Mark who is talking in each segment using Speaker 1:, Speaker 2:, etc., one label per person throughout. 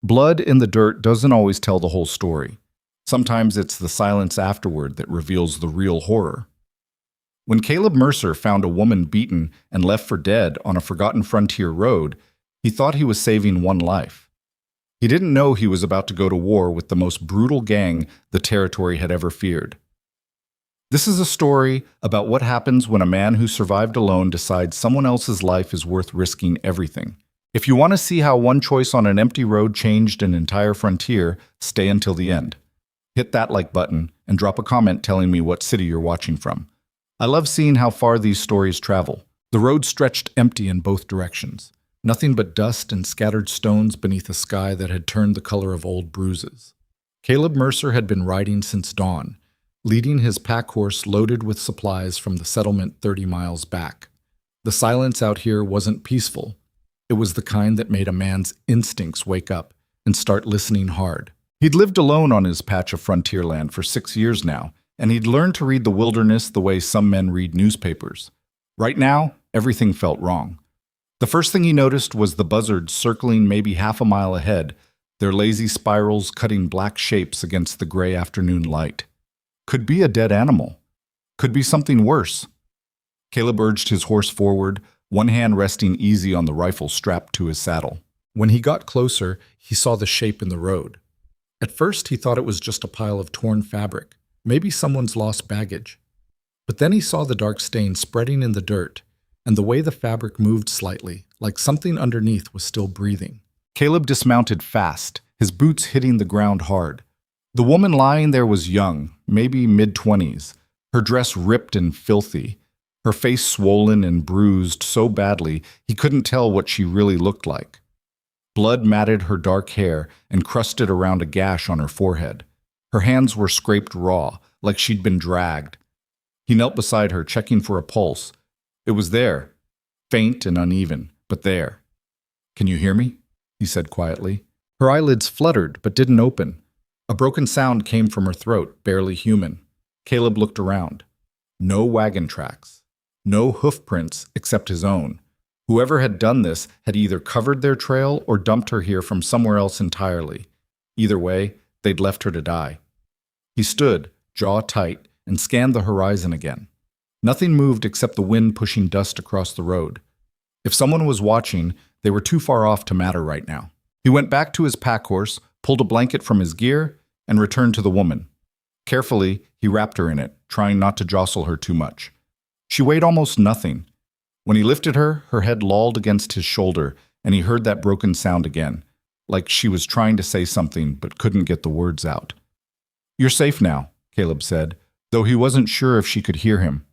Speaker 1: Blood in the dirt doesn't always tell the whole story. Sometimes it's the silence afterward that reveals the real horror. When Caleb Mercer found a woman beaten and left for dead on a forgotten frontier road, he thought he was saving one life. He didn't know he was about to go to war with the most brutal gang the territory had ever feared. This is a story about what happens when a man who survived alone decides someone else's life is worth risking everything. If you want to see how one choice on an empty road changed an entire frontier, stay until the end. Hit that like button and drop a comment telling me what city you're watching from. I love seeing how far these stories travel. The road stretched empty in both directions. Nothing but dust and scattered stones beneath a sky that had turned the color of old bruises. Caleb Mercer had been riding since dawn, leading his pack horse loaded with supplies from the settlement 30 miles back. The silence out here wasn't peaceful. It was the kind that made a man's instincts wake up and start listening hard. He'd lived alone on his patch of frontier land for 6 years now, and he'd learned to read the wilderness the way some men read newspapers. Right now, everything felt wrong. The first thing he noticed was the buzzards circling maybe half a mile ahead, their lazy spirals cutting black shapes against the gray afternoon light. Could be a dead animal. Could be something worse. Caleb urged his horse forward, one hand resting easy on the rifle strapped to his saddle. When he got closer, he saw the shape in the road. At first, he thought it was just a pile of torn fabric, maybe someone's lost baggage. But then he saw the dark stain spreading in the dirt, and the way the fabric moved slightly, like something underneath was still breathing. Caleb dismounted fast, his boots hitting the ground hard. The woman lying there was young, maybe mid-20s, her dress ripped and filthy, her face swollen and bruised so badly he couldn't tell what she really looked like. Blood matted her dark hair and crusted around a gash on her forehead. Her hands were scraped raw, like she'd been dragged. He knelt beside her, checking for a pulse. It was there, faint and uneven, but there. "Can you hear me?" he said quietly. Her eyelids fluttered, but didn't open. A broken sound came from her throat, barely human. Caleb looked around. No wagon tracks. No hoof prints except his own. Whoever had done this had either covered their trail or dumped her here from somewhere else entirely. Either way, they'd left her to die. He stood, jaw tight, and scanned the horizon again. Nothing moved except the wind pushing dust across the road. If someone was watching, they were too far off to matter right now. He went back to his pack horse, pulled a blanket from his gear, and returned to the woman. Carefully, he wrapped her in it, trying not to jostle her too much. She weighed almost nothing. When he lifted her, her head lolled against his shoulder, and he heard that broken sound again, like she was trying to say something but couldn't get the words out. "You're safe now," Caleb said, though he wasn't sure if she could hear him.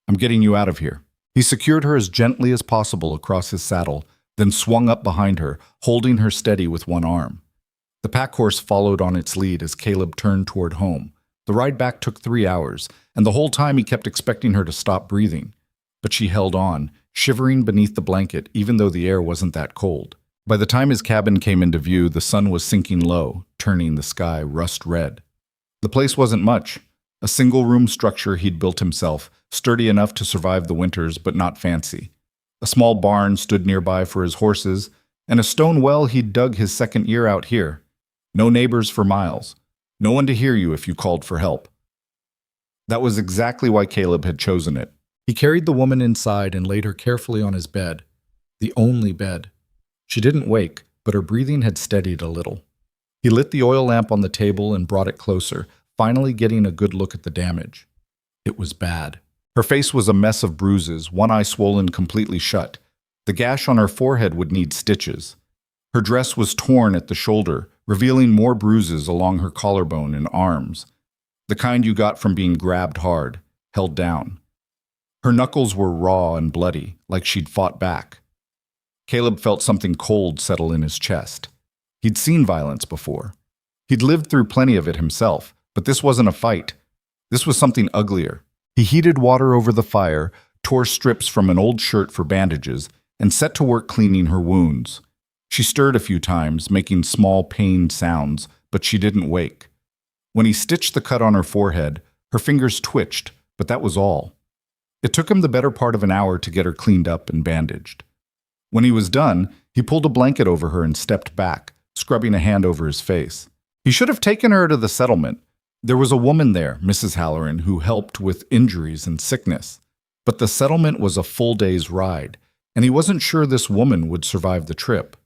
Speaker 1: "I'm getting you out of here." He secured her as gently as possible across his saddle, then swung up behind her, holding her steady with one arm. The pack horse followed on its lead as Caleb turned toward home. The ride back took 3 hours, and the whole time he kept expecting her to stop breathing. But she held on, shivering beneath the blanket even though the air wasn't that cold. By the time his cabin came into view, the sun was sinking low, turning the sky rust red. The place wasn't much. A single-room structure he'd built himself, sturdy enough to survive the winters but not fancy. A small barn stood nearby for his horses, and a stone well he'd dug his second year out here. No neighbors for miles. No one to hear you if you called for help. That was exactly why Caleb had chosen it. He carried the woman inside and laid her carefully on his bed. The only bed. She didn't wake, but her breathing had steadied a little. He lit the oil lamp on the table and brought it closer, finally getting a good look at the damage. It was bad. Her face was a mess of bruises, one eye swollen completely shut. The gash on her forehead would need stitches. Her dress was torn at the shoulder, revealing more bruises along her collarbone and arms. The kind you got from being grabbed hard, held down. Her knuckles were raw and bloody, like she'd fought back. Caleb felt something cold settle in his chest. He'd seen violence before. He'd lived through plenty of it himself, but this wasn't a fight. This was something uglier. He heated water over the fire, tore strips from an old shirt for bandages, and set to work cleaning her wounds. She stirred a few times, making small pained sounds, but she didn't wake. When he stitched the cut on her forehead, her fingers twitched, but that was all. It took him the better part of an hour to get her cleaned up and bandaged. When he was done, he pulled a blanket over her and stepped back, scrubbing a hand over his face. He should have taken her to the settlement. There was a woman there, Mrs. Halloran, who helped with injuries and sickness. But the settlement was a full day's ride, and he wasn't sure this woman would survive the trip.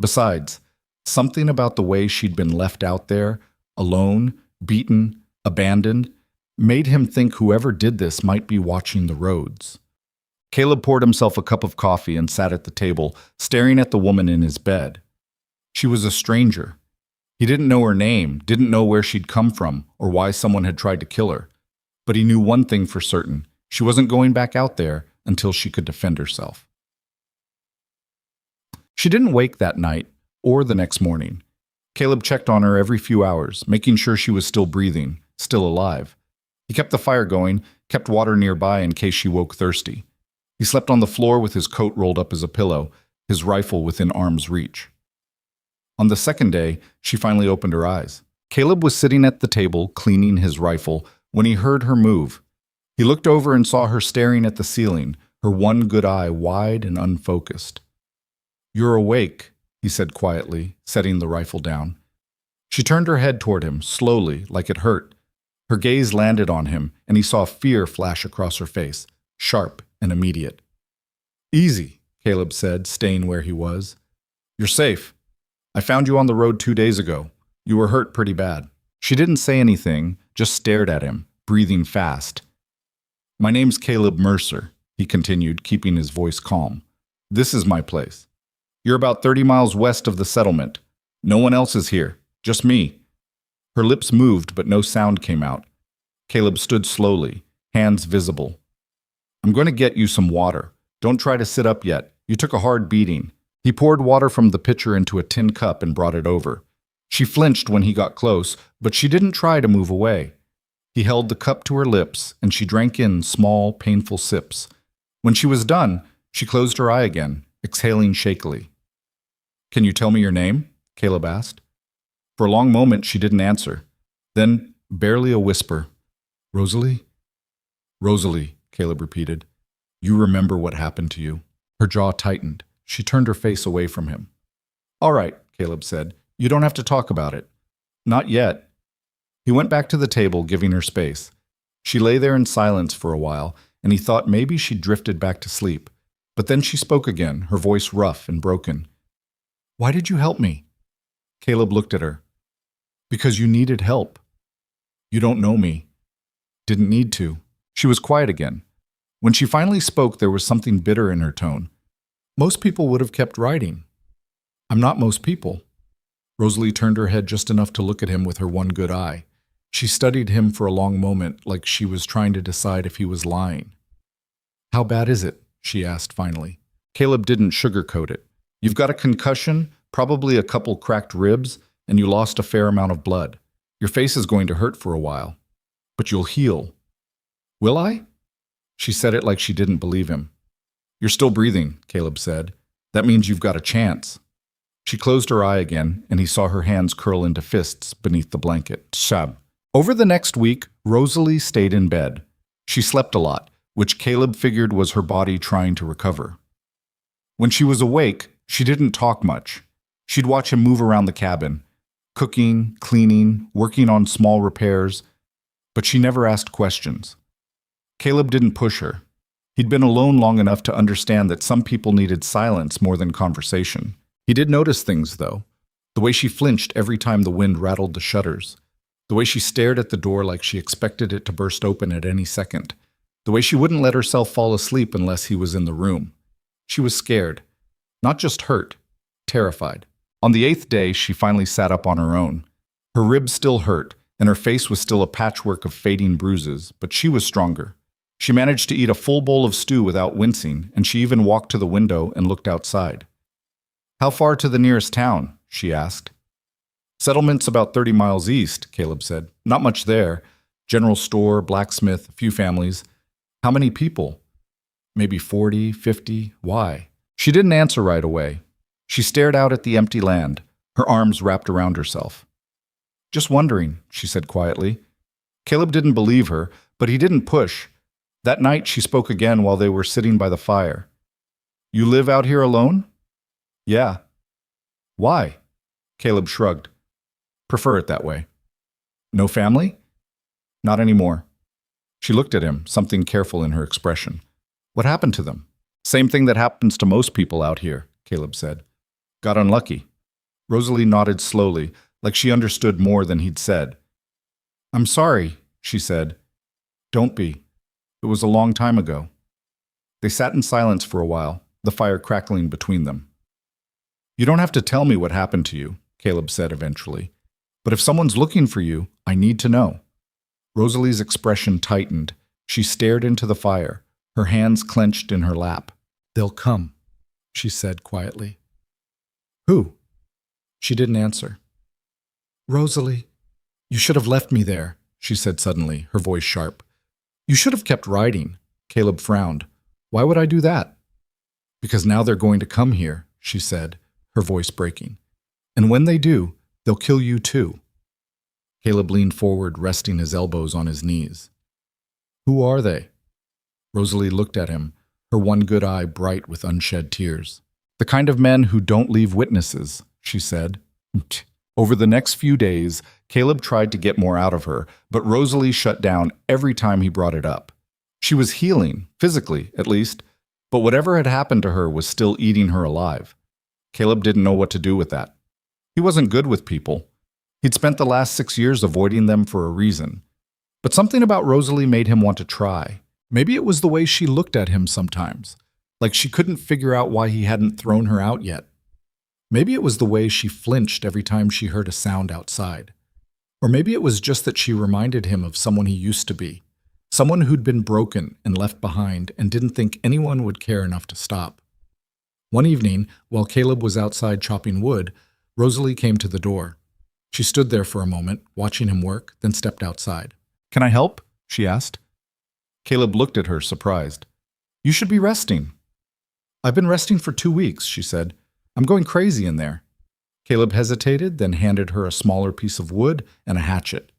Speaker 1: Besides, something about the way she'd been left out there, alone, beaten, abandoned, made him think whoever did this might be watching the roads. Caleb poured himself a cup of coffee and sat at the table, staring at the woman in his bed. She was a stranger. He didn't know her name, didn't know where she'd come from, or why someone had tried to kill her. But he knew one thing for certain. She wasn't going back out there until she could defend herself. She didn't wake that night, or the next morning. Caleb checked on her every few hours, making sure she was still breathing, still alive. He kept the fire going, kept water nearby in case she woke thirsty. He slept on the floor with his coat rolled up as a pillow, his rifle within arm's reach. On the second day, she finally opened her eyes. Caleb was sitting at the table, cleaning his rifle, when he heard her move. He looked over and saw her staring at the ceiling, her one good eye wide and unfocused. "You're awake," he said quietly, setting the rifle down. She turned her head toward him, slowly, like it hurt. Her gaze landed on him, and he saw fear flash across her face, sharp and immediate. "Easy," Caleb said, staying where he was. "You're safe. I found you on the road 2 days ago. You were hurt pretty bad." She didn't say anything, just stared at him, breathing fast. "My name's Caleb Mercer," he continued, keeping his voice calm. "This is my place. You're about 30 miles west of the settlement. No one else is here, just me." Her lips moved, but no sound came out. Caleb stood slowly, hands visible. "I'm going to get you some water. Don't try to sit up yet. You took a hard beating." He poured water from the pitcher into a tin cup and brought it over. She flinched when he got close, but she didn't try to move away. He held the cup to her lips, and she drank in small, painful sips. When she was done, she closed her eye again, exhaling shakily. "Can you tell me your name?" Caleb asked. For a long moment, she didn't answer. Then, barely a whisper, "Rosalie?" "Rosalie," Caleb repeated. "You remember what happened to you." Her jaw tightened. She turned her face away from him. "All right," Caleb said. "You don't have to talk about it." "Not yet." He went back to the table, giving her space. She lay there in silence for a while, and he thought maybe she'd drifted back to sleep. But then she spoke again, her voice rough and broken. "Why did you help me?" Caleb looked at her. "Because you needed help." "You don't know me." "Didn't need to." She was quiet again. When she finally spoke, there was something bitter in her tone. "Most people would have kept writing." "I'm not most people." Rosalie turned her head just enough to look at him with her one good eye. She studied him for a long moment, like she was trying to decide if he was lying. "How bad is it?" she asked finally. Caleb didn't sugarcoat it. "You've got a concussion, probably a couple cracked ribs, and you lost a fair amount of blood. Your face is going to hurt for a while. But you'll heal." "Will I?" She said it like she didn't believe him. "You're still breathing," Caleb said. "That means you've got a chance." She closed her eye again, and he saw her hands curl into fists beneath the blanket. Shab. Over the next week, Rosalie stayed in bed. She slept a lot, which Caleb figured was her body trying to recover. When she was awake, she didn't talk much. She'd watch him move around the cabin, cooking, cleaning, working on small repairs, but she never asked questions. Caleb didn't push her. He'd been alone long enough to understand that some people needed silence more than conversation. He did notice things, though. The way she flinched every time the wind rattled the shutters. The way she stared at the door like she expected it to burst open at any second. The way she wouldn't let herself fall asleep unless he was in the room. She was scared. Not just hurt. Terrified. On the 8th day, she finally sat up on her own. Her ribs still hurt, and her face was still a patchwork of fading bruises, but she was stronger. She managed to eat a full bowl of stew without wincing, and she even walked to the window and looked outside. "How far to the nearest town?" she asked. "Settlement's about 30 miles east," Caleb said. "Not much there. General store, blacksmith, a few families. How many people?" "Maybe 40, 50. Why?" She didn't answer right away. She stared out at the empty land, her arms wrapped around herself. "Just wondering," she said quietly. Caleb didn't believe her, but he didn't push. That night she spoke again while they were sitting by the fire. "You live out here alone?" "Yeah." "Why?" Caleb shrugged. Prefer it that way. No family? Not anymore. She looked at him, something careful in her expression. What happened to them? Same thing that happens to most people out here, Caleb said. Got unlucky. Rosalie nodded slowly, like she understood more than he'd said. I'm sorry, she said. Don't be. It was a long time ago. They sat in silence for a while, the fire crackling between them. You don't have to tell me what happened to you, Caleb said eventually. But if someone's looking for you, I need to know. Rosalie's expression tightened. She stared into the fire, her hands clenched in her lap. They'll come, she said quietly. Who? She didn't answer. Rosalie, you should have left me there, she said suddenly, her voice sharp. You should have kept riding. Caleb frowned. Why would I do that? Because now they're going to come here, she said, her voice breaking. And when they do, they'll kill you too. Caleb leaned forward, resting his elbows on his knees. Who are they? Rosalie looked at him, her one good eye bright with unshed tears. The kind of men who don't leave witnesses, she said. Over the next few days, Caleb tried to get more out of her, but Rosalie shut down every time he brought it up. She was healing, physically at least, but whatever had happened to her was still eating her alive. Caleb didn't know what to do with that. He wasn't good with people. He'd spent the last 6 years avoiding them for a reason. But something about Rosalie made him want to try. Maybe it was the way she looked at him sometimes, like she couldn't figure out why he hadn't thrown her out yet. Maybe it was the way she flinched every time she heard a sound outside. Or maybe it was just that she reminded him of someone he used to be, someone who'd been broken and left behind and didn't think anyone would care enough to stop. One evening, while Caleb was outside chopping wood, Rosalie came to the door. She stood there for a moment, watching him work, then stepped outside. Can I help? She asked. Caleb looked at her, surprised. You should be resting. I've been resting for 2 weeks, she said. I'm going crazy in there. Caleb hesitated, then handed her a smaller piece of wood and a hatchet.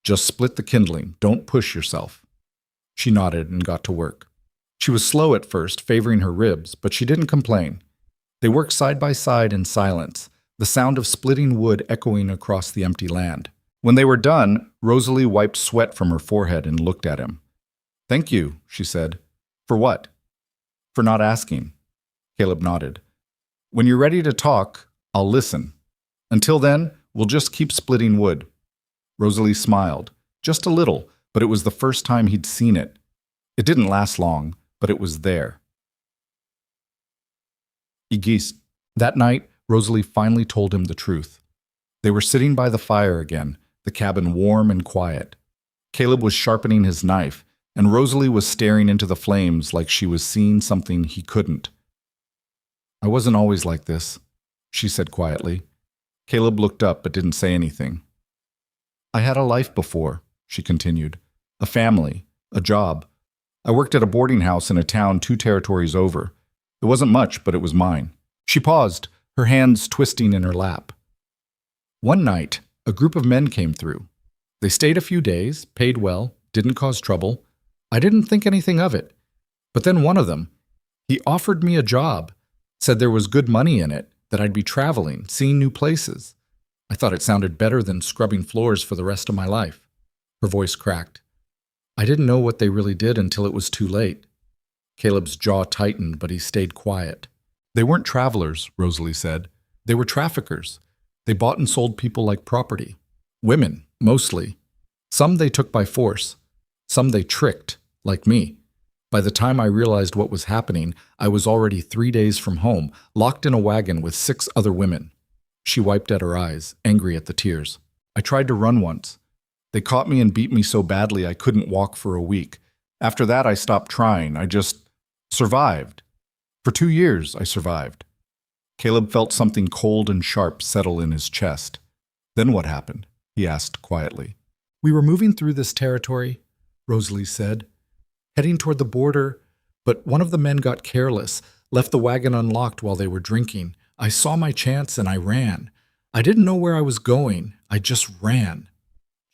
Speaker 1: Just split the kindling. Don't push yourself. She nodded and got to work. She was slow at first, favoring her ribs, but she didn't complain. They worked side by side in silence, the sound of splitting wood echoing across the empty land. When they were done, Rosalie wiped sweat from her forehead and looked at him. Thank you, she said. For what? For not asking. Caleb nodded. When you're ready to talk, I'll listen. Until then, we'll just keep splitting wood. Rosalie smiled, just a little, but it was the first time he'd seen it. It didn't last long, but it was there. Igis. That night, Rosalie finally told him the truth. They were sitting by the fire again, the cabin warm and quiet. Caleb was sharpening his knife, and Rosalie was staring into the flames like she was seeing something he couldn't. I wasn't always like this, she said quietly. Caleb looked up but didn't say anything. I had a life before, she continued. A family, a job. I worked at a boarding house in a town 2 territories over. It wasn't much, but it was mine. She paused, her hands twisting in her lap. One night, a group of men came through. They stayed a few days, paid well, didn't cause trouble. I didn't think anything of it. But then one of them, he offered me a job, said there was good money in it, that I'd be traveling, seeing new places. I thought it sounded better than scrubbing floors for the rest of my life. Her voice cracked. I didn't know what they really did until it was too late. Caleb's jaw tightened, but he stayed quiet. They weren't travelers, Rosalie said. They were traffickers. They bought and sold people like property. Women, mostly. Some they took by force. Some they tricked, like me. By the time I realized what was happening, I was already 3 days from home, locked in a wagon with 6 other women. She wiped at her eyes, angry at the tears. I tried to run once. They caught me and beat me so badly I couldn't walk for a week. After that, I stopped trying. I just survived. For 2 years, I survived. Caleb felt something cold and sharp settle in his chest. Then what happened? He asked quietly. We were moving through this territory, Rosalie said, heading toward the border, but one of the men got careless, left the wagon unlocked while they were drinking. I saw my chance and I ran. I didn't know where I was going. I just ran.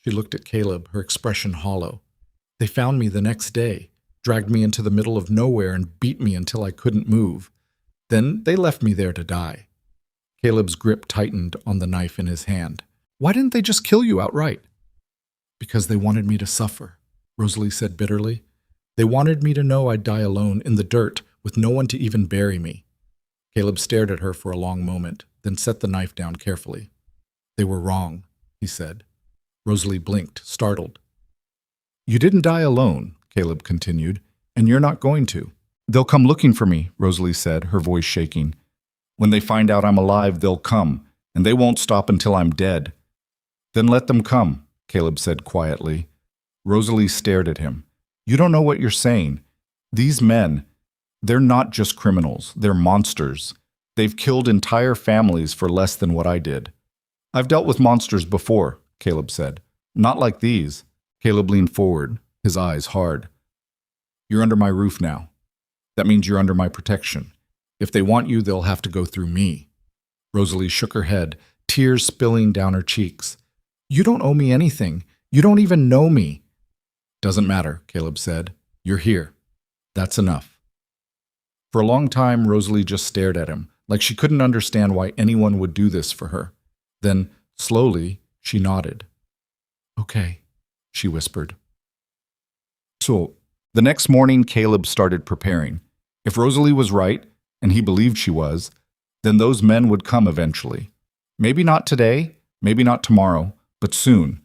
Speaker 1: She looked at Caleb, her expression hollow. They found me the next day, dragged me into the middle of nowhere and beat me until I couldn't move. Then they left me there to die. Caleb's grip tightened on the knife in his hand. Why didn't they just kill you outright? Because they wanted me to suffer, Rosalie said bitterly. They wanted me to know I'd die alone in the dirt with no one to even bury me. Caleb stared at her for a long moment, then set the knife down carefully. They were wrong, he said. Rosalie blinked, startled. You didn't die alone, Caleb continued, and you're not going to. They'll come looking for me, Rosalie said, her voice shaking. When they find out I'm alive, they'll come, and they won't stop until I'm dead. Then let them come, Caleb said quietly. Rosalie stared at him. You don't know what you're saying. These men, they're not just criminals, they're monsters. They've killed entire families for less than what I did. I've dealt with monsters before, Caleb said. Not like these. Caleb leaned forward, his eyes hard. You're under my roof now. That means you're under my protection. If they want you, they'll have to go through me. Rosalie shook her head, tears spilling down her cheeks. You don't owe me anything. You don't even know me. Doesn't matter, Caleb said. You're here. That's enough. For a long time, Rosalie just stared at him, like she couldn't understand why anyone would do this for her. Then, slowly, she nodded. Okay, she whispered. So, the next morning, Caleb started preparing. If Rosalie was right, and he believed she was, then those men would come eventually. Maybe not today, maybe not tomorrow, but soon.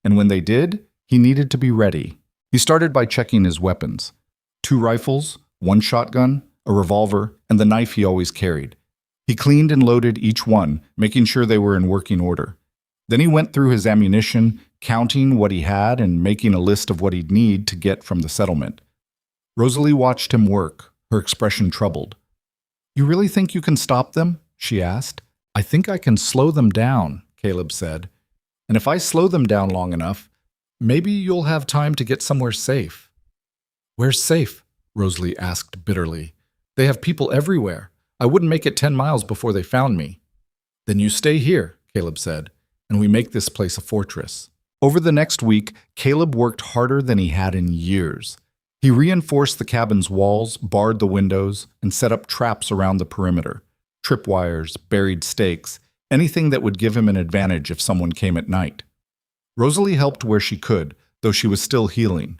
Speaker 1: And when they did, he needed to be ready. He started by checking his weapons. 2 rifles, 1 shotgun, a revolver, and the knife he always carried. He cleaned and loaded each one, making sure they were in working order. Then he went through his ammunition, counting what he had and making a list of what he'd need to get from the settlement. Rosalie watched him work, her expression troubled. You really think you can stop them? She asked. I think I can slow them down, Caleb said. And if I slow them down long enough, maybe you'll have time to get somewhere safe. Where's safe? Rosalie asked bitterly. They have people everywhere. I wouldn't make it 10 miles before they found me. Then you stay here, Caleb said, and we make this place a fortress. Over the next week, Caleb worked harder than he had in years. He reinforced the cabin's walls, barred the windows, and set up traps around the perimeter. Tripwires, buried stakes, anything that would give him an advantage if someone came at night. Rosalie helped where she could, though she was still healing.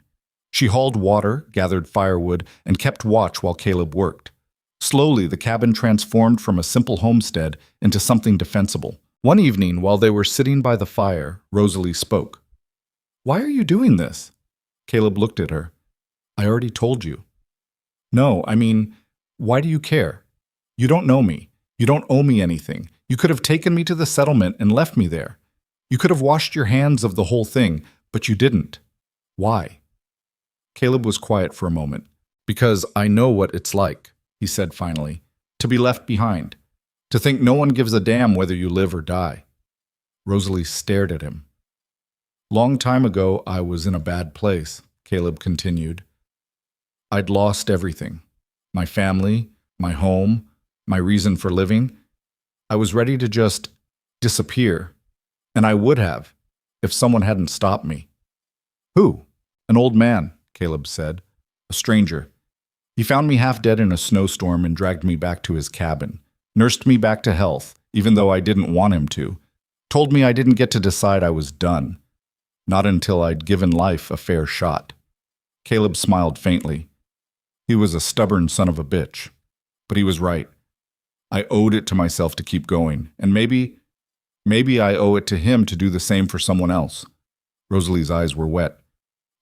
Speaker 1: She hauled water, gathered firewood, and kept watch while Caleb worked. Slowly, the cabin transformed from a simple homestead into something defensible. One evening, while they were sitting by the fire, Rosalie spoke. Why are you doing this? Caleb looked at her. I already told you. No, I mean, why do you care? You don't know me. You don't owe me anything. You could have taken me to the settlement and left me there. You could have washed your hands of the whole thing, but you didn't. Why? Caleb was quiet for a moment. Because I know what it's like, he said finally, to be left behind, to think no one gives a damn whether you live or die. Rosalie stared at him. Long time ago, I was in a bad place, Caleb continued. I'd lost everything. My family, my home, my reason for living. I was ready to just disappear. And I would have, if someone hadn't stopped me. Who? An old man, Caleb said. A stranger. He found me half dead in a snowstorm and dragged me back to his cabin. Nursed me back to health, even though I didn't want him to. Told me I didn't get to decide I was done. Not until I'd given life a fair shot. Caleb smiled faintly. He was a stubborn son of a bitch. But he was right. I owed it to myself to keep going, and maybe I owe it to him to do the same for someone else. Rosalie's eyes were wet.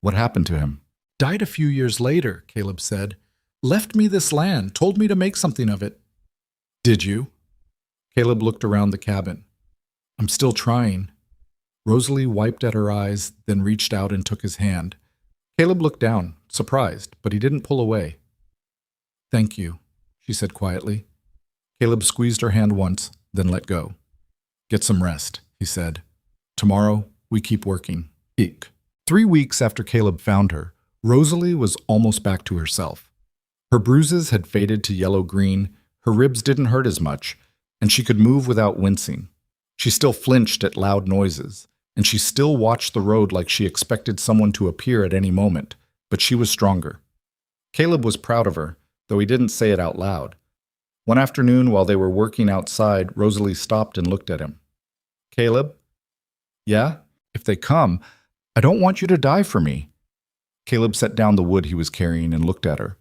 Speaker 1: What happened to him? Died a few years later, Caleb said. Left me this land, told me to make something of it. Did you? Caleb looked around the cabin. I'm still trying. Rosalie wiped at her eyes, then reached out and took his hand. Caleb looked down, surprised, but he didn't pull away. Thank you, she said quietly. Caleb squeezed her hand once, then let go. Get some rest, he said. Tomorrow, we keep working. Eek. 3 weeks after Caleb found her, Rosalie was almost back to herself. Her bruises had faded to yellow-green, her ribs didn't hurt as much, and she could move without wincing. She still flinched at loud noises, and she still watched the road like she expected someone to appear at any moment, but she was stronger. Caleb was proud of her, though he didn't say it out loud. One afternoon, while they were working outside, Rosalie stopped and looked at him. Caleb? Yeah? If they come, I don't want you to die for me. Caleb set down the wood he was carrying and looked at her.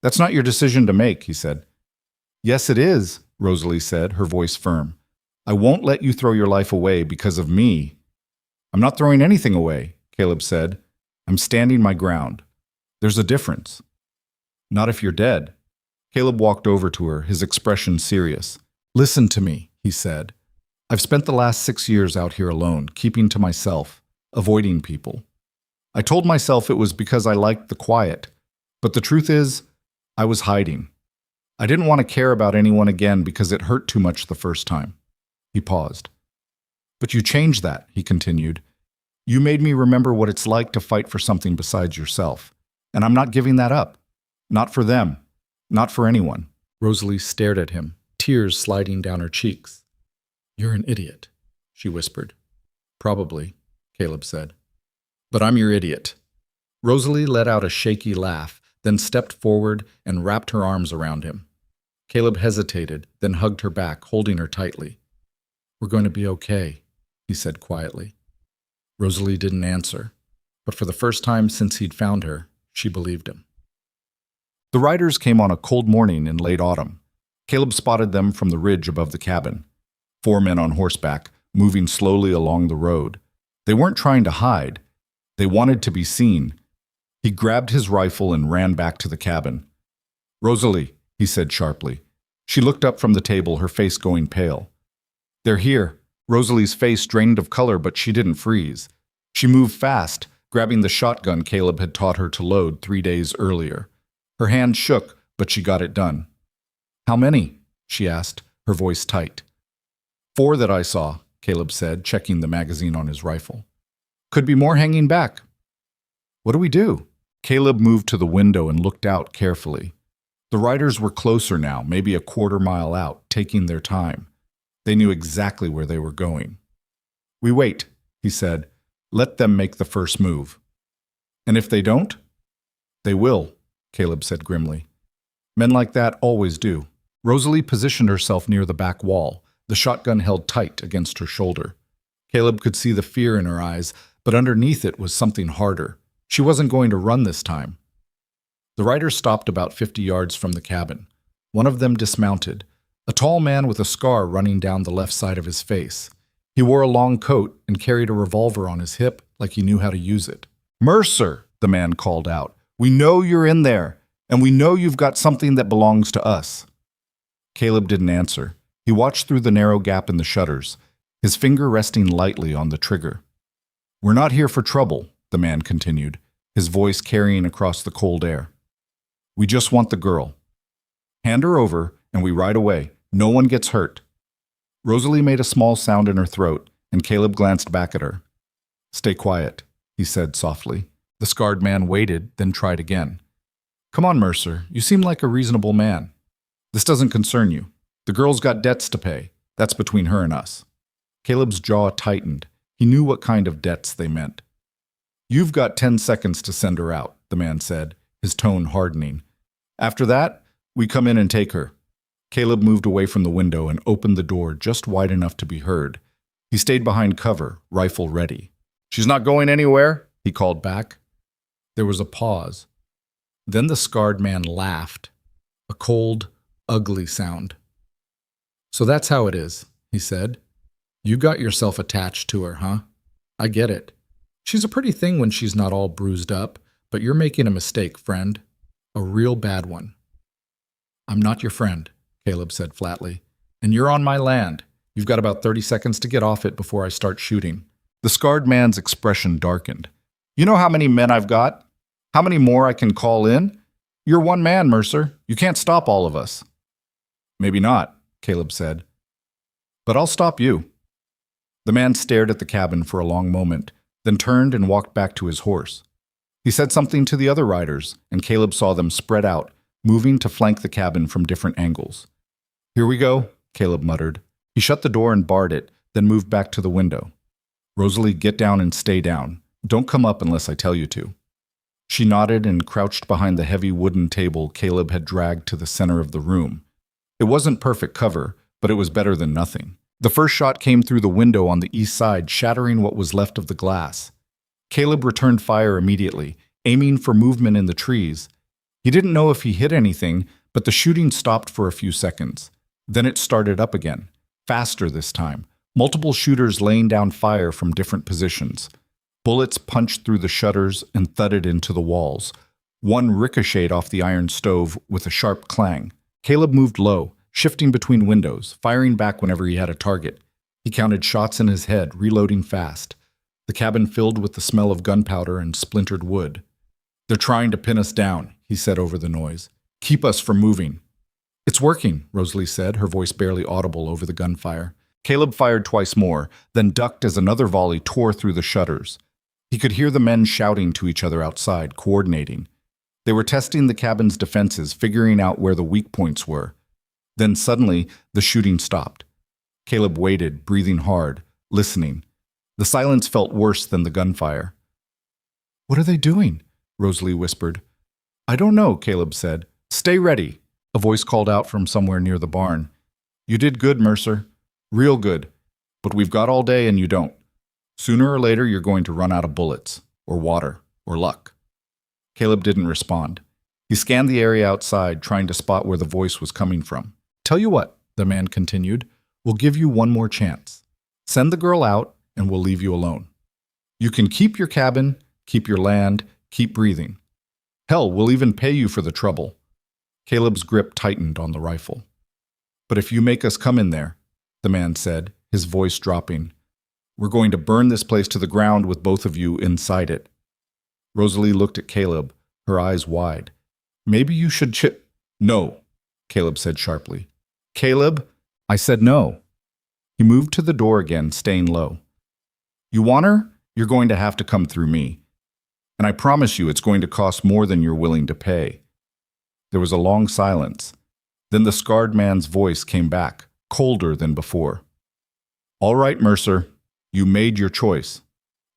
Speaker 1: That's not your decision to make, he said. Yes, it is, Rosalie said, her voice firm. I won't let you throw your life away because of me. I'm not throwing anything away, Caleb said. I'm standing my ground. There's a difference. Not if you're dead. Caleb walked over to her, his expression serious. Listen to me, he said. I've spent the last 6 years out here alone, keeping to myself, avoiding people. I told myself it was because I liked the quiet, but the truth is, I was hiding. I didn't want to care about anyone again because it hurt too much the first time. He paused. But you changed that, he continued. You made me remember what it's like to fight for something besides yourself. And I'm not giving that up. Not for them. Not for anyone. Rosalie stared at him, tears sliding down her cheeks. You're an idiot, she whispered. Probably, Caleb said. But I'm your idiot. Rosalie let out a shaky laugh, then stepped forward and wrapped her arms around him. Caleb hesitated, then hugged her back, holding her tightly. We're going to be okay, he said quietly. Rosalie didn't answer, but for the first time since he'd found her, she believed him. The riders came on a cold morning in late autumn. Caleb spotted them from the ridge above the cabin. 4 men on horseback, moving slowly along the road. They weren't trying to hide. They wanted to be seen. He grabbed his rifle and ran back to the cabin. Rosalie, he said sharply. She looked up from the table, her face going pale. They're here. Rosalie's face drained of color, but she didn't freeze. She moved fast, grabbing the shotgun Caleb had taught her to load 3 days earlier. Her hand shook, but she got it done. How many? She asked, her voice tight. 4 that I saw, Caleb said, checking the magazine on his rifle. Could be more hanging back. What do we do? Caleb moved to the window and looked out carefully. The riders were closer now, maybe a 1/4 mile out, taking their time. They knew exactly where they were going. We wait, he said. Let them make the first move. And if they don't? They will, Caleb said grimly. Men like that always do. Rosalie positioned herself near the back wall, the shotgun held tight against her shoulder. Caleb could see the fear in her eyes, but underneath it was something harder. She wasn't going to run this time. The riders stopped about 50 yards from the cabin. One of them dismounted, a tall man with a scar running down the left side of his face. He wore a long coat and carried a revolver on his hip like he knew how to use it. Mercer, the man called out. We know you're in there, and we know you've got something that belongs to us. Caleb didn't answer. He watched through the narrow gap in the shutters, his finger resting lightly on the trigger. We're not here for trouble, the man continued, his voice carrying across the cold air. We just want the girl. Hand her over, and we ride away. No one gets hurt. Rosalie made a small sound in her throat, and Caleb glanced back at her. Stay quiet, he said softly. The scarred man waited, then tried again. Come on, Mercer. You seem like a reasonable man. This doesn't concern you. The girl's got debts to pay. That's between her and us. Caleb's jaw tightened. He knew what kind of debts they meant. You've got 10 seconds to send her out, the man said, his tone hardening. After that, we come in and take her. Caleb moved away from the window and opened the door just wide enough to be heard. He stayed behind cover, rifle ready. She's not going anywhere, he called back. There was a pause. Then the scarred man laughed, a cold, ugly sound. So that's how it is, he said. You got yourself attached to her, huh? I get it. She's a pretty thing when she's not all bruised up, but you're making a mistake, friend. A real bad one. I'm not your friend, Caleb said flatly. And you're on my land. You've got about 30 seconds to get off it before I start shooting. The scarred man's expression darkened. You know how many men I've got? How many more I can call in? You're one man, Mercer. You can't stop all of us. Maybe not, Caleb said. But I'll stop you. The man stared at the cabin for a long moment, then turned and walked back to his horse. He said something to the other riders, and Caleb saw them spread out, moving to flank the cabin from different angles. Here we go, Caleb muttered. He shut the door and barred it, then moved back to the window. Rosalie, get down and stay down. Don't come up unless I tell you to. She nodded and crouched behind the heavy wooden table Caleb had dragged to the center of the room. It wasn't perfect cover, but it was better than nothing. The first shot came through the window on the east side, shattering what was left of the glass. Caleb returned fire immediately, aiming for movement in the trees. He didn't know if he hit anything, but the shooting stopped for a few seconds. Then it started up again, faster this time, multiple shooters laying down fire from different positions. Bullets punched through the shutters and thudded into the walls. One ricocheted off the iron stove with a sharp clang. Caleb moved low, shifting between windows, firing back whenever he had a target. He counted shots in his head, reloading fast. The cabin filled with the smell of gunpowder and splintered wood. "They're trying to pin us down," he said over the noise. "Keep us from moving." "It's working," Rosalie said, her voice barely audible over the gunfire. Caleb fired twice more, then ducked as another volley tore through the shutters. He could hear the men shouting to each other outside, coordinating. They were testing the cabin's defenses, figuring out where the weak points were. Then suddenly, the shooting stopped. Caleb waited, breathing hard, listening. The silence felt worse than the gunfire. "What are they doing?" Rosalie whispered. "I don't know," Caleb said. "Stay ready," a voice called out from somewhere near the barn. "You did good, Mercer. Real good. But we've got all day and you don't. Sooner or later, you're going to run out of bullets, or water, or luck." Caleb didn't respond. He scanned the area outside, trying to spot where the voice was coming from. "Tell you what," the man continued, "we'll give you one more chance. Send the girl out, and we'll leave you alone. You can keep your cabin, keep your land, keep breathing. Hell, we'll even pay you for the trouble." Caleb's grip tightened on the rifle. "But if you make us come in there," the man said, his voice dropping, "we're going to burn this place to the ground with both of you inside it." Rosalie looked at Caleb, her eyes wide. "Maybe you should "No," Caleb said sharply. "Caleb, I said no." He moved to the door again, staying low. "You want her? You're going to have to come through me. And I promise you it's going to cost more than you're willing to pay." There was a long silence. Then the scarred man's voice came back, colder than before. "All right, Mercer, you made your choice."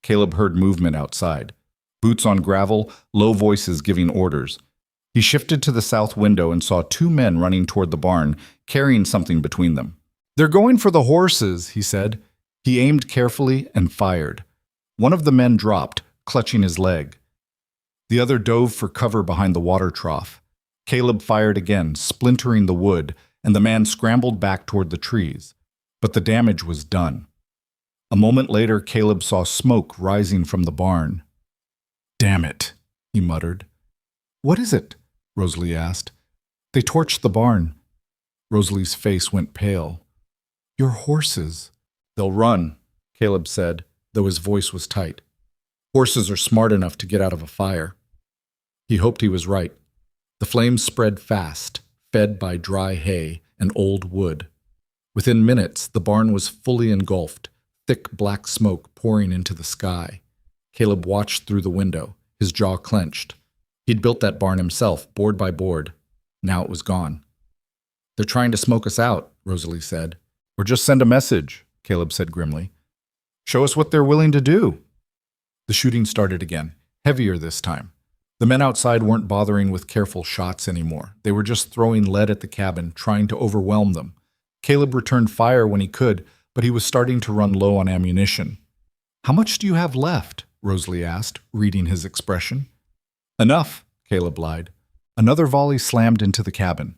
Speaker 1: Caleb heard movement outside. Boots on gravel, low voices giving orders. He shifted to the south window and saw two men running toward the barn, carrying something between them. "They're going for the horses," he said. He aimed carefully and fired. One of the men dropped, clutching his leg. The other dove for cover behind the water trough. Caleb fired again, splintering the wood, and the man scrambled back toward the trees. But the damage was done. A moment later, Caleb saw smoke rising from the barn. "Damn it," he muttered. "What is it?" Rosalie asked. "They torched the barn." Rosalie's face went pale. "Your horses." "They'll run," Caleb said, though his voice was tight. "Horses are smart enough to get out of a fire." He hoped he was right. The flames spread fast, fed by dry hay and old wood. Within minutes, the barn was fully engulfed, thick black smoke pouring into the sky. Caleb watched through the window, his jaw clenched. He'd built that barn himself, board by board. Now it was gone. "They're trying to smoke us out," Rosalie said. "Or just send a message," Caleb said grimly. "Show us what they're willing to do." The shooting started again, heavier this time. The men outside weren't bothering with careful shots anymore. They were just throwing lead at the cabin, trying to overwhelm them. Caleb returned fire when he could, but he was starting to run low on ammunition. "How much do you have left?" Rosalie asked, reading his expression. "Enough," Caleb lied. Another volley slammed into the cabin.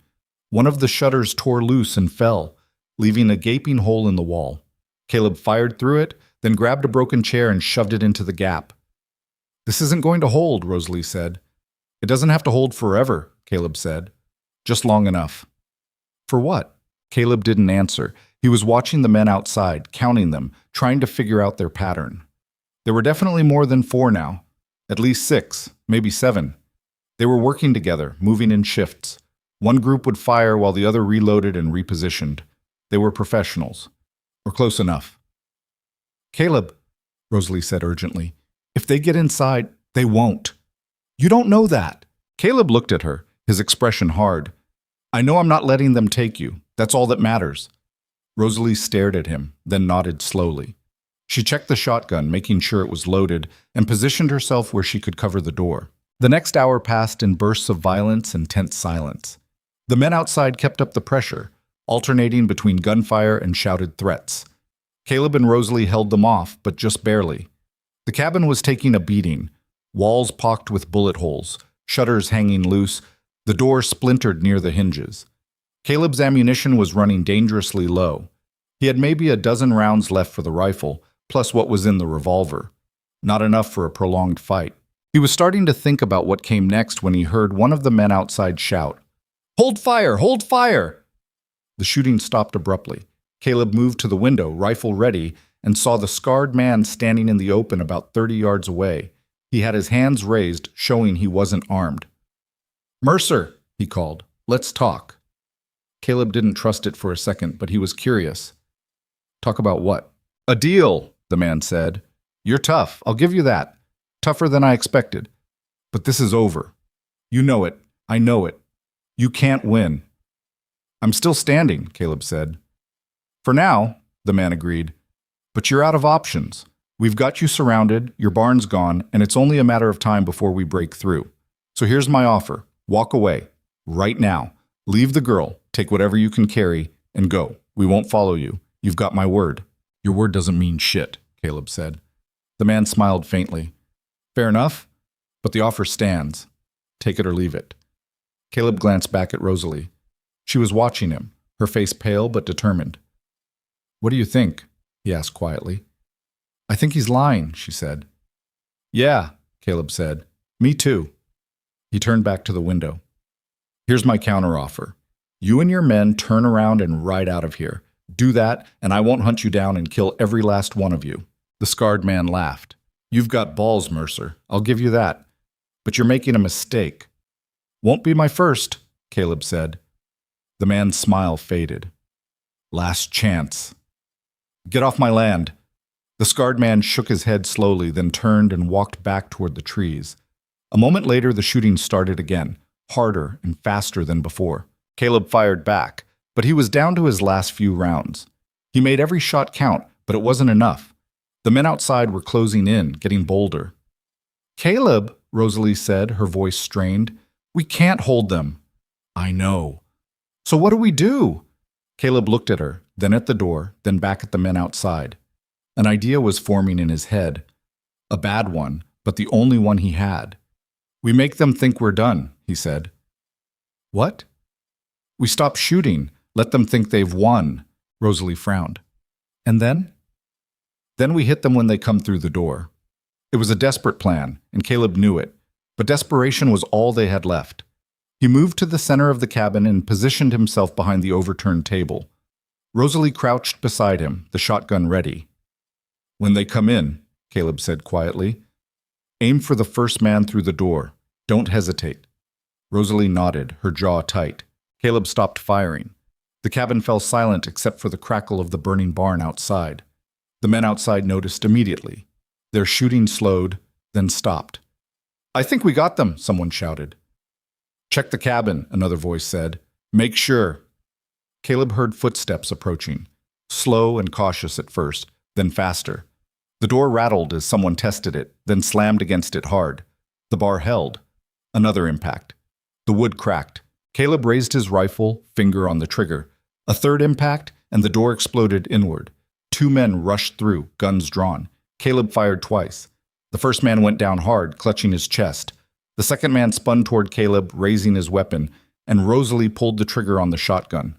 Speaker 1: One of the shutters tore loose and fell, leaving a gaping hole in the wall. Caleb fired through it, then grabbed a broken chair and shoved it into the gap. "This isn't going to hold," Rosalie said. "It doesn't have to hold forever," Caleb said. "Just long enough." "For what?" Caleb didn't answer. He was watching the men outside, counting them, trying to figure out their pattern. There were definitely more than 4 now. At least 6, maybe 7. They were working together, moving in shifts. One group would fire while the other reloaded and repositioned. They were professionals. Or close enough. "Caleb," Rosalie said urgently, "if they get inside, they won't." "You don't know that." Caleb looked at her, his expression hard. "I know I'm not letting them take you. That's all that matters." Rosalie stared at him, then nodded slowly. She checked the shotgun, making sure it was loaded, and positioned herself where she could cover the door. The next hour passed in bursts of violence and tense silence. The men outside kept up the pressure, alternating between gunfire and shouted threats. Caleb and Rosalie held them off, but just barely. The cabin was taking a beating, walls pocked with bullet holes, shutters hanging loose, the door splintered near the hinges. Caleb's ammunition was running dangerously low. He had maybe a dozen rounds left for the rifle, plus what was in the revolver. Not enough for a prolonged fight. He was starting to think about what came next when he heard one of the men outside shout, "Hold fire! Hold fire!" The shooting stopped abruptly. Caleb moved to the window, rifle ready, and saw the scarred man standing in the open about 30 yards away. He had his hands raised, showing he wasn't armed. "Mercer," he called, "let's talk." Caleb didn't trust it for a second, but he was curious. "Talk about what?" "A deal," the man said. "You're tough, I'll give you that. Tougher than I expected. But this is over. You know it. I know it. You can't win." "I'm still standing," Caleb said. "For now," the man agreed. "But you're out of options. We've got you surrounded, your barn's gone, and it's only a matter of time before we break through. So here's my offer. Walk away. Right now. Leave the girl, take whatever you can carry, and go. We won't follow you. You've got my word." "Your word doesn't mean shit," Caleb said. The man smiled faintly. "Fair enough, but the offer stands. Take it or leave it." Caleb glanced back at Rosalie. She was watching him, her face pale but determined. "What do you think?" he asked quietly. "I think he's lying," she said. "Yeah," Caleb said. "Me too." He turned back to the window. "Here's my counteroffer. You and your men turn around and ride out of here. Do that, and I won't hunt you down and kill every last one of you." The scarred man laughed. "You've got balls, Mercer. I'll give you that. But you're making a mistake." "Won't be my first," Caleb said. The man's smile faded. "Last chance." "Get off my land." The scarred man shook his head slowly, then turned and walked back toward the trees. A moment later, the shooting started again, harder and faster than before. Caleb fired back, but he was down to his last few rounds. He made every shot count, but it wasn't enough. The men outside were closing in, getting bolder. "Caleb," Rosalie said, her voice strained, "we can't hold them." "I know." "So what do we do?" Caleb looked at her, then at the door, then back at the men outside. An idea was forming in his head. A bad one, but the only one he had. "We make them think we're done," he said. "What?" "We stop shooting, let them think they've won," Rosalie frowned. "And then?" "Then we hit them when they come through the door." It was a desperate plan, and Caleb knew it, but desperation was all they had left. He moved to the center of the cabin and positioned himself behind the overturned table. Rosalie crouched beside him, the shotgun ready. "When they come in," Caleb said quietly, "aim for the first man through the door. Don't hesitate." Rosalie nodded, her jaw tight. Caleb stopped firing. The cabin fell silent except for the crackle of the burning barn outside. The men outside noticed immediately. Their shooting slowed, then stopped. "I think we got them," someone shouted. "Check the cabin," another voice said. "Make sure." Caleb heard footsteps approaching, slow and cautious at first, then faster. The door rattled as someone tested it, then slammed against it hard. The bar held. Another impact. The wood cracked. Caleb raised his rifle, finger on the trigger. A third impact, and the door exploded inward. Two men rushed through, guns drawn. Caleb fired twice. The first man went down hard, clutching his chest. The second man spun toward Caleb, raising his weapon, and Rosalie pulled the trigger on the shotgun.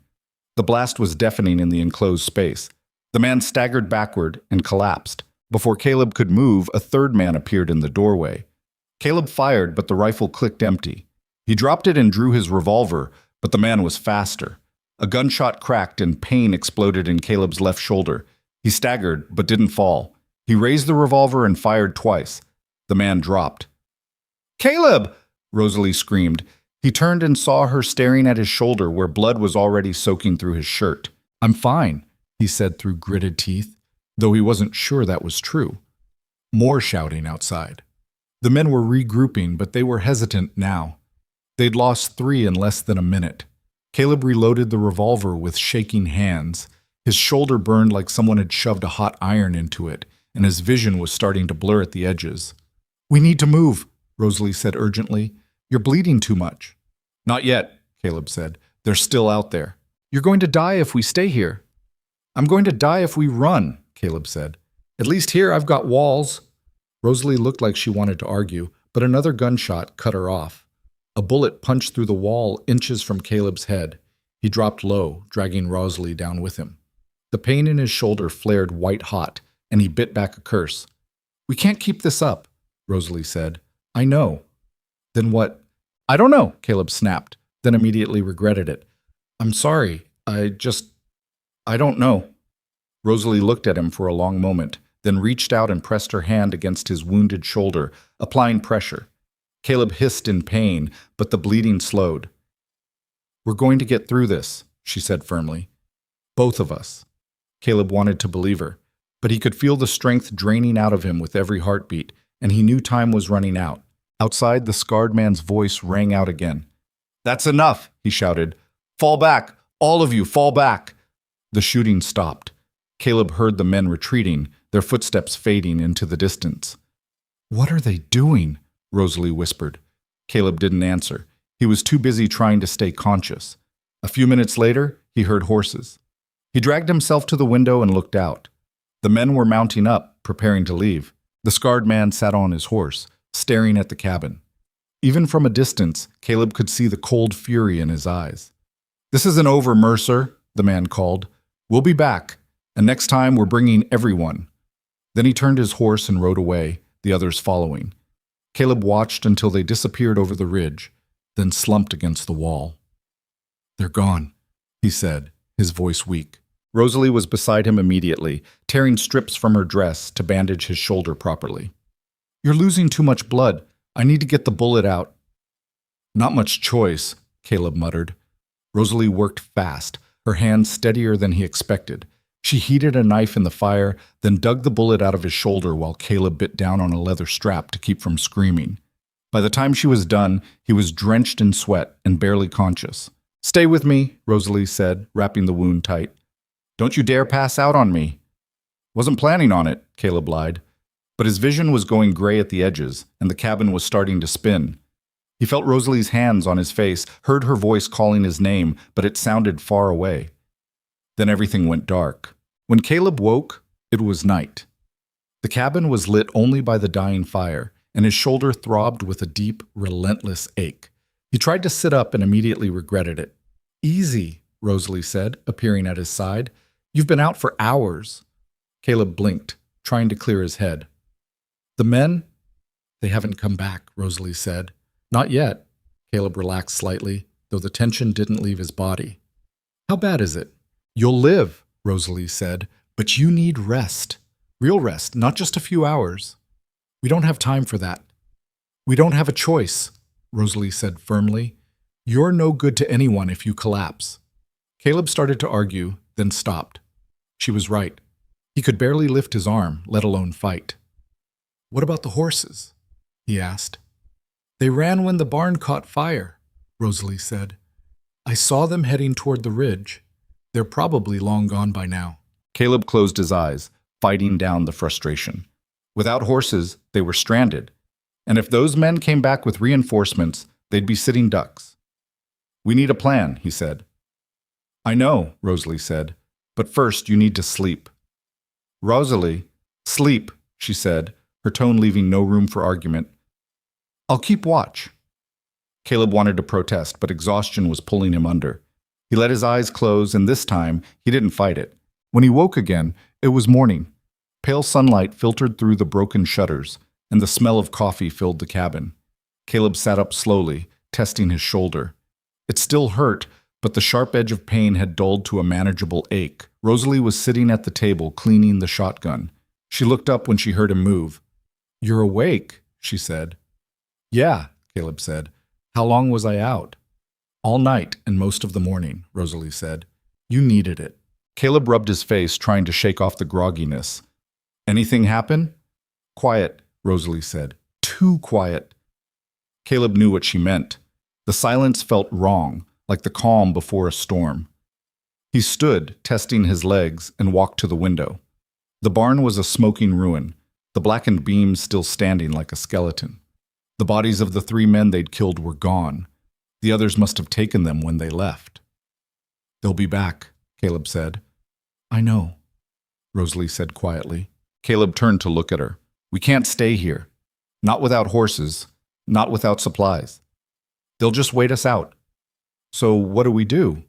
Speaker 1: The blast was deafening in the enclosed space. The man staggered backward and collapsed. Before Caleb could move, a third man appeared in the doorway. Caleb fired, but the rifle clicked empty. He dropped it and drew his revolver, but the man was faster. A gunshot cracked and pain exploded in Caleb's left shoulder. He staggered, but didn't fall. He raised the revolver and fired twice. The man dropped. "Caleb!" Rosalie screamed. He turned and saw her staring at his shoulder where blood was already soaking through his shirt. "I'm fine," he said through gritted teeth, though he wasn't sure that was true. More shouting outside. The men were regrouping, but they were hesitant now. They'd lost 3 in less than a minute. Caleb reloaded the revolver with shaking hands. His shoulder burned like someone had shoved a hot iron into it, and his vision was starting to blur at the edges. "We need to move," Rosalie said urgently. "You're bleeding too much." "Not yet," Caleb said. "They're still out there." You're going to die if we stay here. I'm going to die if we run, Caleb said. At least here I've got walls. Rosalie looked like she wanted to argue, but another gunshot cut her off. A bullet punched through the wall inches from Caleb's head. He dropped low, dragging Rosalie down with him. The pain in his shoulder flared white-hot, and he bit back a curse. We can't keep this up, Rosalie said. I know. Then what? I don't know, Caleb snapped, then immediately regretted it. I'm sorry. I don't know. Rosalie looked at him for a long moment, then reached out and pressed her hand against his wounded shoulder, applying pressure. Caleb hissed in pain, but the bleeding slowed. We're going to get through this, she said firmly. Both of us. Caleb wanted to believe her, but he could feel the strength draining out of him with every heartbeat, and he knew time was running out. Outside, the scarred man's voice rang out again. That's enough, he shouted. Fall back! All of you, fall back! The shooting stopped. Caleb heard the men retreating, their footsteps fading into the distance. What are they doing? Rosalie whispered. Caleb didn't answer. He was too busy trying to stay conscious. A few minutes later, he heard horses. He dragged himself to the window and looked out. The men were mounting up, preparing to leave. The scarred man sat on his horse, staring at the cabin. Even from a distance, Caleb could see the cold fury in his eyes. This isn't over, Mercer, the man called. We'll be back, and next time we're bringing everyone. Then he turned his horse and rode away, the others following. Caleb watched until they disappeared over the ridge, then slumped against the wall. They're gone, he said, his voice weak. Rosalie was beside him immediately, tearing strips from her dress to bandage his shoulder properly. You're losing too much blood. I need to get the bullet out. Not much choice, Caleb muttered. Rosalie worked fast, her hands steadier than he expected. She heated a knife in the fire, then dug the bullet out of his shoulder while Caleb bit down on a leather strap to keep from screaming. By the time she was done, he was drenched in sweat and barely conscious. Stay with me, Rosalie said, wrapping the wound tight. Don't you dare pass out on me. Wasn't planning on it, Caleb lied. But his vision was going gray at the edges, and the cabin was starting to spin. He felt Rosalie's hands on his face, heard her voice calling his name, but it sounded far away. Then everything went dark. When Caleb woke, it was night. The cabin was lit only by the dying fire, and his shoulder throbbed with a deep, relentless ache. He tried to sit up and immediately regretted it. Easy, Rosalie said, appearing at his side. You've been out for hours. Caleb blinked, trying to clear his head. The men? They haven't come back, Rosalie said. Not yet. Caleb relaxed slightly, though the tension didn't leave his body. How bad is it? You'll live, Rosalie said, but you need rest. Real rest, not just a few hours. We don't have time for that. We don't have a choice, Rosalie said firmly. You're no good to anyone if you collapse. Caleb started to argue, then stopped. She was right. He could barely lift his arm, let alone fight. What about the horses? He asked. They ran when the barn caught fire, Rosalie said. I saw them heading toward the ridge. They're probably long gone by now. Caleb closed his eyes, fighting down the frustration. Without horses, they were stranded. And if those men came back with reinforcements, they'd be sitting ducks. We need a plan, he said. I know, Rosalie said, but first you need to sleep. Rosalie, sleep, she said, her tone leaving no room for argument. I'll keep watch. Caleb wanted to protest, but exhaustion was pulling him under. He let his eyes close, and this time, he didn't fight it. When he woke again, it was morning. Pale sunlight filtered through the broken shutters, and the smell of coffee filled the cabin. Caleb sat up slowly, testing his shoulder. It still hurt, but the sharp edge of pain had dulled to a manageable ache. Rosalie was sitting at the table, cleaning the shotgun. She looked up when she heard him move. You're awake, she said. Yeah, Caleb said. How long was I out? All night and most of the morning, Rosalie said. You needed it. Caleb rubbed his face, trying to shake off the grogginess. Anything happen? Quiet, Rosalie said. Too quiet. Caleb knew what she meant. The silence felt wrong, like the calm before a storm. He stood, testing his legs, and walked to the window. The barn was a smoking ruin, the blackened beams still standing like a skeleton. The bodies of the 3 men they'd killed were gone. The others must have taken them when they left. They'll be back, Caleb said. I know, Rosalie said quietly. Caleb turned to look at her. We can't stay here. Not without horses, not without supplies. They'll just wait us out. So what do we do?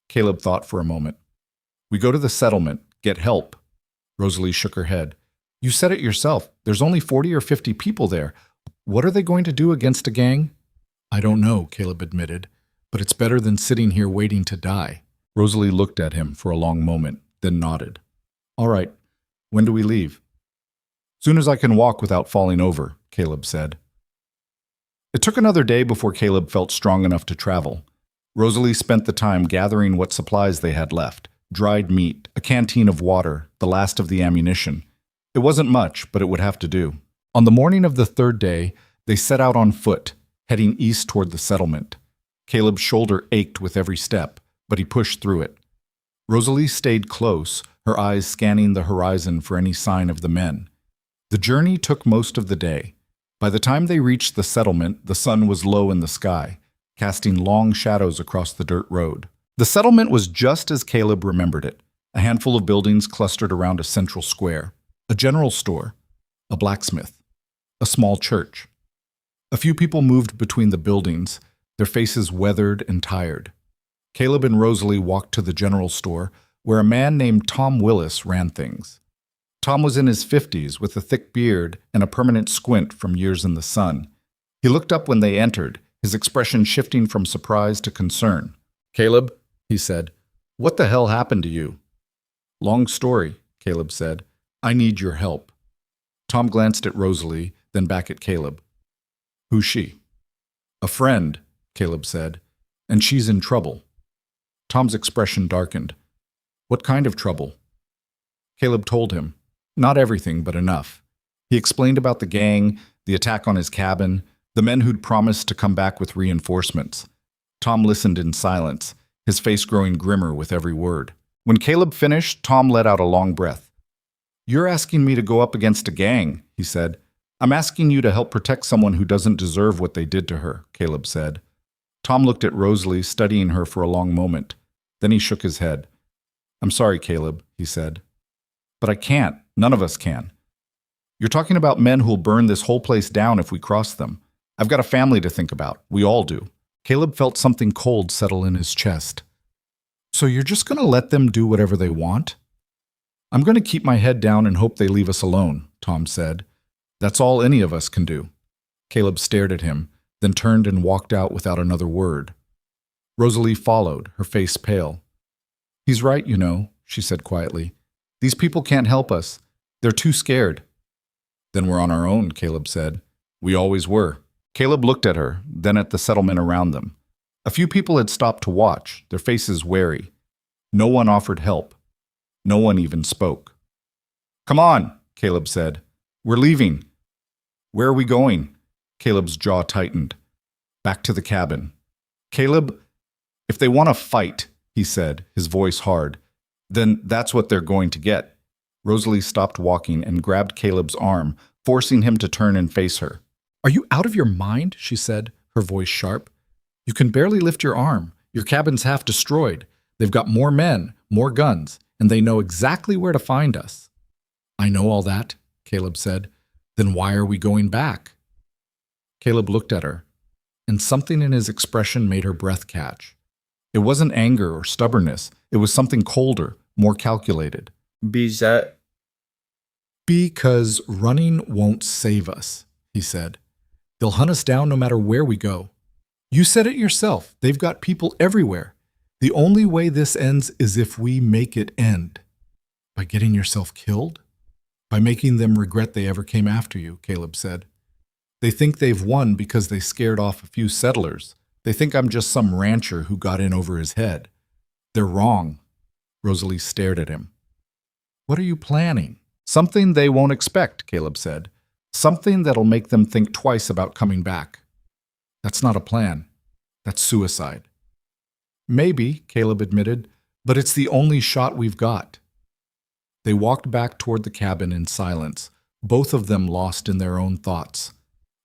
Speaker 1: Caleb thought for a moment. We go to the settlement, get help. Rosalie shook her head. You said it yourself. There's only 40 or 50 people there. What are they going to do against a gang? I don't know, Caleb admitted, but it's better than sitting here waiting to die. Rosalie looked at him for a long moment, then nodded. All right, when do we leave? Soon as I can walk without falling over, Caleb said. It took another day before Caleb felt strong enough to travel. Rosalie spent the time gathering what supplies they had left. Dried meat, a canteen of water, the last of the ammunition. It wasn't much, but it would have to do. On the morning of the third day, they set out on foot, heading east toward the settlement. Caleb's shoulder ached with every step, but he pushed through it. Rosalie stayed close, her eyes scanning the horizon for any sign of the men. The journey took most of the day. By the time they reached the settlement, the sun was low in the sky, casting long shadows across the dirt road. The settlement was just as Caleb remembered it, a handful of buildings clustered around a central square, a general store, a blacksmith, a small church. A few people moved between the buildings, their faces weathered and tired. Caleb and Rosalie walked to the general store, where a man named Tom Willis ran things. Tom was in his 50s with a thick beard and a permanent squint from years in the sun. He looked up when they entered, his expression shifting from surprise to concern. Caleb, he said, what the hell happened to you? Long story, Caleb said. I need your help. Tom glanced at Rosalie, then back at Caleb. Who's she? A friend, Caleb said, and she's in trouble. Tom's expression darkened. What kind of trouble? Caleb told him. Not everything, but enough. He explained about the gang, the attack on his cabin, the men who'd promised to come back with reinforcements. Tom listened in silence, his face growing grimmer with every word. When Caleb finished, Tom let out a long breath. You're asking me to go up against a gang, he said. I'm asking you to help protect someone who doesn't deserve what they did to her, Caleb said. Tom looked at Rosalie, studying her for a long moment. Then he shook his head. I'm sorry, Caleb, he said. But I can't. None of us can. You're talking about men who'll burn this whole place down if we cross them. I've got a family to think about. We all do. Caleb felt something cold settle in his chest. So you're just going to let them do whatever they want? I'm going to keep my head down and hope they leave us alone, Tom said. That's all any of us can do. Caleb stared at him, then turned and walked out without another word. Rosalie followed, her face pale. He's right, you know, she said quietly. These people can't help us. They're too scared. Then we're on our own, Caleb said. We always were. Caleb looked at her, then at the settlement around them. A few people had stopped to watch, their faces wary. No one offered help. No one even spoke. Come on, Caleb said. We're leaving. Where are we going? Caleb's jaw tightened. Back to the cabin. Caleb, if they want to fight, he said, his voice hard, then that's what they're going to get. Rosalie stopped walking and grabbed Caleb's arm, forcing him to turn and face her. Are you out of your mind? She said, her voice sharp. You can barely lift your arm. Your cabin's half destroyed. They've got more men, more guns, and they know exactly where to find us. I know all that, Caleb said. Then why are we going back? Caleb looked at her, and something in his expression made her breath catch. It wasn't anger or stubbornness. It was something colder, more calculated. Because running won't save us, he said. They'll hunt us down no matter where we go. You said it yourself. They've got people everywhere. The only way this ends is if we make it end. By getting yourself killed? By making them regret they ever came after you, Caleb said. They think they've won because they scared off a few settlers. They think I'm just some rancher who got in over his head. They're wrong. Rosalie stared at him. What are you planning? Something they won't expect, Caleb said. Something that'll make them think twice about coming back. That's not a plan. That's suicide. Maybe, Caleb admitted, but it's the only shot we've got. They walked back toward the cabin in silence, both of them lost in their own thoughts.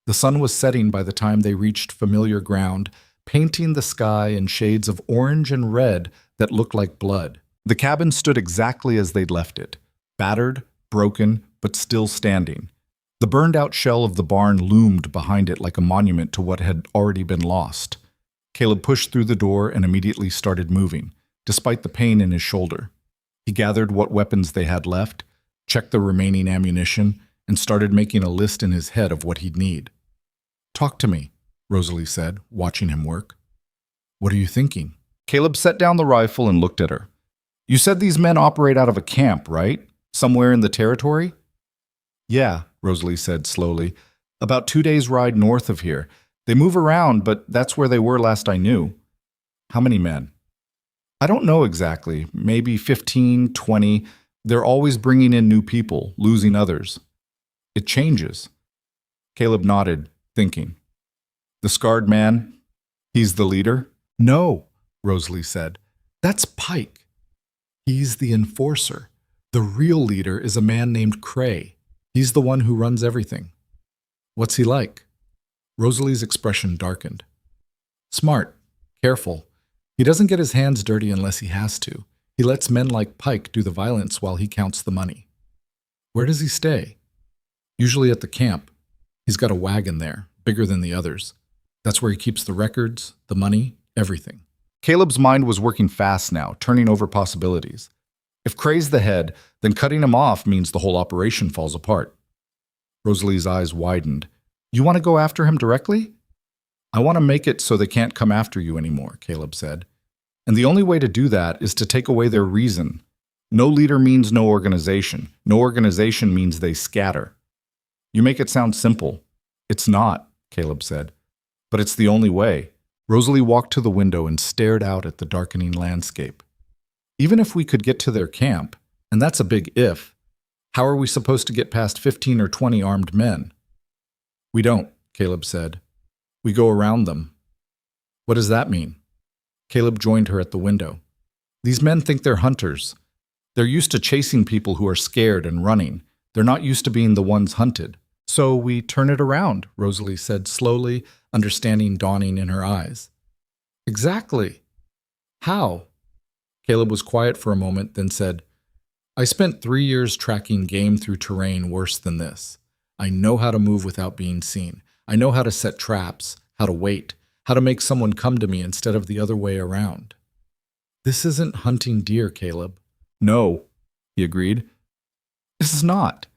Speaker 1: The sun was setting by the time they reached familiar ground, painting the sky in shades of orange and red that looked like blood. The cabin stood exactly as they'd left it, battered, broken, but still standing. The burned-out shell of the barn loomed behind it like a monument to what had already been lost. Caleb pushed through the door and immediately started moving, despite the pain in his shoulder. He gathered what weapons they had left, checked the remaining ammunition, and started making a list in his head of what he'd need. "Talk to me," Rosalie said, watching him work. "What are you thinking?" Caleb set down the rifle and looked at her. "You said these men operate out of a camp, right? Somewhere in the territory?" "Yeah," Rosalie said slowly. "About 2 days' ride north of here. They move around, but that's where they were last I knew." "How many men?" "I don't know exactly. Maybe 15, 20. They're always bringing in new people, losing others. It changes." Caleb nodded, thinking. "The scarred man? He's the leader?" "No," Rosalie said. "That's Pike. He's the enforcer. The real leader is a man named Cray. He's the one who runs everything." "What's he like?" Rosalie's expression darkened. "Smart. Careful. He doesn't get his hands dirty unless he has to. He lets men like Pike do the violence while he counts the money." "Where does he stay?" "Usually at the camp. He's got a wagon there, bigger than the others. That's where he keeps the records, the money, everything." Caleb's mind was working fast now, turning over possibilities. If Cray's the head, then cutting him off means the whole operation falls apart. Rosalie's eyes widened. "You want to go after him directly?" "I want to make it so they can't come after you anymore," Caleb said. "And the only way to do that is to take away their reason. No leader means no organization. No organization means they scatter." "You make it sound simple." "It's not," Caleb said. "But it's the only way." Rosalie walked to the window and stared out at the darkening landscape. "Even if we could get to their camp, and that's a big if, how are we supposed to get past 15 or 20 armed men?" "We don't," Caleb said. "We go around them." "What does that mean?" Caleb joined her at the window. "These men think they're hunters. They're used to chasing people who are scared and running. They're not used to being the ones hunted. So we turn it around," Rosalie said slowly, understanding dawning in her eyes. "Exactly. How?" Caleb was quiet for a moment, then said, "I spent 3 years tracking game through terrain worse than this. I know how to move without being seen. I know how to set traps, how to wait, how to make someone come to me instead of the other way around." "This isn't hunting deer, Caleb." "No," he agreed. "This is not.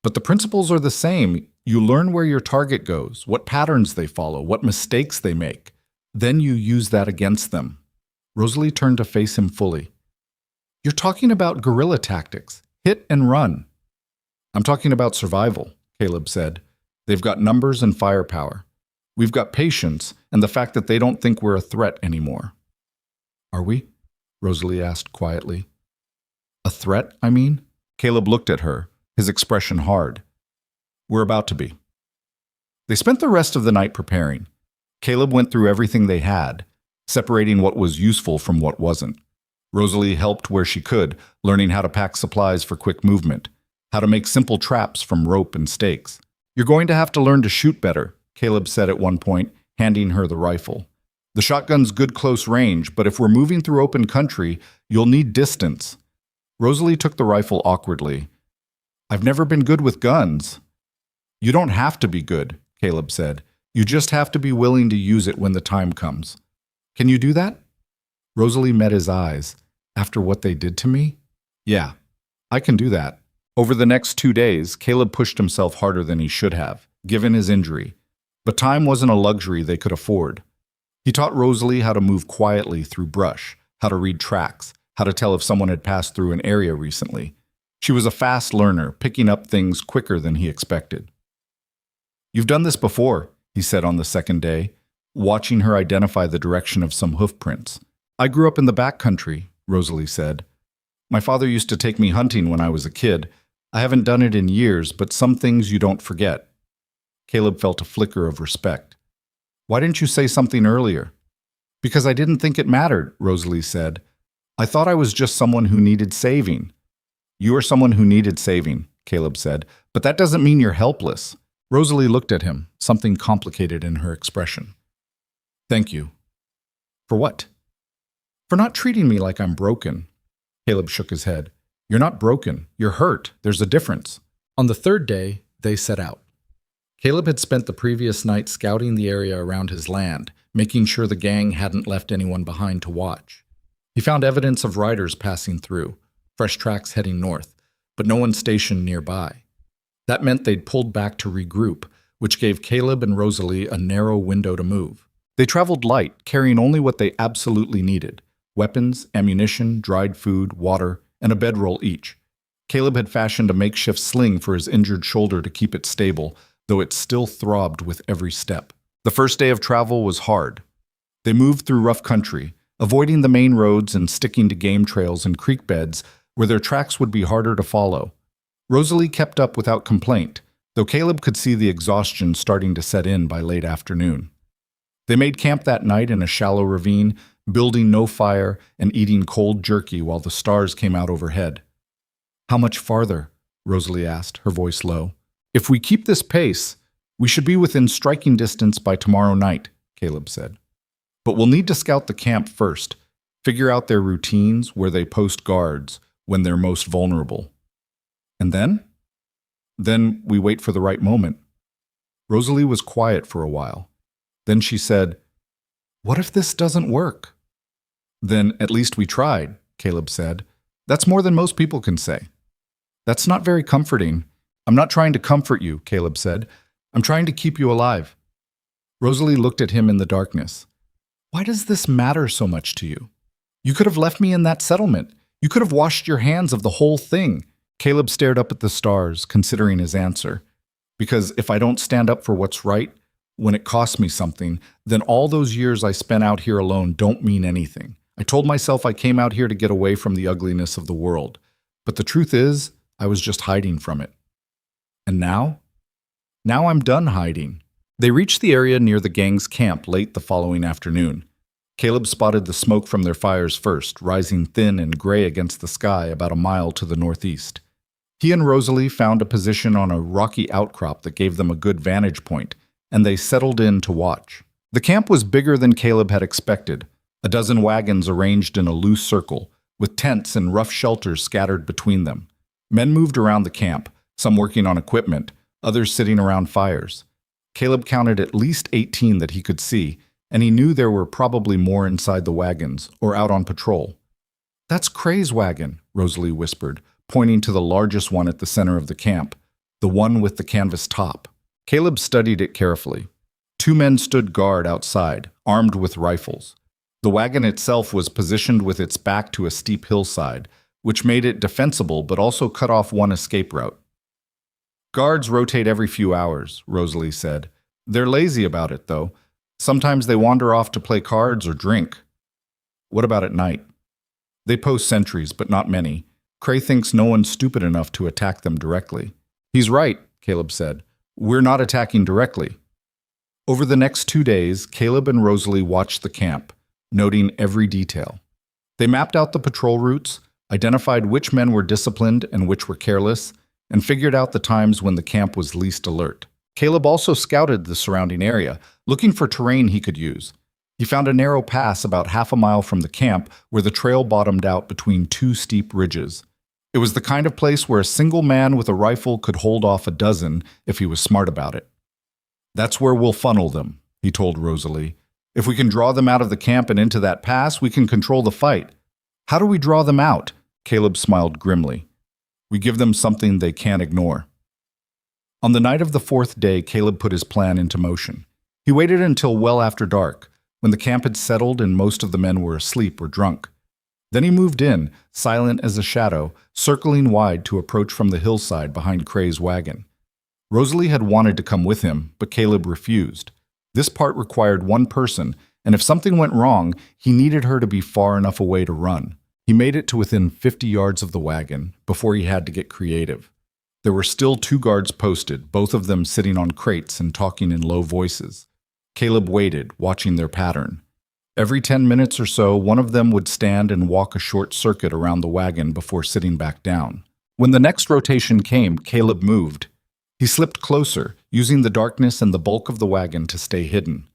Speaker 1: But the principles are the same. You learn where your target goes, what patterns they follow, what mistakes they make. Then you use that against them." Rosalie turned to face him fully. "You're talking about guerrilla tactics, hit and run." "I'm talking about survival," Caleb said. "They've got numbers and firepower. We've got patience and the fact that they don't think we're a threat anymore." "Are we?" Rosalie asked quietly. "A threat, I mean?" Caleb looked at her, his expression hard. "We're about to be." They spent the rest of the night preparing. Caleb went through everything they had, separating what was useful from what wasn't. Rosalie helped where she could, learning how to pack supplies for quick movement, how to make simple traps from rope and stakes. "You're going to have to learn to shoot better," Caleb said at one point, handing her the rifle. "The shotgun's good close range, but if we're moving through open country, you'll need distance." Rosalie took the rifle awkwardly. "I've never been good with guns." "You don't have to be good," Caleb said. "You just have to be willing to use it when the time comes. Can you do that?" Rosalie met his eyes. "After what they did to me? Yeah, I can do that." Over the next 2 days, Caleb pushed himself harder than he should have, given his injury. But time wasn't a luxury they could afford. He taught Rosalie how to move quietly through brush, how to read tracks, how to tell if someone had passed through an area recently. She was a fast learner, picking up things quicker than he expected. "You've done this before," he said on the second day, watching her identify the direction of some hoof prints. "I grew up in the backcountry," Rosalie said. "My father used to take me hunting when I was a kid. I haven't done it in years, but some things you don't forget." Caleb felt a flicker of respect. "Why didn't you say something earlier?" "Because I didn't think it mattered," Rosalie said. "I thought I was just someone who needed saving." "You are someone who needed saving," Caleb said, "but that doesn't mean you're helpless." Rosalie looked at him, something complicated in her expression. "Thank you." "For what?" For not treating me like I'm broken. Caleb shook his head. You're not broken. You're hurt. There's a difference. On the third day, they set out. Caleb had spent the previous night scouting the area around his land, making sure the gang hadn't left anyone behind to watch. He found evidence of riders passing through, fresh tracks heading north, but no one stationed nearby. That meant they'd pulled back to regroup, which gave Caleb and Rosalie a narrow window to move. They traveled light, carrying only what they absolutely needed: weapons, ammunition, dried food, water, and a bedroll each. Caleb had fashioned a makeshift sling for his injured shoulder to keep it stable, though it still throbbed with every step. The first day of travel was hard. They moved through rough country, avoiding the main roads and sticking to game trails and creek beds where their tracks would be harder to follow. Rosalie kept up without complaint, though Caleb could see the exhaustion starting to set in by late afternoon. They made camp that night in a shallow ravine, building no fire and eating cold jerky while the stars came out overhead. "How much farther?" Rosalie asked, her voice low. "If we keep this pace, we should be within striking distance by tomorrow night," Caleb said. "But we'll need to scout the camp first, figure out their routines, where they post guards, when they're most vulnerable. And then? Then we wait for the right moment." Rosalie was quiet for a while. Then she said, "What if this doesn't work?" "Then at least we tried," Caleb said. "That's more than most people can say." "That's not very comforting." "I'm not trying to comfort you," Caleb said. "I'm trying to keep you alive." Rosalie looked at him in the darkness. "Why does this matter so much to you? You could have left me in that settlement. You could have washed your hands of the whole thing." Caleb stared up at the stars, considering his answer. "Because if I don't stand up for what's right, when it costs me something, then all those years I spent out here alone don't mean anything. I told myself I came out here to get away from the ugliness of the world. But the truth is, I was just hiding from it. And now? Now I'm done hiding." They reached the area near the gang's camp late the following afternoon. Caleb spotted the smoke from their fires first, rising thin and gray against the sky about a mile to the northeast. He and Rosalie found a position on a rocky outcrop that gave them a good vantage point, and they settled in to watch. The camp was bigger than Caleb had expected, a dozen wagons arranged in a loose circle, with tents and rough shelters scattered between them. Men moved around the camp, some working on equipment, others sitting around fires. Caleb counted at least 18 that he could see, and he knew there were probably more inside the wagons or out on patrol. "That's Cray's wagon," Rosalie whispered, pointing to the largest one at the center of the camp, the one with the canvas top. Caleb studied it carefully. 2 men stood guard outside, armed with rifles. The wagon itself was positioned with its back to a steep hillside, which made it defensible but also cut off one escape route. "Guards rotate every few hours," Rosalie said. "They're lazy about it, though. Sometimes they wander off to play cards or drink." "What about at night?" "They post sentries, but not many. Cray thinks no one's stupid enough to attack them directly." "He's right," Caleb said. "We're not attacking directly." Over the next 2 days, Caleb and Rosalie watched the camp, noting every detail. They mapped out the patrol routes, identified which men were disciplined and which were careless, and figured out the times when the camp was least alert. Caleb also scouted the surrounding area, looking for terrain he could use. He found a narrow pass about half a mile from the camp where the trail bottomed out between 2 steep ridges. It was the kind of place where a single man with a rifle could hold off a dozen if he was smart about it. "That's where we'll funnel them," he told Rosalie. "If we can draw them out of the camp and into that pass, we can control the fight." "How do we draw them out?" Caleb smiled grimly. "We give them something they can't ignore." On the night of the 4th day, Caleb put his plan into motion. He waited until well after dark, when the camp had settled and most of the men were asleep or drunk. Then he moved in, silent as a shadow, circling wide to approach from the hillside behind Cray's wagon. Rosalie had wanted to come with him, but Caleb refused. This part required one person, and if something went wrong, he needed her to be far enough away to run. He made it to within 50 yards of the wagon before he had to get creative. There were still 2 guards posted, both of them sitting on crates and talking in low voices. Caleb waited, watching their pattern. Every 10 minutes or so, one of them would stand and walk a short circuit around the wagon before sitting back down. When the next rotation came, Caleb moved. He slipped closer, using the darkness and the bulk of the wagon to stay hidden.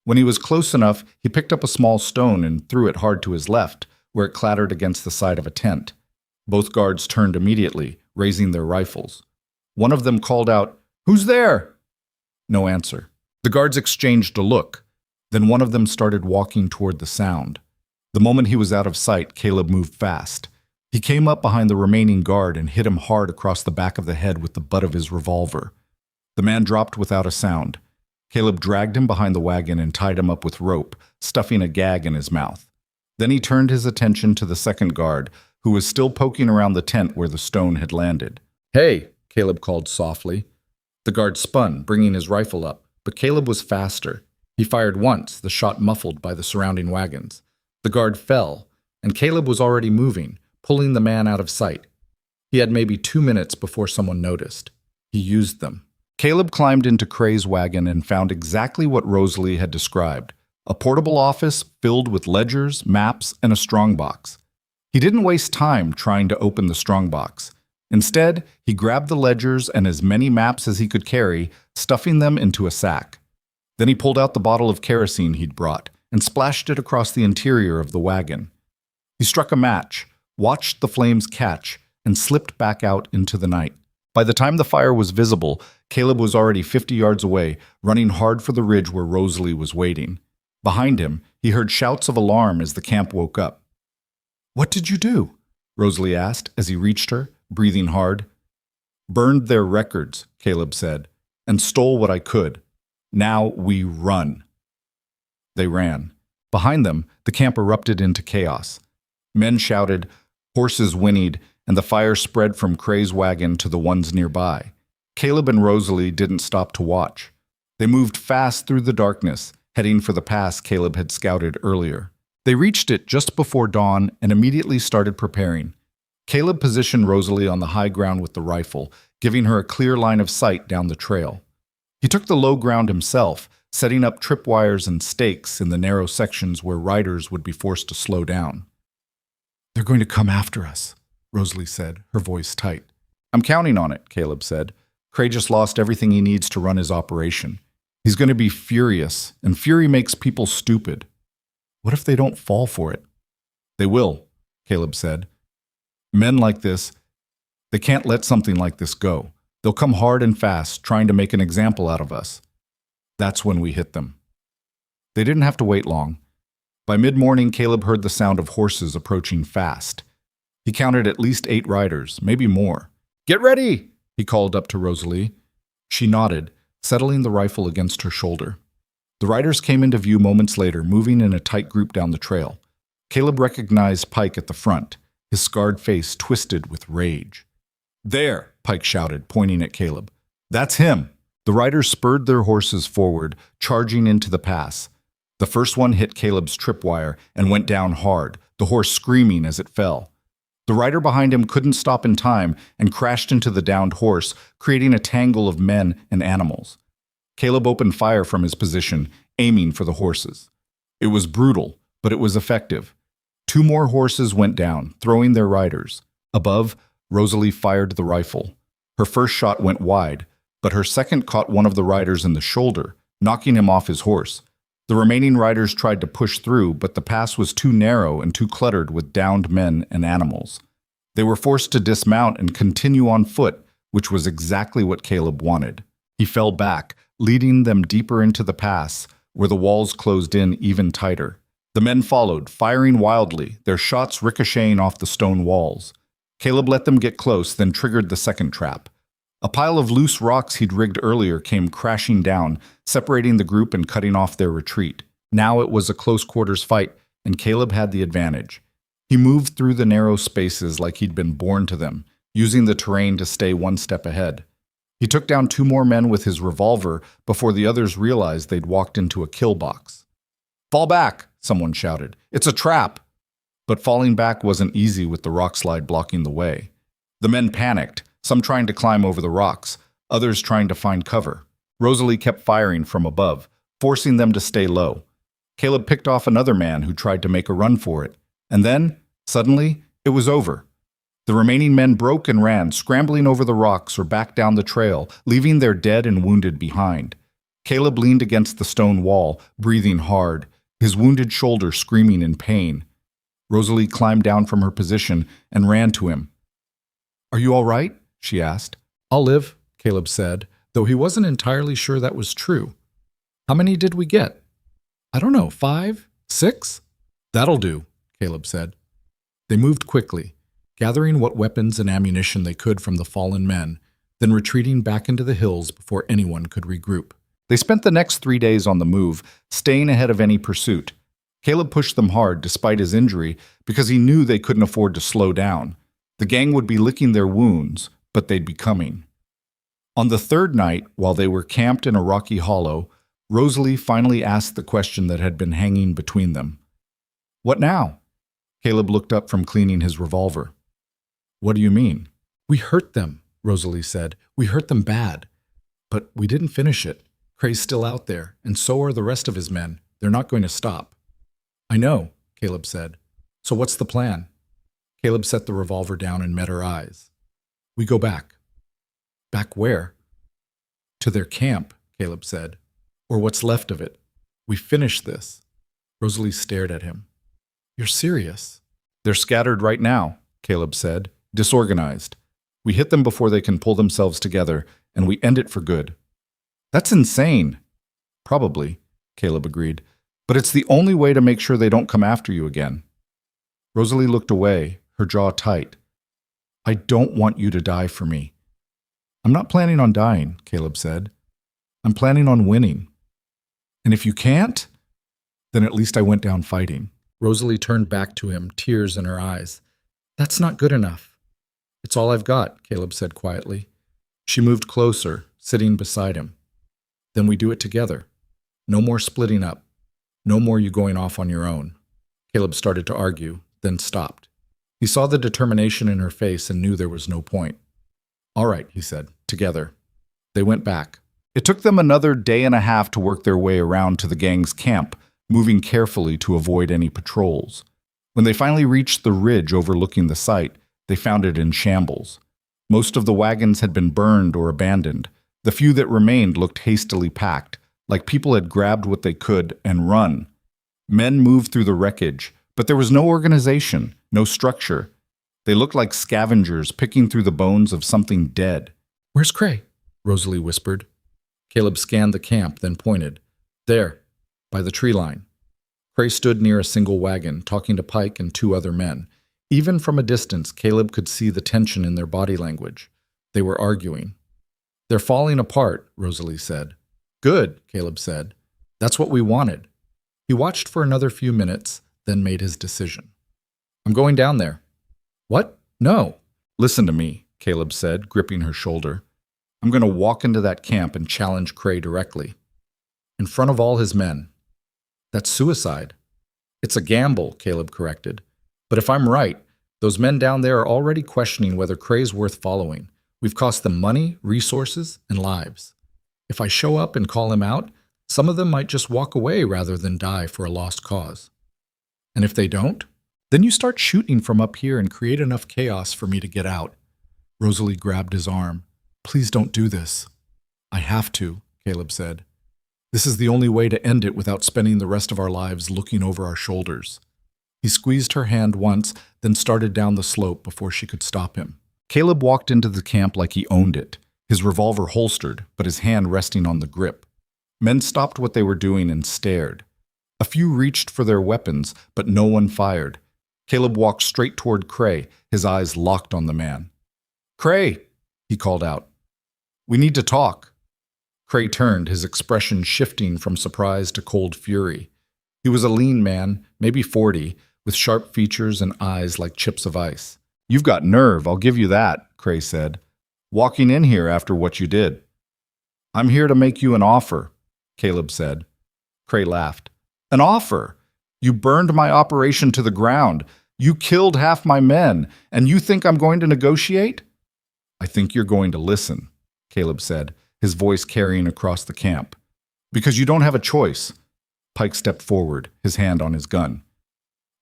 Speaker 1: When he was close enough, he picked up a small stone and threw it hard to his left, where it clattered against the side of a tent. Both guards turned immediately, raising their rifles. One of them called out, "Who's there?" No answer. The guards exchanged a look. Then one of them started walking toward the sound. The moment he was out of sight, Caleb moved fast. He came up behind the remaining guard and hit him hard across the back of the head with the butt of his revolver. The man dropped without a sound. Caleb dragged him behind the wagon and tied him up with rope, stuffing a gag in his mouth. Then he turned his attention to the second guard, who was still poking around the tent where the stone had landed. "Hey," Caleb called softly. The guard spun, bringing his rifle up, but Caleb was faster. He fired once, the shot muffled by the surrounding wagons. The guard fell, and Caleb was already moving, pulling the man out of sight. He had maybe 2 minutes before someone noticed. He used them. Caleb climbed into Cray's wagon and found exactly what Rosalie had described, a portable office filled with ledgers, maps, and a strongbox. He didn't waste time trying to open the strongbox. Instead, he grabbed the ledgers and as many maps as he could carry, stuffing them into a sack. Then he pulled out the bottle of kerosene he'd brought and splashed it across the interior of the wagon. He struck a match, watched the flames catch, and slipped back out into the night. By the time the fire was visible, Caleb was already 50 yards away, running hard for the ridge where Rosalie was waiting. Behind him, he heard shouts of alarm as the camp woke up. "What did you do?" Rosalie asked as he reached her, breathing hard. "Burned their records," Caleb said, "and stole what I could. Now we run." They ran. Behind them, the camp erupted into chaos. Men shouted, horses whinnied, and the fire spread from Cray's wagon to the ones nearby. Caleb and Rosalie didn't stop to watch. They moved fast through the darkness, heading for the pass Caleb had scouted earlier. They reached it just before dawn and immediately started preparing. Caleb positioned Rosalie on the high ground with the rifle, giving her a clear line of sight down the trail. He took the low ground himself, setting up tripwires and stakes in the narrow sections where riders would be forced to slow down. "They're going to come after us," Rosalie said, her voice tight. "I'm counting on it," Caleb said. "Cray just lost everything he needs to run his operation. He's going to be furious, and fury makes people stupid. What if they don't fall for it?" "They will," Caleb said. "Men like this, they can't let something like this go. They'll come hard and fast, trying to make an example out of us. That's when we hit them." They didn't have to wait long. By mid-morning, Caleb heard the sound of horses approaching fast. He counted at least 8 riders, maybe more. "Get ready!" he called up to Rosalie. She nodded, settling the rifle against her shoulder. The riders came into view moments later, moving in a tight group down the trail. Caleb recognized Pike at the front, his scarred face twisted with rage. "There!" Pike shouted, pointing at Caleb. "That's him!" The riders spurred their horses forward, charging into the pass. The first one hit Caleb's tripwire and went down hard, the horse screaming as it fell. The rider behind him couldn't stop in time and crashed into the downed horse, creating a tangle of men and animals. Caleb opened fire from his position, aiming for the horses. It was brutal, but it was effective. 2 more horses went down, throwing their riders. Above, Rosalie fired the rifle. Her first shot went wide, but her second caught one of the riders in the shoulder, knocking him off his horse. The remaining riders tried to push through, but the pass was too narrow and too cluttered with downed men and animals. They were forced to dismount and continue on foot, which was exactly what Caleb wanted. He fell back, leading them deeper into the pass, where the walls closed in even tighter. The men followed, firing wildly, their shots ricocheting off the stone walls. Caleb let them get close, then triggered the second trap. A pile of loose rocks he'd rigged earlier came crashing down, separating the group and cutting off their retreat. Now it was a close-quarters fight, and Caleb had the advantage. He moved through the narrow spaces like he'd been born to them, using the terrain to stay one step ahead. He took down 2 more men with his revolver before the others realized they'd walked into a kill box. "Fall back!" someone shouted. "It's a trap!" But falling back wasn't easy with the rock slide blocking the way. The men panicked, some trying to climb over the rocks, others trying to find cover. Rosalie kept firing from above, forcing them to stay low. Caleb picked off another man who tried to make a run for it. And then, suddenly, it was over. The remaining men broke and ran, scrambling over the rocks or back down the trail, leaving their dead and wounded behind. Caleb leaned against the stone wall, breathing hard, his wounded shoulder screaming in pain. Rosalie climbed down from her position and ran to him. "Are you all right?" she asked. "I'll live," Caleb said, though he wasn't entirely sure that was true. "How many did we get?" "I don't know, 5? 6? "That'll do," Caleb said. They moved quickly, gathering what weapons and ammunition they could from the fallen men, then retreating back into the hills before anyone could regroup. They spent the next 3 days on the move, staying ahead of any pursuit. Caleb pushed them hard despite his injury because he knew they couldn't afford to slow down. The gang would be licking their wounds, but they'd be coming. On the third night, while they were camped in a rocky hollow, Rosalie finally asked the question that had been hanging between them. "What now?" Caleb looked up from cleaning his revolver. "What do you mean?" "We hurt them," Rosalie said. "We hurt them bad. But we didn't finish it. Cray's still out there, and so are the rest of his men. They're not going to stop." "I know," Caleb said. "So what's the plan?" Caleb set the revolver down and met her eyes. "We go back." "Back where?" "To their camp," Caleb said. "Or what's left of it. We finish this." Rosalie stared at him. "You're serious?" "They're scattered right now," Caleb said, "disorganized. We hit them before they can pull themselves together, and we end it for good." "That's insane." "Probably," Caleb agreed, "but it's the only way to make sure they don't come after you again." Rosalie looked away, her jaw tight. "I don't want you to die for me." "I'm not planning on dying," Caleb said. "I'm planning on winning. And if you can't, then at least I went down fighting." Rosalie turned back to him, tears in her eyes. "That's not good enough." "It's all I've got," Caleb said quietly. She moved closer, sitting beside him. "Then we do it together. No more splitting up. No more you going off on your own." Caleb started to argue, then stopped. He saw the determination in her face and knew there was no point. "All right," he said, "together." They went back. It took them another day and a half to work their way around to the gang's camp, moving carefully to avoid any patrols. When they finally reached the ridge overlooking the site, they found it in shambles. Most of the wagons had been burned or abandoned. The few that remained looked hastily packed, like people had grabbed what they could and run. Men moved through the wreckage, but there was no organization, no structure. They looked like scavengers picking through the bones of something dead. "Where's Cray?" Rosalie whispered. Caleb scanned the camp, then pointed. "There, by the tree line." Cray stood near a single wagon, talking to Pike and 2 other men. Even from a distance, Caleb could see the tension in their body language. They were arguing. "They're falling apart," Rosalie said. "Good," Caleb said. "That's what we wanted." He watched for another few minutes, then made his decision. "I'm going down there." "What? No." "Listen to me," Caleb said, gripping her shoulder. "I'm going to walk into that camp and challenge Cray directly. In front of all his men." "That's suicide." "It's a gamble," Caleb corrected. "But if I'm right, those men down there are already questioning whether Cray's worth following. We've cost them money, resources, and lives. If I show up and call him out, some of them might just walk away rather than die for a lost cause. And if they don't, then you start shooting from up here and create enough chaos for me to get out." Rosalie grabbed his arm. "Please don't do this." "I have to," Caleb said. "This is the only way to end it without spending the rest of our lives looking over our shoulders." He squeezed her hand once, then started down the slope before she could stop him. Caleb walked into the camp like he owned it, his revolver holstered, but his hand resting on the grip. Men stopped what they were doing and stared. A few reached for their weapons, but no one fired. Caleb walked straight toward Cray, his eyes locked on the man. "Cray!" he called out. "We need to talk." Cray turned, his expression shifting from surprise to cold fury. He was a lean man, maybe 40, with sharp features and eyes like chips of ice. "You've got nerve, I'll give you that," Cray said. "Walking in here after what you did." "I'm here to make you an offer," Caleb said. Cray laughed. "An offer? You burned my operation to the ground. You killed half my men, and you think I'm going to negotiate?" "I think you're going to listen," Caleb said, his voice carrying across the camp. "Because you don't have a choice." Pike stepped forward, his hand on his gun.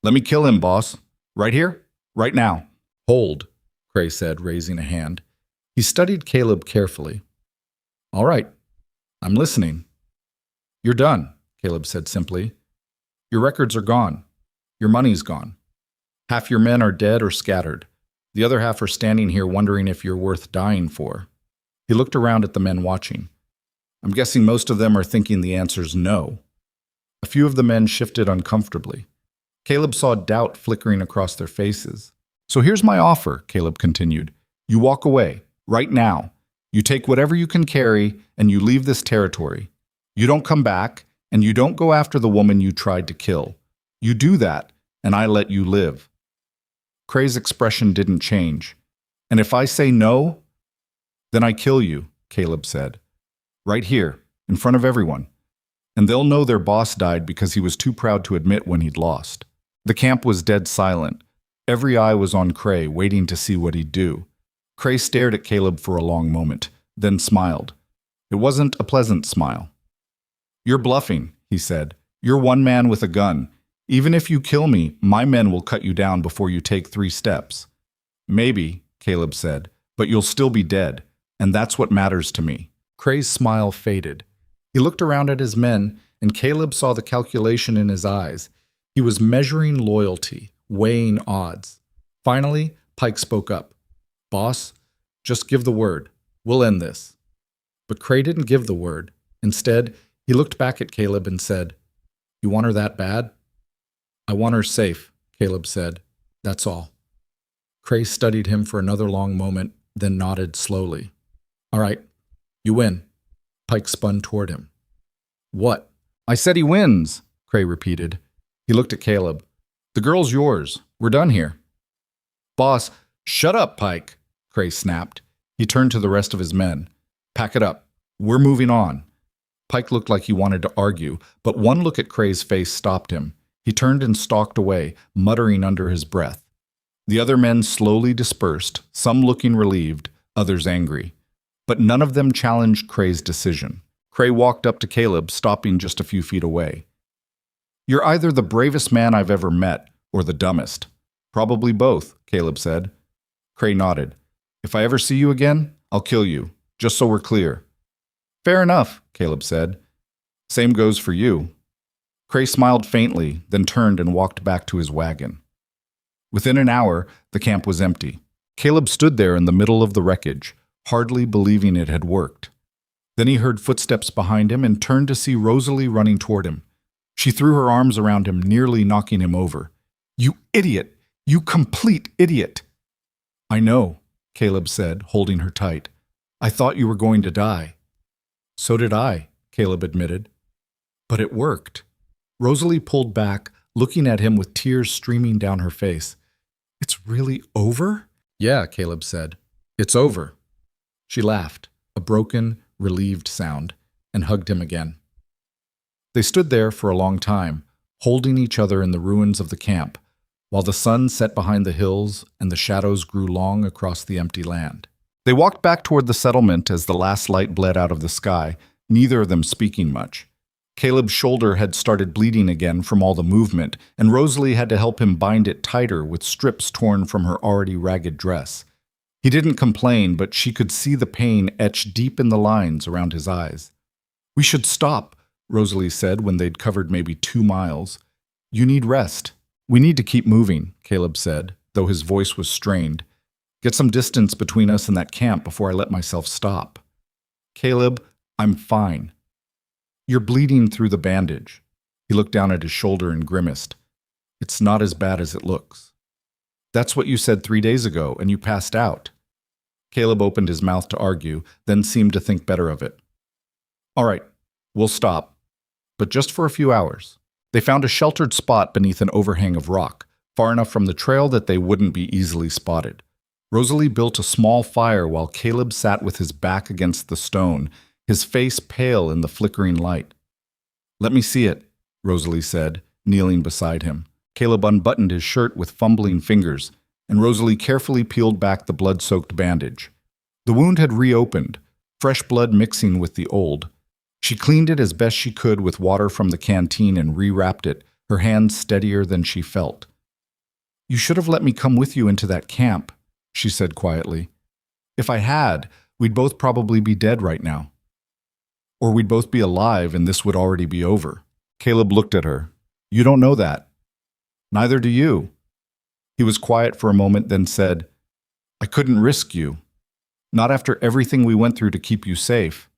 Speaker 1: "Let me kill him, boss. Right here? Right now." "Hold," Cray said, raising a hand. He studied Caleb carefully. "All right, I'm listening." You're done, Caleb said simply. Your records are gone. Your money's gone. Half your men are dead or scattered. The other half are standing here wondering if you're worth dying for. He looked around at the men watching. I'm guessing most of them are thinking the answer's no. A few of the men shifted uncomfortably. Caleb saw doubt flickering across their faces. So here's my offer, Caleb continued. You walk away, right now. You take whatever you can carry, and you leave this territory. You don't come back, and you don't go after the woman you tried to kill. You do that, and I let you live. Cray's expression didn't change. And if I say no, then I kill you, Caleb said. Right here, in front of everyone. And they'll know their boss died because he was too proud to admit when he'd lost. The camp was dead silent. Every eye was on Cray, waiting to see what he'd do. Cray stared at Caleb for a long moment, then smiled. It wasn't a pleasant smile. You're bluffing, he said. You're one man with a gun. Even if you kill me, my men will cut you down before you take 3 steps. Maybe, Caleb said, but you'll still be dead, and that's what matters to me. Cray's smile faded. He looked around at his men, and Caleb saw the calculation in his eyes. He was measuring loyalty, weighing odds. Finally, Pike spoke up. Boss, just give the word. We'll end this. But Cray didn't give the word. Instead, he looked back at Caleb and said, You want her that bad? I want her safe, Caleb said. That's all. Cray studied him for another long moment, then nodded slowly. All right, you win. Pike spun toward him. What? I said he wins, Cray repeated. He looked at Caleb. The girl's yours. We're done here. Boss, shut up, Pike, Cray snapped. He turned to the rest of his men. Pack it up. We're moving on. Pike looked like he wanted to argue, but one look at Cray's face stopped him. He turned and stalked away, muttering under his breath. The other men slowly dispersed, some looking relieved, others angry. But none of them challenged Cray's decision. Cray walked up to Caleb, stopping just a few feet away. You're either the bravest man I've ever met, or the dumbest. Probably both, Caleb said. Cray nodded. If I ever see you again, I'll kill you, just so we're clear. Fair enough, Caleb said. Same goes for you. Cray smiled faintly, then turned and walked back to his wagon. Within an hour, the camp was empty. Caleb stood there in the middle of the wreckage, hardly believing it had worked. Then he heard footsteps behind him and turned to see Rosalie running toward him. She threw her arms around him, nearly knocking him over. You idiot! You complete idiot! I know, Caleb said, holding her tight. I thought you were going to die. So did I, Caleb admitted. But it worked. Rosalie pulled back, looking at him with tears streaming down her face. It's really over? Yeah, Caleb said. It's over. She laughed, a broken, relieved sound, and hugged him again. They stood there for a long time, holding each other in the ruins of the camp, while the sun set behind the hills and the shadows grew long across the empty land. They walked back toward the settlement as the last light bled out of the sky, neither of them speaking much. Caleb's shoulder had started bleeding again from all the movement, and Rosalie had to help him bind it tighter with strips torn from her already ragged dress. He didn't complain, but she could see the pain etched deep in the lines around his eyes. We should stop, Rosalie said when they'd covered maybe 2 miles. You need rest. We need to keep moving, Caleb said, though his voice was strained. Get some distance between us and that camp before I let myself stop. Caleb, I'm fine. You're bleeding through the bandage. He looked down at his shoulder and grimaced. It's not as bad as it looks. That's what you said 3 days ago, and you passed out. Caleb opened his mouth to argue, then seemed to think better of it. All right, we'll stop, but just for a few hours. They found a sheltered spot beneath an overhang of rock, far enough from the trail that they wouldn't be easily spotted. Rosalie built a small fire while Caleb sat with his back against the stone, his face pale in the flickering light. Let me see it, Rosalie said, kneeling beside him. Caleb unbuttoned his shirt with fumbling fingers, and Rosalie carefully peeled back the blood-soaked bandage. The wound had reopened, fresh blood mixing with the old. She cleaned it as best she could with water from the canteen and rewrapped it, her hands steadier than she felt. You should have let me come with you into that camp, she said quietly. If I had, we'd both probably be dead right now. Or we'd both be alive and this would already be over. Caleb looked at her. You don't know that. Neither do you. He was quiet for a moment, then said, I couldn't risk you. Not after everything we went through to keep you safe.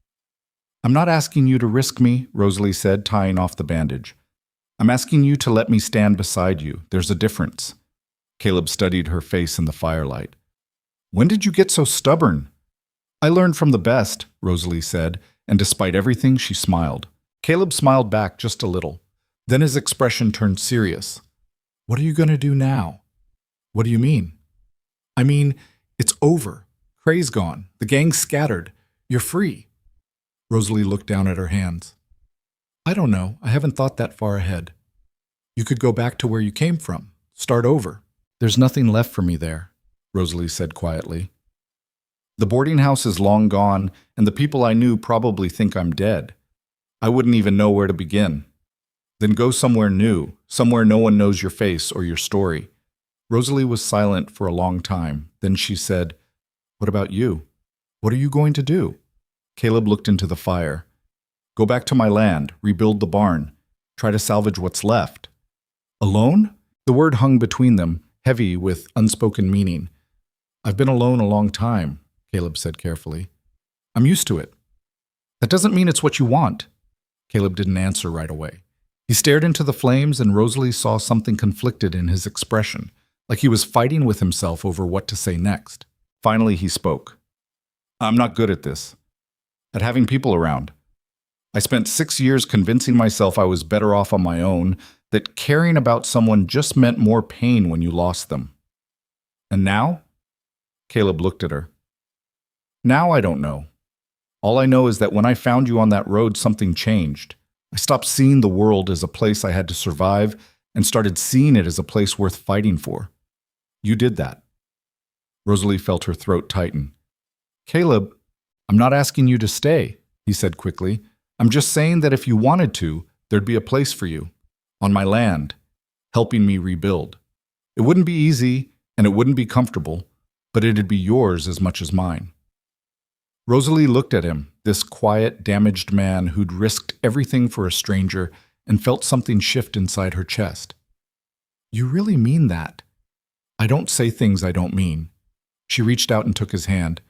Speaker 1: I'm not asking you to risk me, Rosalie said, tying off the bandage. I'm asking you to let me stand beside you. There's a difference. Caleb studied her face in the firelight. When did you get so stubborn? I learned from the best, Rosalie said, and despite everything, she smiled. Caleb smiled back just a little. Then his expression turned serious. What are you going to do now? What do you mean? I mean, it's over. Cray's gone. The gang's scattered. You're free. Rosalie looked down at her hands. I don't know. I haven't thought that far ahead. You could go back to where you came from. Start over. There's nothing left for me there, Rosalie said quietly. The boarding house is long gone, and the people I knew probably think I'm dead. I wouldn't even know where to begin. Then go somewhere new, somewhere no one knows your face or your story. Rosalie was silent for a long time. Then she said, What about you? What are you going to do? Caleb looked into the fire. Go back to my land, rebuild the barn, try to salvage what's left. Alone? The word hung between them, heavy with unspoken meaning. I've been alone a long time, Caleb said carefully. I'm used to it. That doesn't mean it's what you want. Caleb didn't answer right away. He stared into the flames, and Rosalie saw something conflicted in his expression, like he was fighting with himself over what to say next. Finally, he spoke. I'm not good at this. At having people around. I spent 6 years convincing myself I was better off on my own, that caring about someone just meant more pain when you lost them. And now? Caleb looked at her. Now I don't know. All I know is that when I found you on that road, something changed. I stopped seeing the world as a place I had to survive and started seeing it as a place worth fighting for. You did that. Rosalie felt her throat tighten. Caleb, I'm not asking you to stay, he said quickly. I'm just saying that if you wanted to, there'd be a place for you. On my land, helping me rebuild. It wouldn't be easy and it wouldn't be comfortable, but it'd be yours as much as mine. Rosalie looked at him, this quiet, damaged man who'd risked everything for a stranger, and felt something shift inside her chest. You really mean that? I don't say things I don't mean. She reached out and took his hand.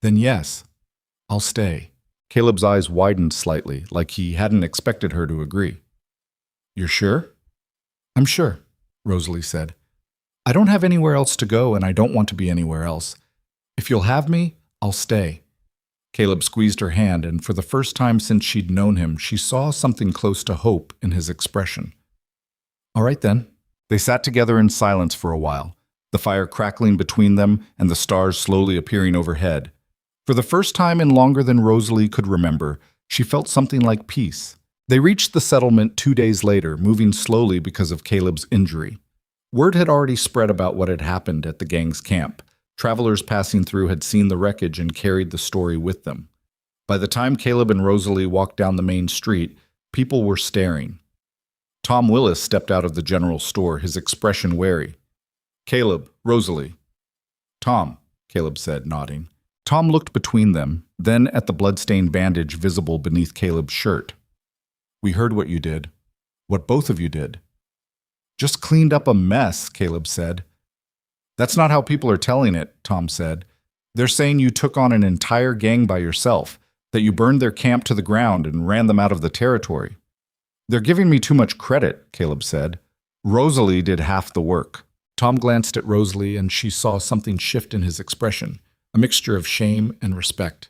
Speaker 1: Then yes, I'll stay. Caleb's eyes widened slightly, like he hadn't expected her to agree. You're sure? I'm sure, Rosalie said. I don't have anywhere else to go, and I don't want to be anywhere else. If you'll have me, I'll stay. Caleb squeezed her hand, and for the first time since she'd known him, she saw something close to hope in his expression. All right then. They sat together in silence for a while, the fire crackling between them and the stars slowly appearing overhead. For the first time in longer than Rosalie could remember, she felt something like peace. They reached the settlement 2 days later, moving slowly because of Caleb's injury. Word had already spread about what had happened at the gang's camp. Travelers passing through had seen the wreckage and carried the story with them. By the time Caleb and Rosalie walked down the main street, people were staring. Tom Willis stepped out of the general store, his expression wary. Caleb, Rosalie. Tom, Caleb said, nodding. Tom looked between them, then at the blood-stained bandage visible beneath Caleb's shirt. We heard what you did. What both of you did. Just cleaned up a mess, Caleb said. That's not how people are telling it, Tom said. They're saying you took on an entire gang by yourself, that you burned their camp to the ground and ran them out of the territory. They're giving me too much credit, Caleb said. Rosalie did half the work. Tom glanced at Rosalie and she saw something shift in his expression, a mixture of shame and respect.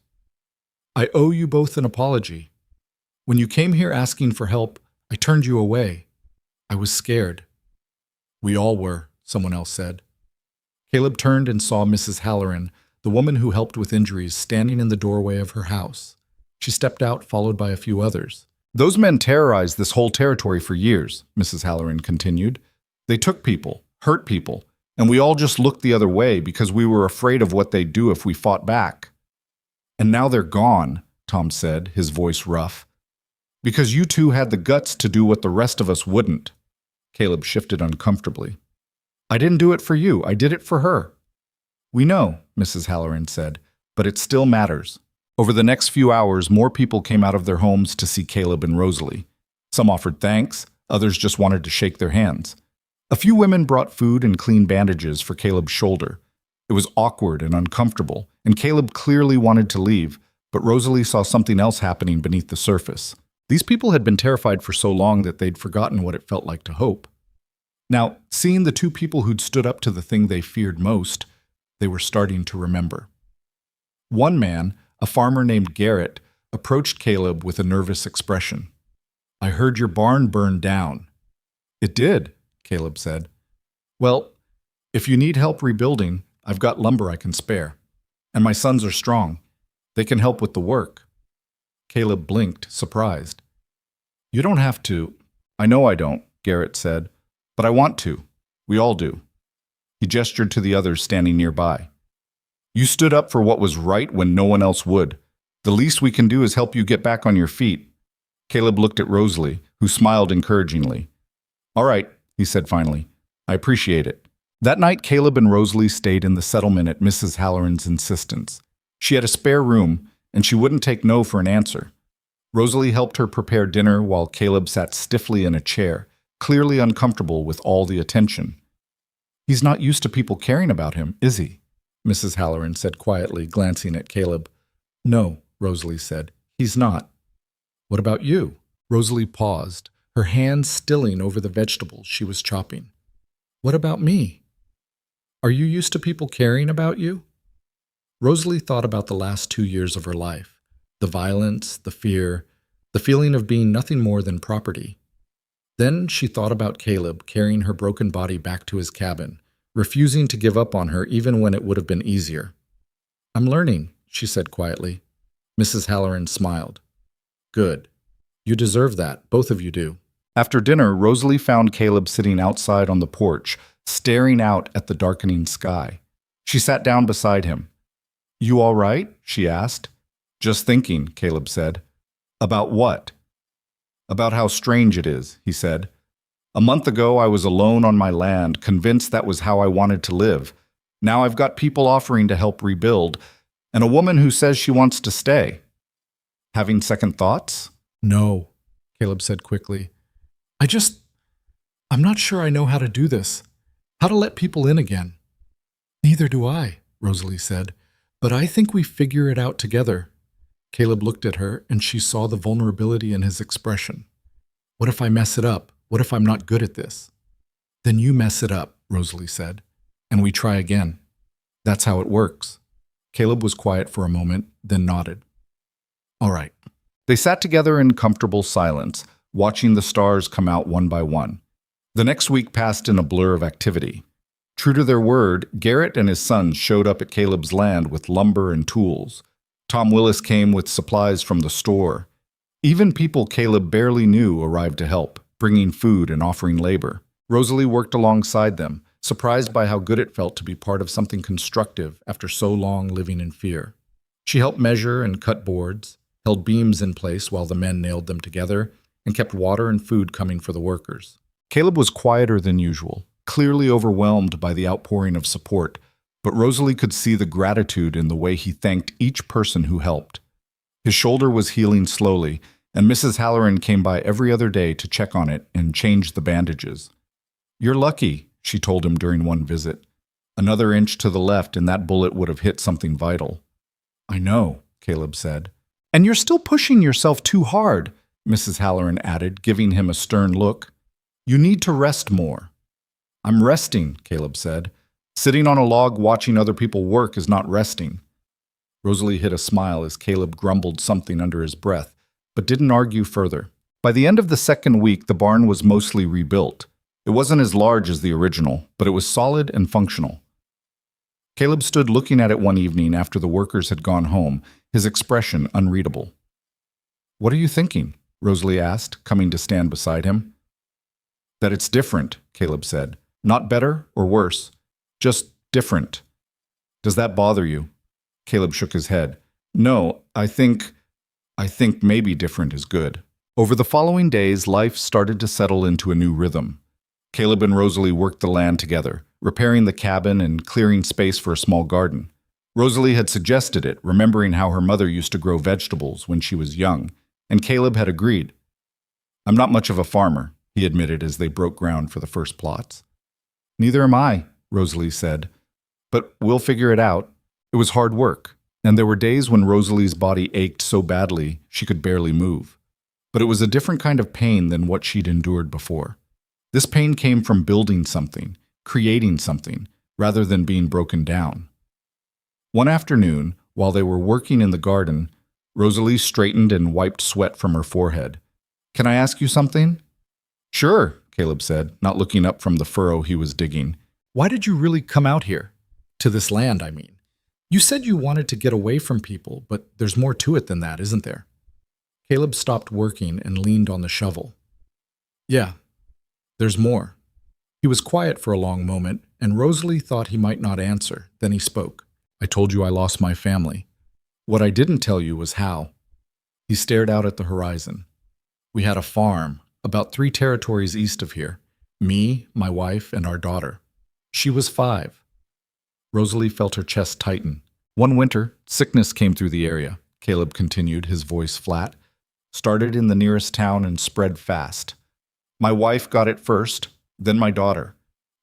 Speaker 1: I owe you both an apology. When you came here asking for help, I turned you away. I was scared. We all were, someone else said. Caleb turned and saw Mrs. Halloran, the woman who helped with injuries, standing in the doorway of her house. She stepped out, followed by a few others. Those men terrorized this whole territory for years, Mrs. Halloran continued. They took people, hurt people, and we all just looked the other way because we were afraid of what they'd do if we fought back. And now they're gone, Tom said, his voice rough. Because you two had the guts to do what the rest of us wouldn't. Caleb shifted uncomfortably. I didn't do it for you. I did it for her. We know, Mrs. Halloran said, but it still matters. Over the next few hours, more people came out of their homes to see Caleb and Rosalie. Some offered thanks, others just wanted to shake their hands. A few women brought food and clean bandages for Caleb's shoulder. It was awkward and uncomfortable, and Caleb clearly wanted to leave, but Rosalie saw something else happening beneath the surface. These people had been terrified for so long that they'd forgotten what it felt like to hope. Now, seeing the two people who'd stood up to the thing they feared most, they were starting to remember. One man, a farmer named Garrett, approached Caleb with a nervous expression. "I heard your barn burned down." "It did," Caleb said. "Well, if you need help rebuilding, I've got lumber I can spare. And my sons are strong. They can help with the work." Caleb blinked, surprised. "You don't have to." "I know I don't," Garrett said, "but I want to. We all do." He gestured to the others standing nearby. "You stood up for what was right when no one else would. The least we can do is help you get back on your feet." Caleb looked at Rosalie, who smiled encouragingly. "All right," he said finally. "I appreciate it." That night, Caleb and Rosalie stayed in the settlement at Mrs. Halloran's insistence. She had a spare room, and she wouldn't take no for an answer. Rosalie helped her prepare dinner while Caleb sat stiffly in a chair, clearly uncomfortable with all the attention. "He's not used to people caring about him, is he?" Mrs. Halloran said quietly, glancing at Caleb. "No," Rosalie said, "he's not." "What about you?" Rosalie paused, her hands stilling over the vegetables she was chopping. "What about me? Are you used to people caring about you?" Rosalie thought about the last 2 years of her life, the violence, the fear, the feeling of being nothing more than property. Then she thought about Caleb carrying her broken body back to his cabin, refusing to give up on her even when it would have been easier. "I'm learning," she said quietly. Mrs. Halloran smiled. "Good. You deserve that, both of you do." After dinner, Rosalie found Caleb sitting outside on the porch, staring out at the darkening sky. She sat down beside him. "You all right?" she asked. "Just thinking," Caleb said. "About what?" "About how strange it is," he said. "A month ago I was alone on my land, convinced that was how I wanted to live. Now I've got people offering to help rebuild, and a woman who says she wants to stay. Having second thoughts?" "No," Caleb said quickly. I'm not sure I know how to do this. How to let people in again." "Neither do I," Rosalie said. "But I think we figure it out together." Caleb looked at her, and she saw the vulnerability in his expression. "What if I mess it up? What if I'm not good at this?" "Then you mess it up," Rosalie said, "and we try again. That's how it works." Caleb was quiet for a moment, then nodded. "All right." They sat together in comfortable silence, watching the stars come out one by one. The next week passed in a blur of activity. True to their word, Garrett and his sons showed up at Caleb's land with lumber and tools. Tom Willis came with supplies from the store. Even people Caleb barely knew arrived to help, bringing food and offering labor. Rosalie worked alongside them, surprised by how good it felt to be part of something constructive after so long living in fear. She helped measure and cut boards, held beams in place while the men nailed them together, and kept water and food coming for the workers. Caleb was quieter than usual, clearly overwhelmed by the outpouring of support, but Rosalie could see the gratitude in the way he thanked each person who helped. His shoulder was healing slowly, and Mrs. Halloran came by every other day to check on it and change the bandages. "You're lucky," she told him during one visit. "Another inch to the left and that bullet would have hit something vital." "I know," Caleb said. "And you're still pushing yourself too hard," Mrs. Halloran added, giving him a stern look. "You need to rest more." "I'm resting," Caleb said. "Sitting on a log watching other people work is not resting." Rosalie hid a smile as Caleb grumbled something under his breath, but didn't argue further. By the end of the second week, the barn was mostly rebuilt. It wasn't as large as the original, but it was solid and functional. Caleb stood looking at it one evening after the workers had gone home, his expression unreadable. "What are you thinking?" Rosalie asked, coming to stand beside him. "That it's different," Caleb said. "Not better or worse, just different." "Does that bother you?" Caleb shook his head. "No, I think maybe different is good." Over the following days, life started to settle into a new rhythm. Caleb and Rosalie worked the land together, repairing the cabin and clearing space for a small garden. Rosalie had suggested it, remembering how her mother used to grow vegetables when she was young, and Caleb had agreed. I'm not much of a farmer, he admitted as they broke ground for the first plots. Neither am I, Rosalie said, but we'll figure it out. It was hard work, and there were days when Rosalie's body ached so badly she could barely move. But it was a different kind of pain than what she'd endured before. This pain came from building something, creating something, rather than being broken down. One afternoon, while they were working in the garden, Rosalie straightened and wiped sweat from her forehead. Can I ask you something? Sure, Caleb said, not looking up from the furrow he was digging. Why did you really come out here? To this land, I mean. You said you wanted to get away from people, but there's more to it than that, isn't there? Caleb stopped working and leaned on the shovel. Yeah, there's more. He was quiet for a long moment, and Rosalie thought he might not answer. Then he spoke. I told you I lost my family. What I didn't tell you was how. He stared out at the horizon. We had a farm, about 3 territories east of here. Me, my wife, and our daughter. She was 5. Rosalie felt her chest tighten. One winter, sickness came through the area, Caleb continued, his voice flat. Started in the nearest town and spread fast. My wife got it first, then my daughter.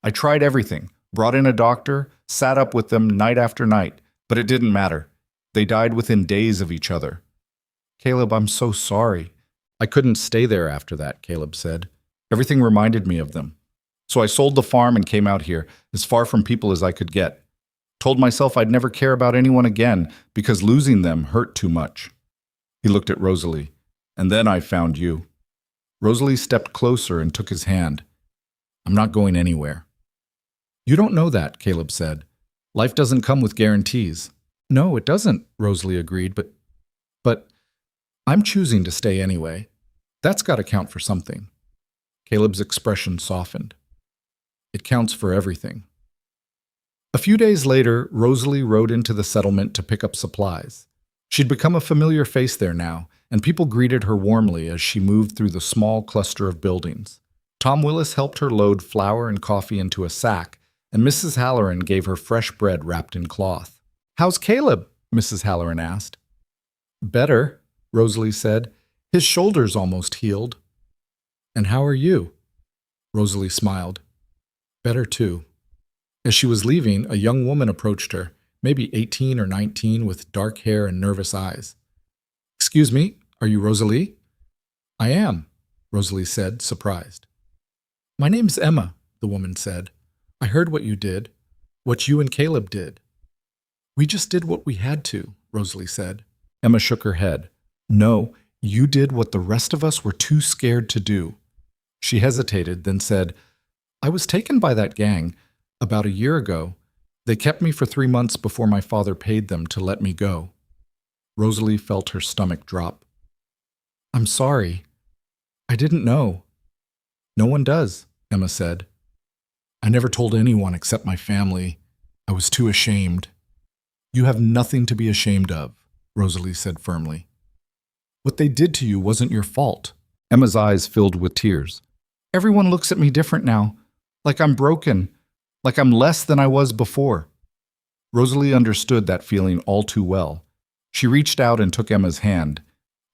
Speaker 1: I tried everything, brought in a doctor, sat up with them night after night, but it didn't matter. They died within days of each other. Caleb, I'm so sorry. I couldn't stay there after that, Caleb said. Everything reminded me of them. So I sold the farm and came out here, as far from people as I could get. Told myself I'd never care about anyone again because losing them hurt too much. He looked at Rosalie. And then I found you. Rosalie stepped closer and took his hand. I'm not going anywhere. You don't know that, Caleb said. Life doesn't come with guarantees. No, it doesn't, Rosalie agreed, but I'm choosing to stay anyway. That's got to count for something. Caleb's expression softened. It counts for everything. A few days later, Rosalie rode into the settlement to pick up supplies. She'd become a familiar face there now, and people greeted her warmly as she moved through the small cluster of buildings. Tom Willis helped her load flour and coffee into a sack, and Mrs. Halloran gave her fresh bread wrapped in cloth. How's Caleb? Mrs. Halloran asked. Better, Rosalie said. His shoulder's almost healed. And how are you? Rosalie smiled. Better too. As she was leaving, a young woman approached her, maybe 18 or 19, with dark hair and nervous eyes. Excuse me, are you Rosalie? I am, Rosalie said, surprised. My name's Emma, the woman said. I heard what you did, what you and Caleb did. We just did what we had to, Rosalie said. Emma shook her head. No, you did what the rest of us were too scared to do. She hesitated, then said, I was taken by that gang about a year ago. They kept me for 3 months before my father paid them to let me go. Rosalie felt her stomach drop. I'm sorry. I didn't know. No one does, Emma said. I never told anyone except my family. I was too ashamed. You have nothing to be ashamed of, Rosalie said firmly. What they did to you wasn't your fault. Emma's eyes filled with tears. Everyone looks at me different now, like I'm broken, like I'm less than I was before. Rosalie understood that feeling all too well. She reached out and took Emma's hand.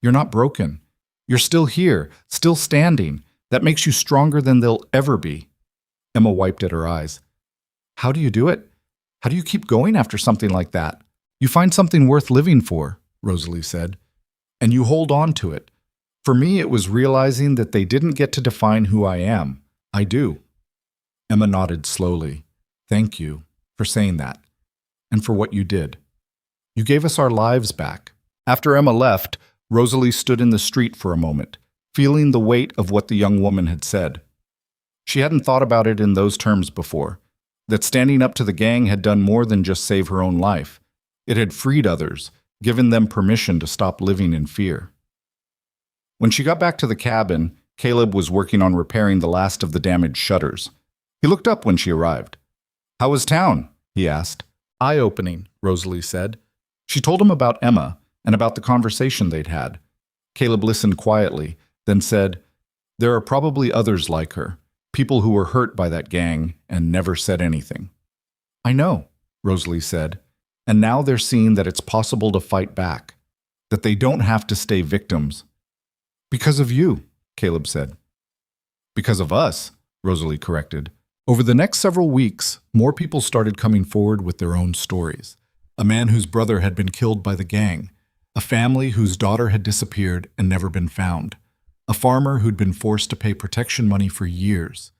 Speaker 1: You're not broken. You're still here, still standing. That makes you stronger than they'll ever be. Emma wiped at her eyes. How do you do it? How do you keep going after something like that? You find something worth living for, Rosalie said, and you hold on to it. For me, it was realizing that they didn't get to define who I am. I do. Emma nodded slowly. Thank you for saying that, and for what you did. You gave us our lives back. After Emma left, Rosalie stood in the street for a moment, feeling the weight of what the young woman had said. She hadn't thought about it in those terms before, that standing up to the gang had done more than just save her own life. It had freed others, given them permission to stop living in fear. When she got back to the cabin, Caleb was working on repairing the last of the damaged shutters. He looked up when she arrived. How was town? He asked. Eye-opening, Rosalie said. She told him about Emma and about the conversation they'd had. Caleb listened quietly, then said, There are probably others like her, people who were hurt by that gang and never said anything. I know, Rosalie said. And now they're seeing that it's possible to fight back, that they don't have to stay victims. Because of you, Caleb said. Because of us, Rosalie corrected. Over the next several weeks, more people started coming forward with their own stories. A man whose brother had been killed by the gang, a family whose daughter had disappeared and never been found, a farmer who'd been forced to pay protection money for years.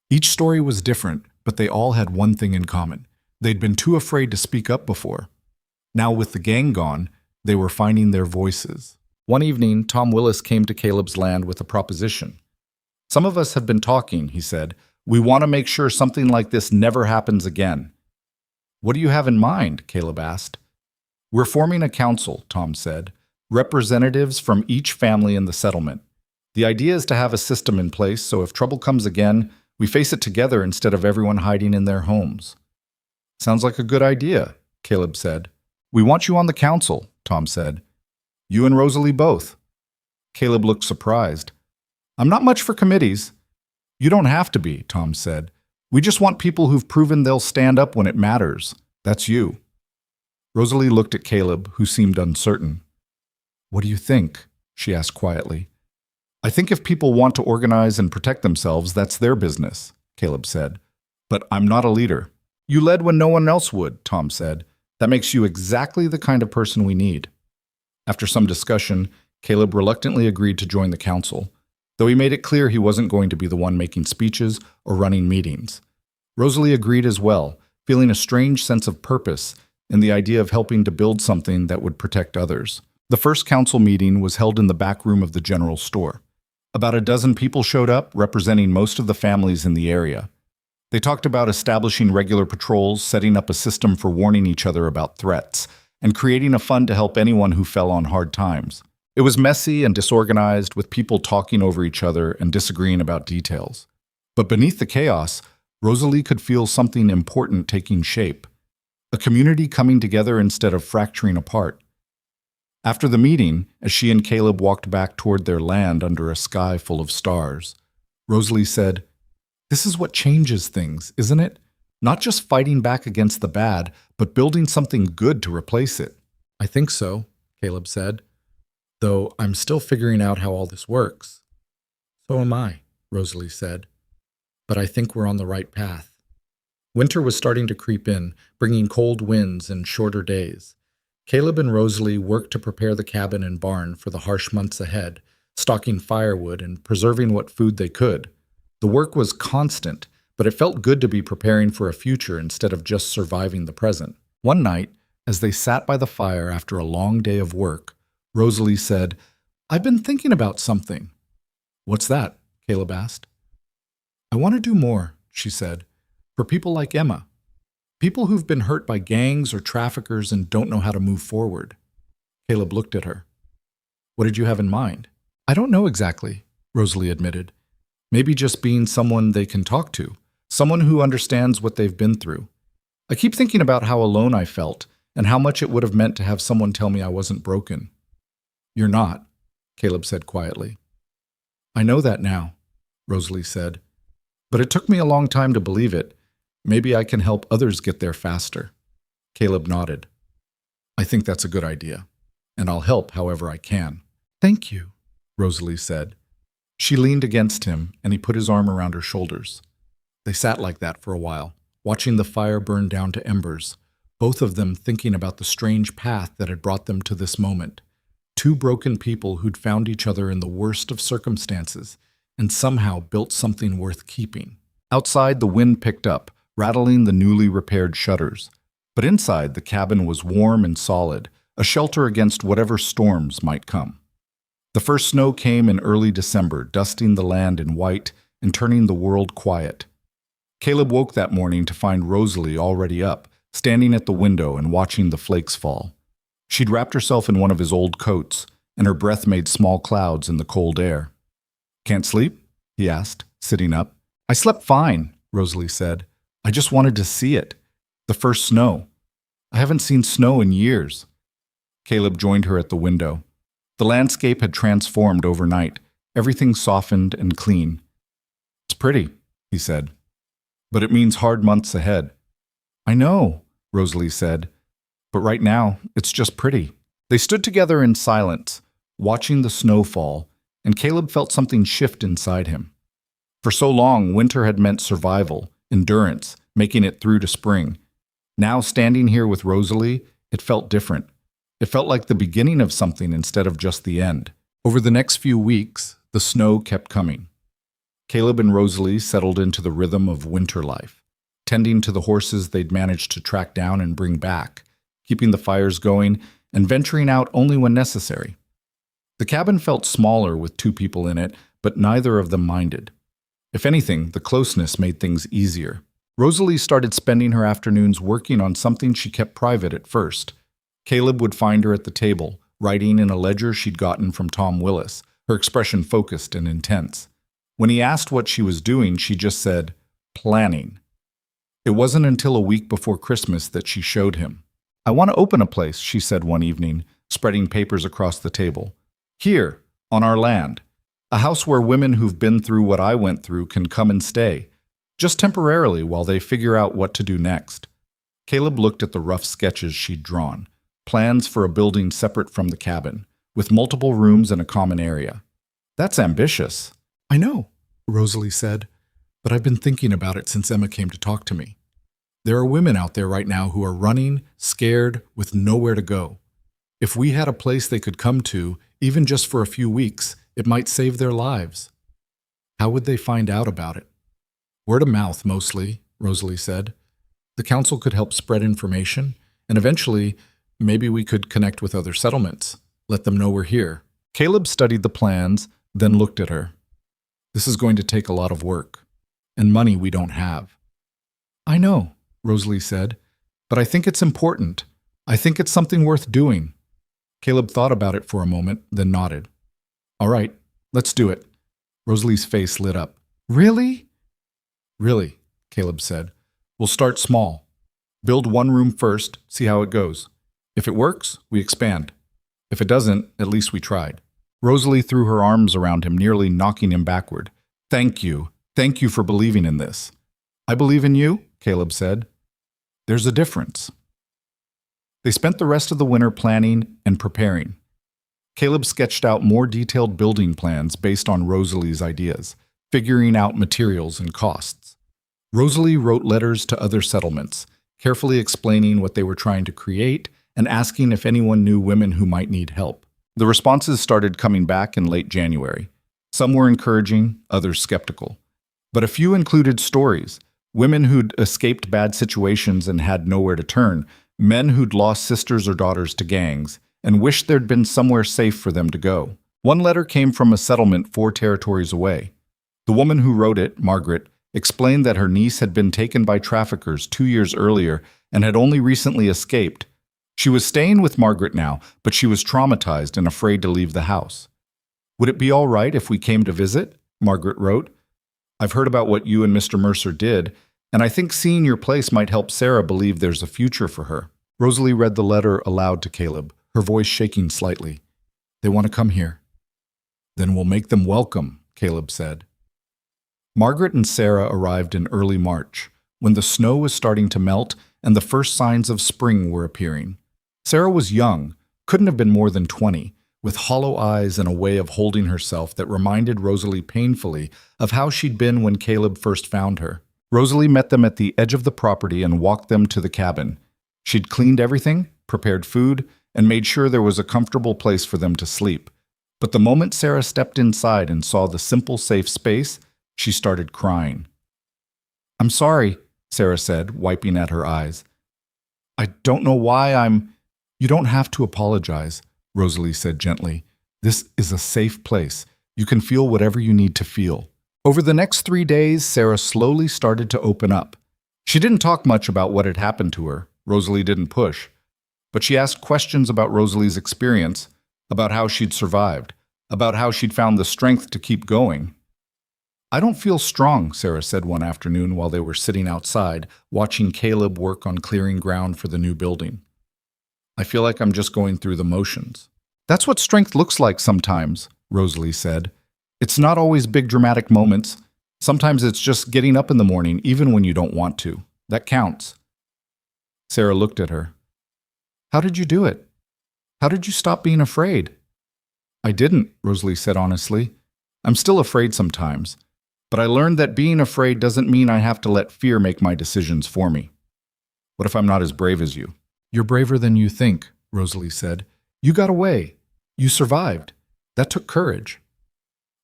Speaker 1: Each story was different, but they all had one thing in common. They'd been too afraid to speak up before. Now with the gang gone, they were finding their voices. One evening, Tom Willis came to Caleb's land with a proposition. Some of us have been talking, he said. We want to make sure something like this never happens again. What do you have in mind? Caleb asked. We're forming a council, Tom said. Representatives from each family in the settlement. The idea is to have a system in place so if trouble comes again, we face it together instead of everyone hiding in their homes. Sounds like a good idea, Caleb said. We want you on the council, Tom said. You and Rosalie both. Caleb looked surprised. I'm not much for committees. You don't have to be, Tom said. We just want people who've proven they'll stand up when it matters. That's you. Rosalie looked at Caleb, who seemed uncertain. What do you think? She asked quietly. I think if people want to organize and protect themselves, that's their business, Caleb said. But I'm not a leader. You led when no one else would, Tom said. That makes you exactly the kind of person we need. After some discussion, Caleb reluctantly agreed to join the council, though he made it clear he wasn't going to be the one making speeches or running meetings. Rosalie agreed as well, feeling a strange sense of purpose in the idea of helping to build something that would protect others. The first council meeting was held in the back room of the general store. About a dozen people showed up, representing most of the families in the area. They talked about establishing regular patrols, setting up a system for warning each other about threats, and creating a fund to help anyone who fell on hard times. It was messy and disorganized, with people talking over each other and disagreeing about details. But beneath the chaos, Rosalie could feel something important taking shape. A community coming together instead of fracturing apart. After the meeting, as she and Caleb walked back toward their land under a sky full of stars, Rosalie said, "This is what changes things, isn't it? Not just fighting back against the bad, but building something good to replace it." "I think so," Caleb said, "though I'm still figuring out how all this works." "So am I," Rosalie said, "but I think we're on the right path." Winter was starting to creep in, bringing cold winds and shorter days. Caleb and Rosalie worked to prepare the cabin and barn for the harsh months ahead, stocking firewood and preserving what food they could. The work was constant, but it felt good to be preparing for a future instead of just surviving the present. One night, as they sat by the fire after a long day of work, Rosalie said, "I've been thinking about something." "What's that?" Caleb asked. "I want to do more," she said, "for people like Emma. People who've been hurt by gangs or traffickers and don't know how to move forward." Caleb looked at her. "What did you have in mind?" "I don't know exactly," Rosalie admitted. "Maybe just being someone they can talk to, someone who understands what they've been through. I keep thinking about how alone I felt and how much it would have meant to have someone tell me I wasn't broken." "You're not," Caleb said quietly. "I know that now," Rosalie said. "But it took me a long time to believe it. Maybe I can help others get there faster." Caleb nodded. "I think that's a good idea, and I'll help however I can." "Thank you," Rosalie said. She leaned against him, and he put his arm around her shoulders. They sat like that for a while, watching the fire burn down to embers, both of them thinking about the strange path that had brought them to this moment. Two broken people who'd found each other in the worst of circumstances and somehow built something worth keeping. Outside, the wind picked up, rattling the newly repaired shutters. But inside, the cabin was warm and solid, a shelter against whatever storms might come. The first snow came in early December, dusting the land in white and turning the world quiet. Caleb woke that morning to find Rosalie already up, standing at the window and watching the flakes fall. She'd wrapped herself in one of his old coats, and her breath made small clouds in the cold air. "Can't sleep?" he asked, sitting up. "I slept fine," Rosalie said. "I just wanted to see it. The first snow. I haven't seen snow in years." Caleb joined her at the window. The landscape had transformed overnight, everything softened and clean. "It's pretty," he said. "But it means hard months ahead." "I know," Rosalie said. but right now, it's just pretty. They stood together in silence, watching the snow fall, and Caleb felt something shift inside him. For so long, winter had meant survival, endurance, making it through to spring. Now, standing here with Rosalie, it felt different. It felt like the beginning of something instead of just the end. Over the next few weeks, the snow kept coming. Caleb and Rosalie settled into the rhythm of winter life, tending to the horses they'd managed to track down and bring back, keeping the fires going, and venturing out only when necessary. The cabin felt smaller with 2 people in it, but neither of them minded. If anything, the closeness made things easier. Rosalie started spending her afternoons working on something she kept private at first. Caleb would find her at the table, writing in a ledger she'd gotten from Tom Willis, her expression focused and intense. When he asked what she was doing, she just said, "Planning." It wasn't until a week before Christmas that she showed him. "I want to open a place," she said one evening, spreading papers across the table. "Here, on our land. A house where women who've been through what I went through can come and stay, just temporarily while they figure out what to do next." Caleb looked at the rough sketches she'd drawn, plans for a building separate from the cabin, with multiple rooms and a common area. "That's ambitious." "I know," Rosalie said, "but I've been thinking about it since Emma came to talk to me. There are women out there right now who are running, scared, with nowhere to go. If we had a place they could come to, even just for a few weeks, it might save their lives." "How would they find out about it?" "Word of mouth, mostly," Rosalie said. "The council could help spread information, and eventually, maybe we could connect with other settlements, let them know we're here." Caleb studied the plans, then looked at her. "This is going to take a lot of work, and money we don't have." "I know," Rosalie said, "but I think it's important. I think it's something worth doing." Caleb thought about it for a moment, then nodded. "All right, let's do it." Rosalie's face lit up. "Really?" "Really," Caleb said. "We'll start small. Build 1 room first, see how it goes. If it works, we expand. If it doesn't, at least we tried." Rosalie threw her arms around him, nearly knocking him backward. "Thank you. Thank you for believing in this." "I believe in you," Caleb said. "There's a difference." They spent the rest of the winter planning and preparing. Caleb sketched out more detailed building plans based on Rosalie's ideas, figuring out materials and costs. Rosalie wrote letters to other settlements, carefully explaining what they were trying to create and asking if anyone knew women who might need help. The responses started coming back in late January. Some were encouraging, others skeptical. But a few included stories: women who'd escaped bad situations and had nowhere to turn, men who'd lost sisters or daughters to gangs, and wished there'd been somewhere safe for them to go. One letter came from a settlement 4 territories away. The woman who wrote it, Margaret, explained that her niece had been taken by traffickers 2 years earlier and had only recently escaped. She was staying with Margaret now, but she was traumatized and afraid to leave the house. "Would it be all right if we came to visit?" Margaret wrote. "I've heard about what you and Mr. Mercer did, and I think seeing your place might help Sarah believe there's a future for her." Rosalie read the letter aloud to Caleb, her voice shaking slightly. "They want to come here." "Then we'll make them welcome," Caleb said. Margaret and Sarah arrived in early March, when the snow was starting to melt and the first signs of spring were appearing. Sarah was young, couldn't have been more than 20, with hollow eyes and a way of holding herself that reminded Rosalie painfully of how she'd been when Caleb first found her. Rosalie met them at the edge of the property and walked them to the cabin. She'd cleaned everything, prepared food, and made sure there was a comfortable place for them to sleep. But the moment Sarah stepped inside and saw the simple, safe space, she started crying. "I'm sorry," Sarah said, wiping at her eyes. "I don't know why I'm—" "You don't have to apologize," Rosalie said gently. "This is a safe place. You can feel whatever you need to feel." Over the next 3 days, Sarah slowly started to open up. She didn't talk much about what had happened to her. Rosalie didn't push. But she asked questions about Rosalie's experience, about how she'd survived, about how she'd found the strength to keep going. "I don't feel strong," Sarah said one afternoon while they were sitting outside, watching Caleb work on clearing ground for the new building. "I feel like I'm just going through the motions." "That's what strength looks like sometimes," Rosalie said. "It's not always big dramatic moments. Sometimes it's just getting up in the morning, even when you don't want to. That counts." Sarah looked at her. How did you do it? How did you stop being afraid? I didn't, Rosalie said honestly. I'm still afraid sometimes, but I learned that being afraid doesn't mean I have to let fear make my decisions for me. What if I'm not as brave as you? You're braver than you think, Rosalie said. You got away. You survived. That took courage.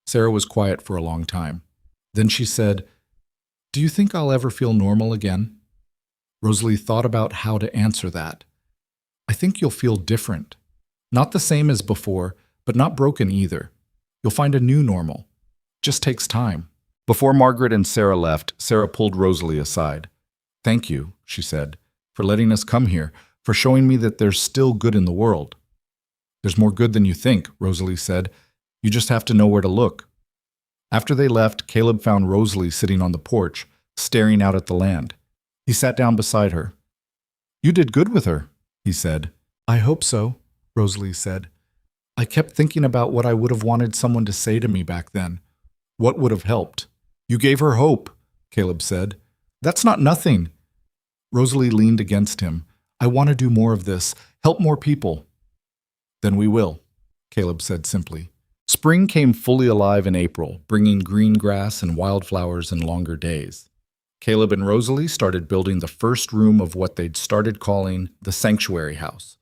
Speaker 1: Sarah was quiet for a long time. Then she said, Do you think I'll ever feel normal again? Rosalie thought about how to answer that. I think you'll feel different. Not the same as before, but not broken either. You'll find a new normal. Just takes time. Before Margaret and Sarah left, Sarah pulled Rosalie aside. Thank you, she said, for letting us come here, for showing me that there's still good in the world. There's more good than you think, Rosalie said. You just have to know where to look. After they left, Caleb found Rosalie sitting on the porch, staring out at the land. He sat down beside her. You did good with her, he said. I hope so, Rosalie said. I kept thinking about what I would have wanted someone to say to me back then. What would have helped? You gave her hope, Caleb said. That's not nothing. Rosalie leaned against him. I want to do more of this, help more people. Then we will, Caleb said simply. Spring came fully alive in April, bringing green grass and wildflowers and longer days. Caleb and Rosalie started building the first room of what they'd started calling the sanctuary house.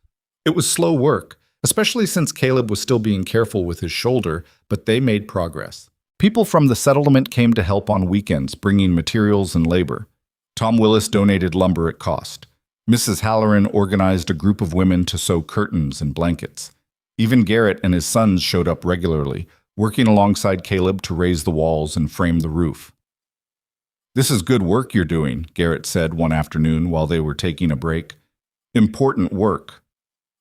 Speaker 1: It was slow work, especially since Caleb was still being careful with his shoulder, but they made progress. People from the settlement came to help on weekends, bringing materials and labor. Tom Willis donated lumber at cost. Mrs. Halloran organized a group of women to sew curtains and blankets. Even Garrett and his sons showed up regularly, working alongside Caleb to raise the walls and frame the roof. This is good work you're doing, Garrett said one afternoon while they were taking a break. Important work.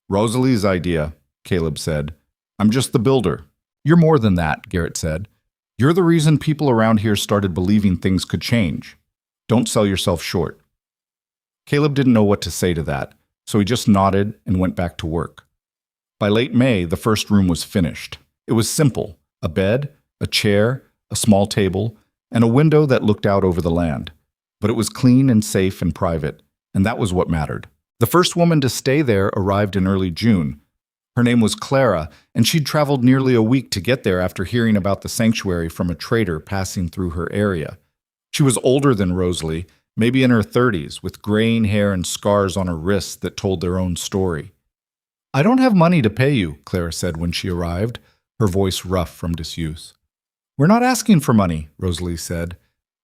Speaker 1: Rosalie's idea, Caleb said. I'm just the builder. You're more than that, Garrett said. You're the reason people around here started believing things could change. Don't sell yourself short. Caleb didn't know what to say to that, so he just nodded and went back to work. By late May, the first room was finished. It was simple: a bed, a chair, a small table, and a window that looked out over the land. But it was clean and safe and private, and that was what mattered. The first woman to stay there arrived in early June. Her name was Clara, and she'd traveled nearly a week to get there after hearing about the sanctuary from a trader passing through her area. She was older than Rosalie, maybe in her 30s, with graying hair and scars on her wrists that told their own story. I don't have money to pay you, Clara said when she arrived, her voice rough from disuse. We're not asking for money, Rosalie said,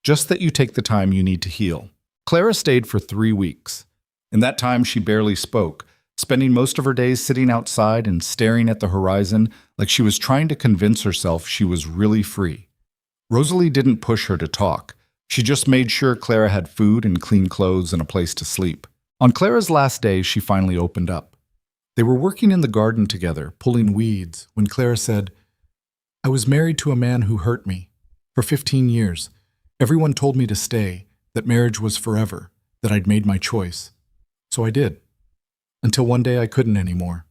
Speaker 1: just that you take the time you need to heal. Clara stayed for 3 weeks. In that time, she barely spoke, spending most of her days sitting outside and staring at the horizon like she was trying to convince herself she was really free. Rosalie didn't push her to talk. She just made sure Clara had food and clean clothes and a place to sleep. On Clara's last day, she finally opened up. They were working in the garden together, pulling weeds, when Clara said, I was married to a man who hurt me. For 15 years. Everyone told me to stay, that marriage was forever, that I'd made my choice. So I did. Until one day I couldn't anymore.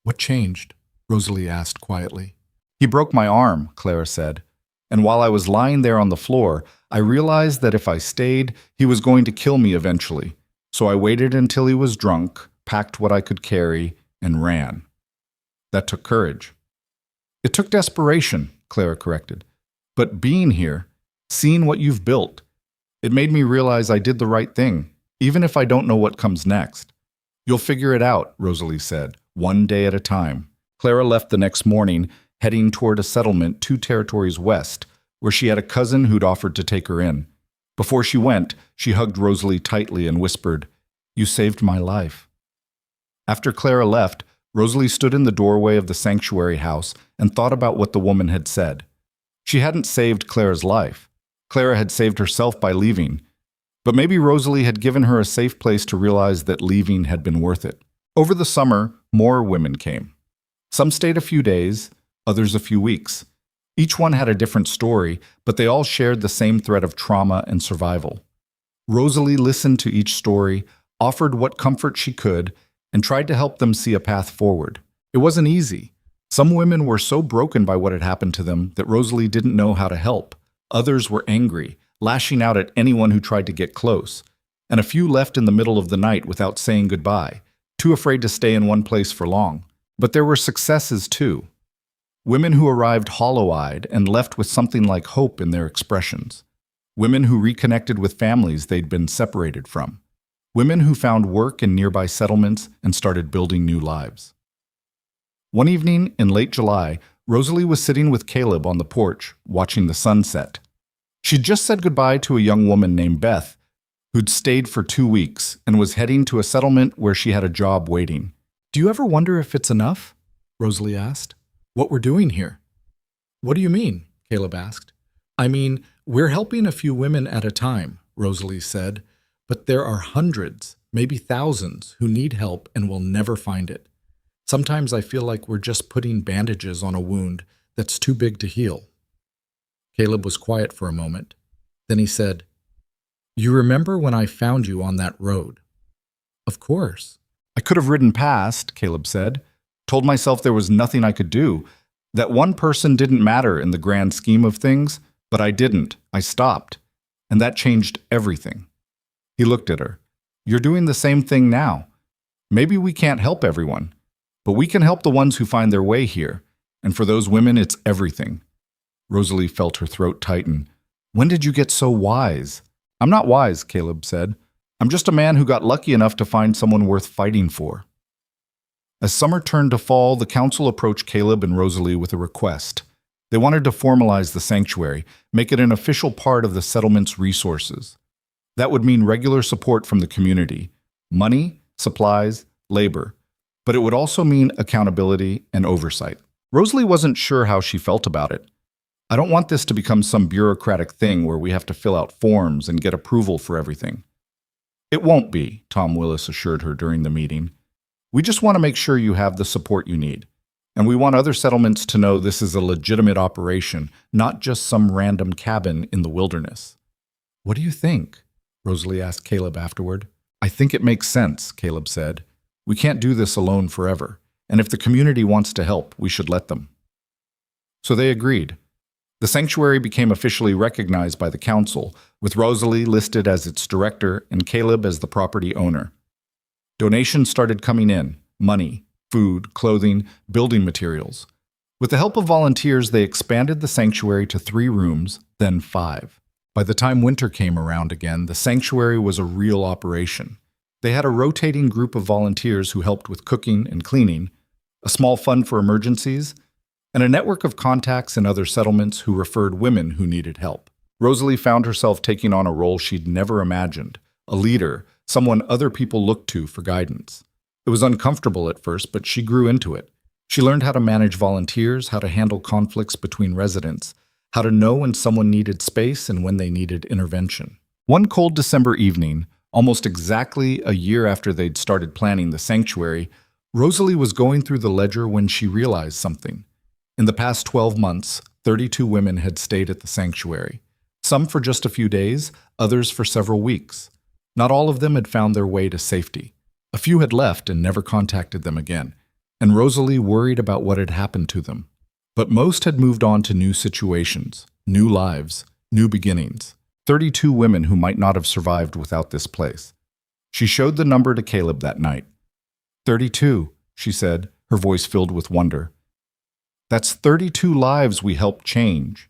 Speaker 1: What changed? Rosalie asked quietly. He broke my arm, Clara said. And while I was lying there on the floor, I realized that if I stayed, he was going to kill me eventually. So I waited until he was drunk, packed what I could carry, and ran. That took courage. It took desperation, Clara corrected. But being here, seeing what you've built, it made me realize I did the right thing, even if I don't know what comes next. You'll figure it out, Rosalie said, one day at a time. Clara left the next morning, heading toward a settlement 2 territories west, where she had a cousin who'd offered to take her in. Before she went, she hugged Rosalie tightly and whispered, You saved my life. After Clara left, Rosalie stood in the doorway of the sanctuary house and thought about what the woman had said. She hadn't saved Clara's life. Clara had saved herself by leaving. But maybe Rosalie had given her a safe place to realize that leaving had been worth it. Over the summer, more women came. Some stayed a few days, others a few weeks. Each one had a different story, but they all shared the same thread of trauma and survival. Rosalie listened to each story, offered what comfort she could, and tried to help them see a path forward. It wasn't easy. Some women were so broken by what had happened to them that Rosalie didn't know how to help. Others were angry, lashing out at anyone who tried to get close. And a few left in the middle of the night without saying goodbye, too afraid to stay in one place for long. But there were successes too. Women who arrived hollow-eyed and left with something like hope in their expressions. Women who reconnected with families they'd been separated from. Women who found work in nearby settlements and started building new lives. One evening in late July, Rosalie was sitting with Caleb on the porch, watching the sunset. She'd just said goodbye to a young woman named Beth, who'd stayed for 2 weeks and was heading to a settlement where she had a job waiting. "Do you ever wonder if it's enough?" Rosalie asked. "What we're doing here." "What do you mean?" Caleb asked. "I mean, we're helping a few women at a time," Rosalie said, "but there are hundreds, maybe thousands, who need help and will never find it. Sometimes I feel like we're just putting bandages on a wound that's too big to heal." Caleb was quiet for a moment. Then he said, "You remember when I found you on that road?" "Of course." "I could have ridden past," Caleb said. "Told myself there was nothing I could do, that one person didn't matter in the grand scheme of things, but I didn't. I stopped. And that changed everything." He looked at her. "You're doing the same thing now. Maybe we can't help everyone, but we can help the ones who find their way here. And for those women, it's everything." Rosalie felt her throat tighten. "When did you get so wise?" "I'm not wise," Caleb said. "I'm just a man who got lucky enough to find someone worth fighting for." As summer turned to fall, the council approached Caleb and Rosalie with a request. They wanted to formalize the sanctuary, make it an official part of the settlement's resources. That would mean regular support from the community, money, supplies, labor, but it would also mean accountability and oversight. Rosalie wasn't sure how she felt about it. "I don't want this to become some bureaucratic thing where we have to fill out forms and get approval for everything." "It won't be," Tom Willis assured her during the meeting. "We just want to make sure you have the support you need. And we want other settlements to know this is a legitimate operation, not just some random cabin in the wilderness." "What do you think?" Rosalie asked Caleb afterward. "I think it makes sense," Caleb said. "We can't do this alone forever, and if the community wants to help, we should let them." So they agreed. The sanctuary became officially recognized by the council, with Rosalie listed as its director and Caleb as the property owner. Donations started coming in: money, food, clothing, building materials. With the help of volunteers, they expanded the sanctuary to 3 rooms, then 5. By the time winter came around again, the sanctuary was a real operation. They had a rotating group of volunteers who helped with cooking and cleaning, a small fund for emergencies, and a network of contacts in other settlements who referred women who needed help. Rosalie found herself taking on a role she'd never imagined: a leader, someone other people looked to for guidance. It was uncomfortable at first, but she grew into it. She learned how to manage volunteers, how to handle conflicts between residents, how to know when someone needed space and when they needed intervention. One cold December evening, almost exactly a year after they'd started planning the sanctuary, Rosalie was going through the ledger when she realized something. In the past 12 months, 32 women had stayed at the sanctuary. Some for just a few days, others for several weeks. Not all of them had found their way to safety. A few had left and never contacted them again, and Rosalie worried about what had happened to them. But most had moved on to new situations, new lives, new beginnings. 32 women who might not have survived without this place. She showed the number to Caleb that night. 32, she said, her voice filled with wonder. "That's 32 lives we helped change."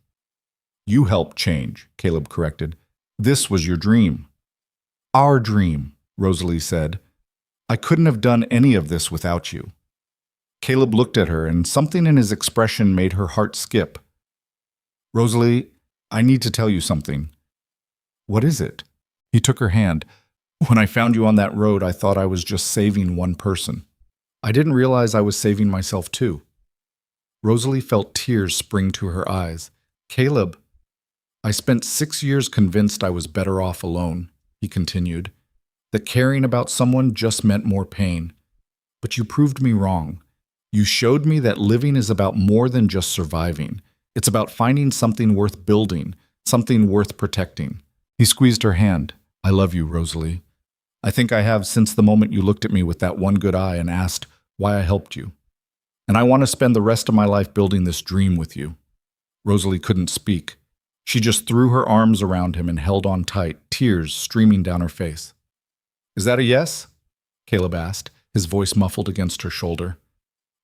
Speaker 1: "You helped change," Caleb corrected. "This was your dream." "Our dream," Rosalie said. "I couldn't have done any of this without you." Caleb looked at her, and something in his expression made her heart skip. "Rosalie, I need to tell you something." "What is it?" He took her hand. "When I found you on that road, I thought I was just saving one person. I didn't realize I was saving myself too." Rosalie felt tears spring to her eyes. "Caleb, I spent 6 years convinced I was better off alone," he continued, "that caring about someone just meant more pain. But you proved me wrong. You showed me that living is about more than just surviving. It's about finding something worth building, something worth protecting." He squeezed her hand. "I love you, Rosalie. I think I have since the moment you looked at me with that one good eye and asked why I helped you. And I want to spend the rest of my life building this dream with you." Rosalie couldn't speak. She just threw her arms around him and held on tight, tears streaming down her face. "Is that a yes?" Caleb asked, his voice muffled against her shoulder.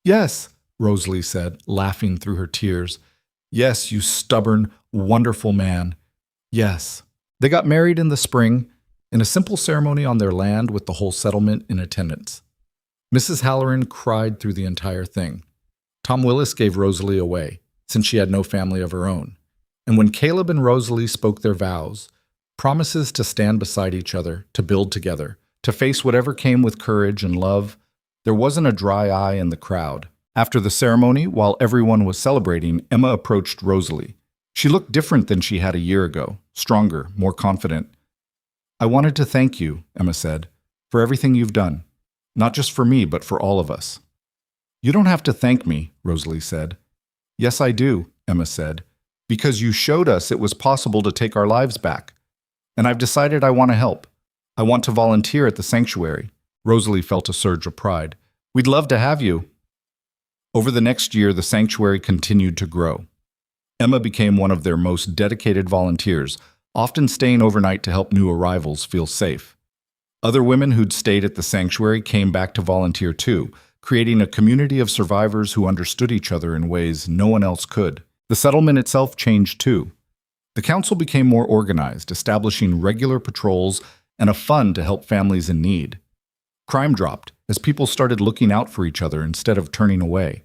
Speaker 1: Yes, Rosalie said, laughing through her tears. Yes, you stubborn, wonderful man. Yes. They got married in the spring, in a simple ceremony on their land with the whole settlement in attendance. Mrs. Halloran cried through the entire thing. Tom Willis gave Rosalie away, since she had no family of her own. And when Caleb and Rosalie spoke their vows, promises to stand beside each other, to build together, to face whatever came with courage and love, there wasn't a dry eye in the crowd. After the ceremony, while everyone was celebrating, Emma approached Rosalie. She looked different than she had a year ago, stronger, more confident. I wanted to thank you, Emma said, for everything you've done. Not just for me, but for all of us. You don't have to thank me, Rosalie said. Yes, I do, Emma said, because you showed us it was possible to take our lives back. And I've decided I want to help. I want to volunteer at the sanctuary. Rosalie felt a surge of pride. We'd love to have you. Over the next year, the sanctuary continued to grow. Emma became one of their most dedicated volunteers, often staying overnight to help new arrivals feel safe. Other women who'd stayed at the sanctuary came back to volunteer too, creating a community of survivors who understood each other in ways no one else could. The settlement itself changed too. The council became more organized, establishing regular patrols and a fund to help families in need. Crime dropped as people started looking out for each other instead of turning away.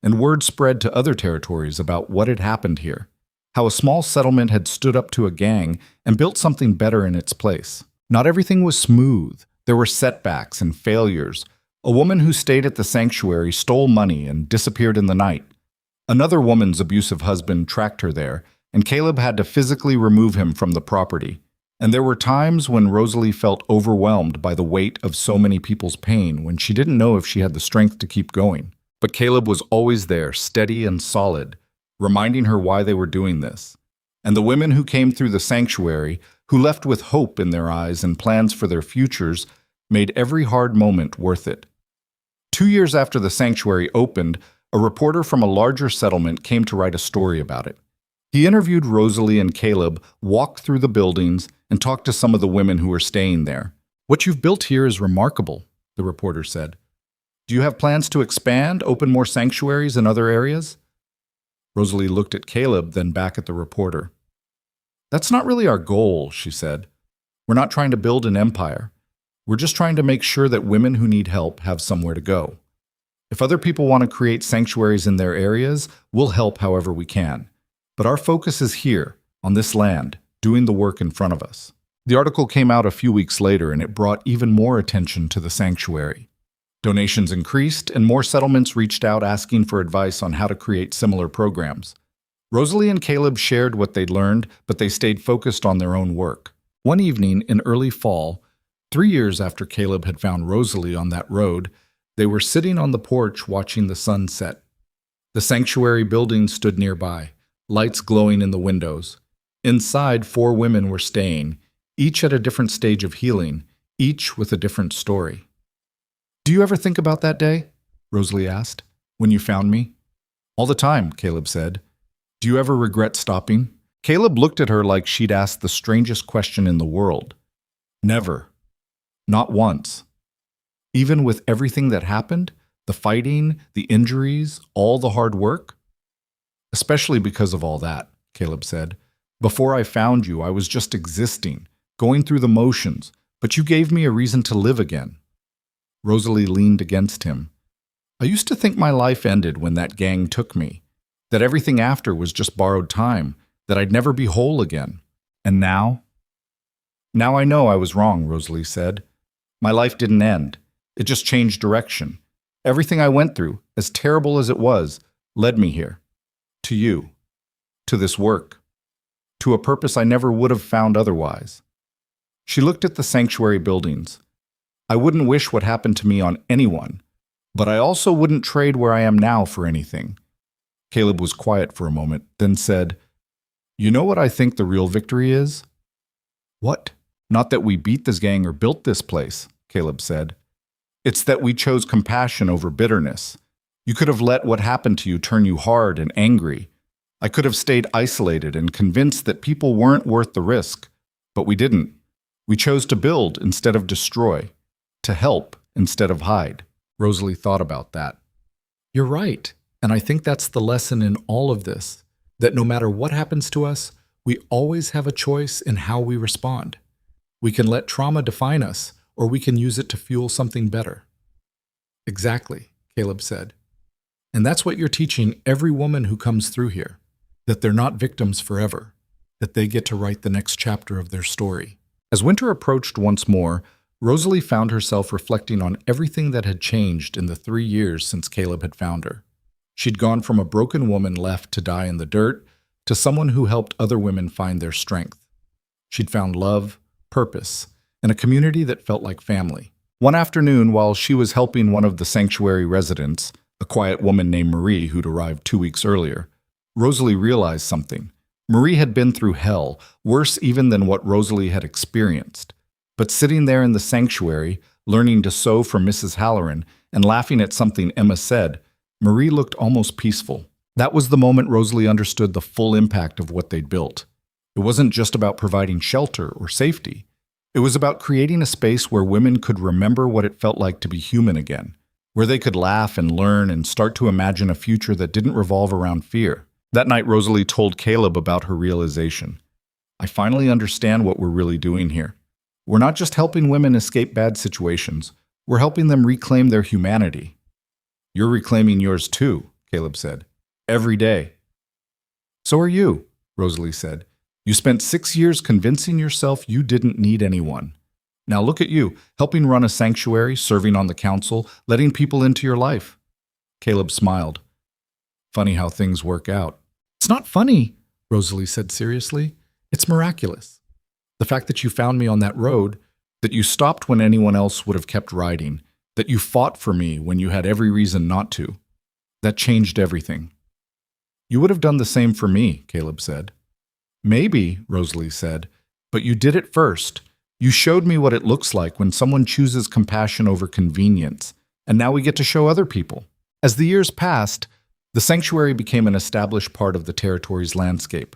Speaker 1: And word spread to other territories about what had happened here, how a small settlement had stood up to a gang and built something better in its place. Not everything was smooth. There were setbacks and failures. A woman who stayed at the sanctuary stole money and disappeared in the night. Another woman's abusive husband tracked her there, and Caleb had to physically remove him from the property. And there were times when Rosalie felt overwhelmed by the weight of so many people's pain when she didn't know if she had the strength to keep going. But Caleb was always there, steady and solid, reminding her why they were doing this. And the women who came through the sanctuary, who left with hope in their eyes and plans for their futures, made every hard moment worth it. 2 years after the sanctuary opened, a reporter from a larger settlement came to write a story about it. He interviewed Rosalie and Caleb, walked through the buildings, and talked to some of the women who were staying there. What you've built here is remarkable, the reporter said. Do you have plans to expand, open more sanctuaries in other areas? Rosalie looked at Caleb, then back at the reporter. That's not really our goal, she said. We're not trying to build an empire. We're just trying to make sure that women who need help have somewhere to go. If other people want to create sanctuaries in their areas, we'll help however we can. But our focus is here, on this land, doing the work in front of us. The article came out a few weeks later, and it brought even more attention to the sanctuary. Donations increased, and more settlements reached out asking for advice on how to create similar programs. Rosalie and Caleb shared what they'd learned, but they stayed focused on their own work. One evening in early fall, 3 years after Caleb had found Rosalie on that road, they were sitting on the porch watching the sun set. The sanctuary building stood nearby, lights glowing in the windows. Inside, 4 women were staying, each at a different stage of healing, each with a different story. Do you ever think about that day? Rosalie asked. When you found me? All the time, Caleb said. Do you ever regret stopping? Caleb looked at her like she'd asked the strangest question in the world. Never. Not once. Even with everything that happened, the fighting, the injuries, all the hard work? Especially because of all that, Caleb said. Before I found you, I was just existing, going through the motions, but you gave me a reason to live again. Rosalie leaned against him. I used to think my life ended when that gang took me, that everything after was just borrowed time, that I'd never be whole again. And now? Now I know I was wrong, Rosalie said. My life didn't end. It just changed direction. Everything I went through, as terrible as it was, led me here. To you. To this work. To a purpose I never would have found otherwise. She looked at the sanctuary buildings. I wouldn't wish what happened to me on anyone, but I also wouldn't trade where I am now for anything. Caleb was quiet for a moment, then said, You know what I think the real victory is? What? Not that we beat this gang or built this place, Caleb said. It's that we chose compassion over bitterness. You could have let what happened to you turn you hard and angry. I could have stayed isolated and convinced that people weren't worth the risk, but we didn't. We chose to build instead of destroy, to help instead of hide. Rosalie thought about that. You're right, and I think that's the lesson in all of this, that no matter what happens to us, we always have a choice in how we respond. We can let trauma define us, or we can use it to fuel something better. Exactly, Caleb said. And that's what you're teaching every woman who comes through here, that they're not victims forever, that they get to write the next chapter of their story. As winter approached once more, Rosalie found herself reflecting on everything that had changed in the 3 years since Caleb had found her. She'd gone from a broken woman left to die in the dirt to someone who helped other women find their strength. She'd found love, purpose, and a community that felt like family. One afternoon, while she was helping one of the sanctuary residents, a quiet woman named Marie who'd arrived 2 weeks earlier, Rosalie realized something. Marie had been through hell, worse even than what Rosalie had experienced. But sitting there in the sanctuary, learning to sew from Mrs. Halloran and laughing at something Emma said, Marie looked almost peaceful. That was the moment Rosalie understood the full impact of what they'd built. It wasn't just about providing shelter or safety. It was about creating a space where women could remember what it felt like to be human again, where they could laugh and learn and start to imagine a future that didn't revolve around fear. That night, Rosalie told Caleb about her realization. I finally understand what we're really doing here. We're not just helping women escape bad situations. We're helping them reclaim their humanity. You're reclaiming yours too, Caleb said. Every day. So are you, Rosalie said. You spent 6 years convincing yourself you didn't need anyone. Now look at you, helping run a sanctuary, serving on the council, letting people into your life. Caleb smiled. Funny how things work out. It's not funny, Rosalie said seriously. It's miraculous. The fact that you found me on that road, that you stopped when anyone else would have kept riding, that you fought for me when you had every reason not to, that changed everything. You would have done the same for me, Caleb said. Maybe, Rosalie said, but you did it first. You showed me what it looks like when someone chooses compassion over convenience, and now we get to show other people. As the years passed, the sanctuary became an established part of the territory's landscape.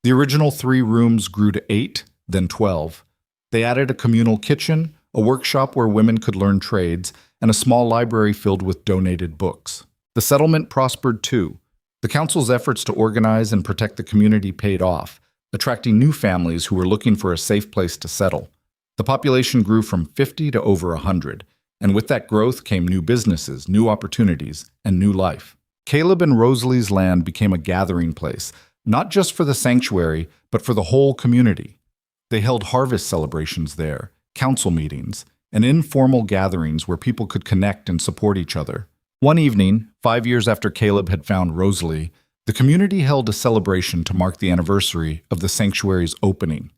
Speaker 1: The original 3 rooms grew to 8, then 12. They added a communal kitchen, a workshop where women could learn trades, and a small library filled with donated books. The settlement prospered too. The council's efforts to organize and protect the community paid off, attracting new families who were looking for a safe place to settle. The population grew from 50 to over 100, and with that growth came new businesses, new opportunities, and new life. Caleb and Rosalie's land became a gathering place, not just for the sanctuary, but for the whole community. They held harvest celebrations there, council meetings, and informal gatherings where people could connect and support each other. One evening, 5 years after Caleb had found Rosalie, the community held a celebration to mark the anniversary of the sanctuary's opening.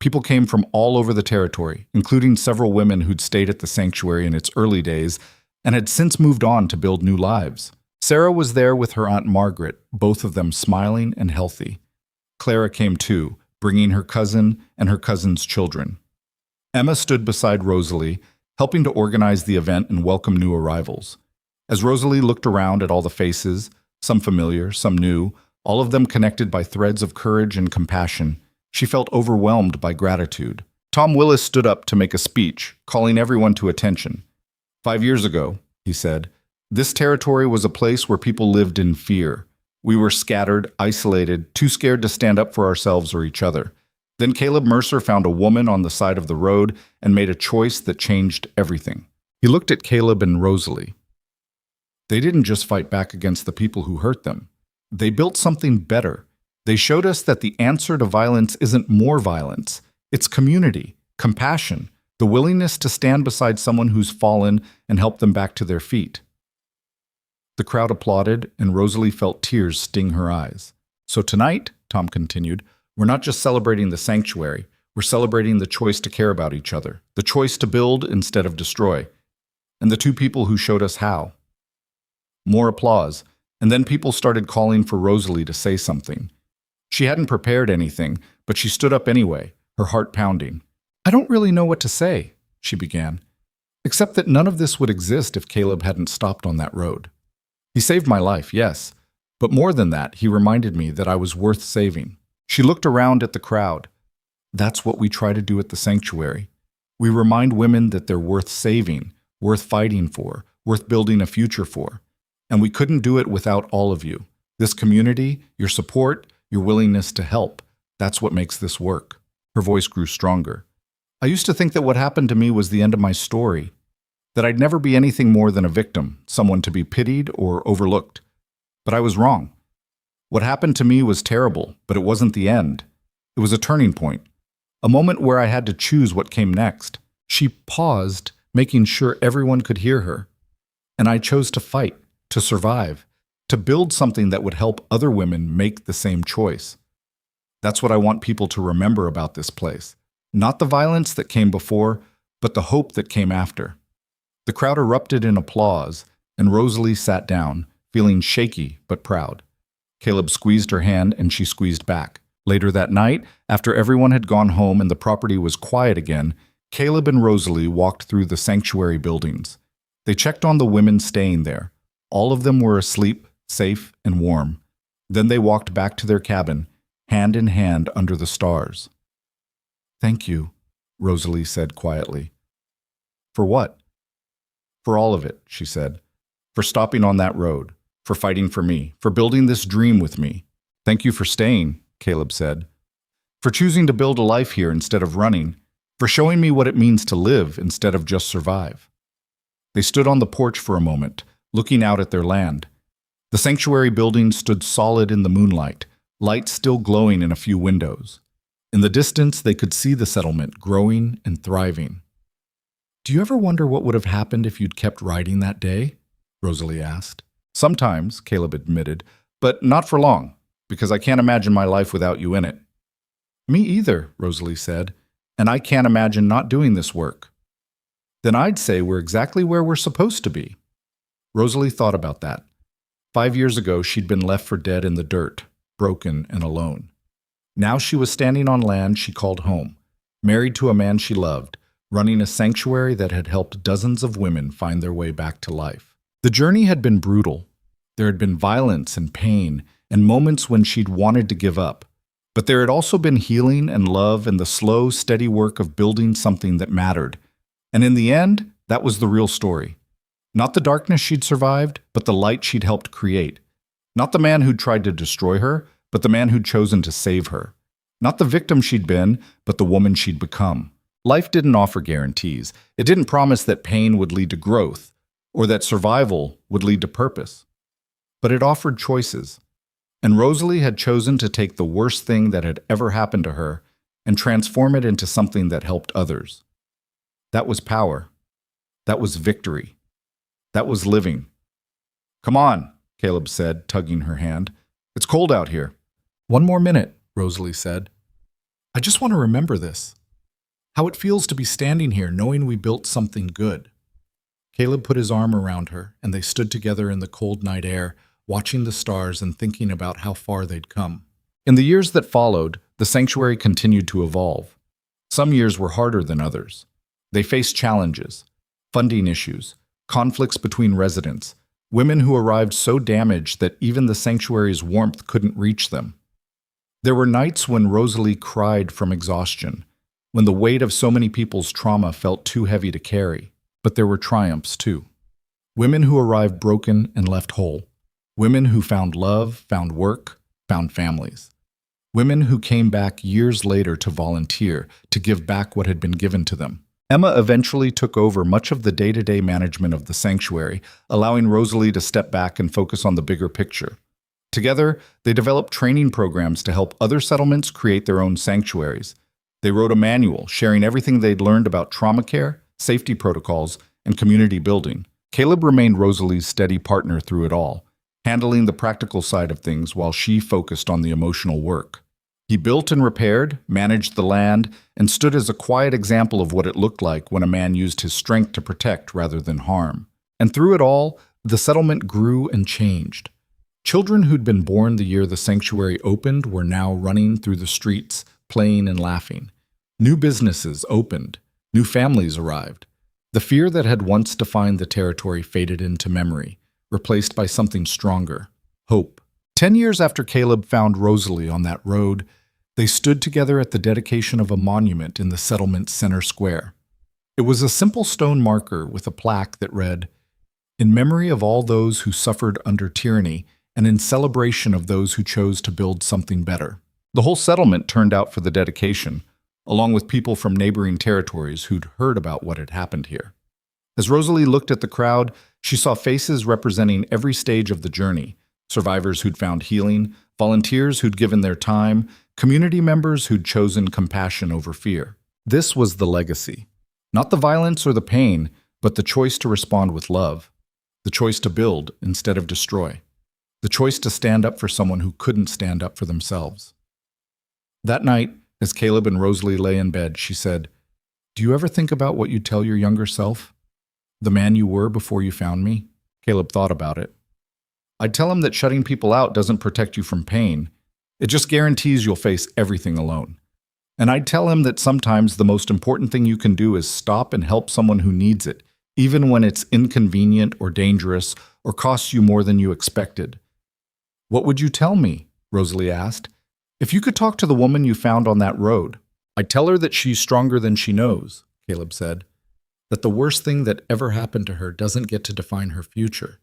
Speaker 1: People came from all over the territory, including several women who'd stayed at the sanctuary in its early days and had since moved on to build new lives. Sarah was there with her Aunt Margaret, both of them smiling and healthy. Clara came too, bringing her cousin and her cousin's children. Emma stood beside Rosalie, helping to organize the event and welcome new arrivals. As Rosalie looked around at all the faces, some familiar, some new, all of them connected by threads of courage and compassion, she felt overwhelmed by gratitude. Tom Willis stood up to make a speech, calling everyone to attention. 5 years ago, he said, this territory was a place where people lived in fear. We were scattered, isolated, too scared to stand up for ourselves or each other. Then Caleb Mercer found a woman on the side of the road and made a choice that changed everything. He looked at Caleb and Rosalie. They didn't just fight back against the people who hurt them. They built something better. They showed us that the answer to violence isn't more violence. It's community, compassion, the willingness to stand beside someone who's fallen and help them back to their feet. The crowd applauded, and Rosalie felt tears sting her eyes. So tonight, Tom continued, we're not just celebrating the sanctuary. We're celebrating the choice to care about each other, the choice to build instead of destroy, and the 2 people who showed us how. More applause, and then people started calling for Rosalie to say something. She hadn't prepared anything, but she stood up anyway, her heart pounding. I don't really know what to say, she began, except that none of this would exist if Caleb hadn't stopped on that road. He saved my life, yes, but more than that, he reminded me that I was worth saving. She looked around at the crowd. That's what we try to do at the sanctuary. We remind women that they're worth saving, worth fighting for, worth building a future for. And we couldn't do it without all of you. This community, your support, your willingness to help, that's what makes this work. Her voice grew stronger. I used to think that what happened to me was the end of my story, that I'd never be anything more than a victim, someone to be pitied or overlooked. But I was wrong. What happened to me was terrible, but it wasn't the end. It was a turning point, a moment where I had to choose what came next. She paused, making sure everyone could hear her. And I chose to fight, to survive, to build something that would help other women make the same choice. That's what I want people to remember about this place. Not the violence that came before, but the hope that came after. The crowd erupted in applause, and Rosalie sat down, feeling shaky but proud. Caleb squeezed her hand, and she squeezed back. Later that night, after everyone had gone home and the property was quiet again, Caleb and Rosalie walked through the sanctuary buildings. They checked on the women staying there. All of them were asleep, safe, and warm. Then they walked back to their cabin, hand in hand under the stars. "Thank you," Rosalie said quietly. "For what?" "For all of it," she said. "For stopping on that road, for fighting for me, for building this dream with me. Thank you for staying," Caleb said. "For choosing to build a life here instead of running, for showing me what it means to live instead of just survive." They stood on the porch for a moment, looking out at their land. The sanctuary building stood solid in the moonlight, lights still glowing in a few windows. In the distance, they could see the settlement growing and thriving. "Do you ever wonder what would have happened if you'd kept riding that day?" Rosalie asked. "Sometimes," Caleb admitted, "but not for long, because I can't imagine my life without you in it." "Me either," Rosalie said, "and I can't imagine not doing this work." "Then I'd say we're exactly where we're supposed to be." Rosalie thought about that. 5 years ago, she'd been left for dead in the dirt, broken and alone. Now she was standing on land she called home, married to a man she loved, running a sanctuary that had helped dozens of women find their way back to life. The journey had been brutal. There had been violence and pain, and moments when she'd wanted to give up. But there had also been healing and love and the slow, steady work of building something that mattered. And in the end, that was the real story. Not the darkness she'd survived, but the light she'd helped create. Not the man who'd tried to destroy her, but the man who'd chosen to save her. Not the victim she'd been, but the woman she'd become. Life didn't offer guarantees. It didn't promise that pain would lead to growth, or that survival would lead to purpose. But it offered choices. And Rosalie had chosen to take the worst thing that had ever happened to her and transform it into something that helped others. That was power. That was victory. That was living. "Come on," Caleb said, tugging her hand. "It's cold out here." "One more minute," Rosalie said. "I just want to remember this. How it feels to be standing here knowing we built something good." Caleb put his arm around her, and they stood together in the cold night air, watching the stars and thinking about how far they'd come. In the years that followed, the sanctuary continued to evolve. Some years were harder than others. They faced challenges, funding issues, conflicts between residents, women who arrived so damaged that even the sanctuary's warmth couldn't reach them. There were nights when Rosalie cried from exhaustion, when the weight of so many people's trauma felt too heavy to carry. But there were triumphs, too. Women who arrived broken and left whole. Women who found love, found work, found families. Women who came back years later to volunteer, to give back what had been given to them. Emma eventually took over much of the day-to-day management of the sanctuary, allowing Rosalie to step back and focus on the bigger picture. Together, they developed training programs to help other settlements create their own sanctuaries. They wrote a manual sharing everything they'd learned about trauma care, safety protocols, and community building. Caleb remained Rosalie's steady partner through it all, handling the practical side of things while she focused on the emotional work. He built and repaired, managed the land, and stood as a quiet example of what it looked like when a man used his strength to protect rather than harm. And through it all, the settlement grew and changed. Children who'd been born the year the sanctuary opened were now running through the streets, playing and laughing. New businesses opened. New families arrived. The fear that had once defined the territory faded into memory, replaced by something stronger, hope. 10 years after Caleb found Rosalie on that road, they stood together at the dedication of a monument in the settlement's center square. It was a simple stone marker with a plaque that read, "In memory of all those who suffered under tyranny and in celebration of those who chose to build something better." The whole settlement turned out for the dedication, along with people from neighboring territories who'd heard about what had happened here. As Rosalie looked at the crowd, she saw faces representing every stage of the journey: survivors who'd found healing, volunteers who'd given their time, community members who'd chosen compassion over fear. This was the legacy. Not the violence or the pain, but the choice to respond with love. The choice to build instead of destroy. The choice to stand up for someone who couldn't stand up for themselves. That night, as Caleb and Rosalie lay in bed, she said, "Do you ever think about what you'd tell your younger self? The man you were before you found me?" Caleb thought about it. "I'd tell him that shutting people out doesn't protect you from pain. It just guarantees you'll face everything alone. And I'd tell him that sometimes the most important thing you can do is stop and help someone who needs it, even when it's inconvenient or dangerous or costs you more than you expected." "What would you tell me?" Rosalie asked. "If you could talk to the woman you found on that road." "I'd tell her that she's stronger than she knows," Caleb said. "That the worst thing that ever happened to her doesn't get to define her future,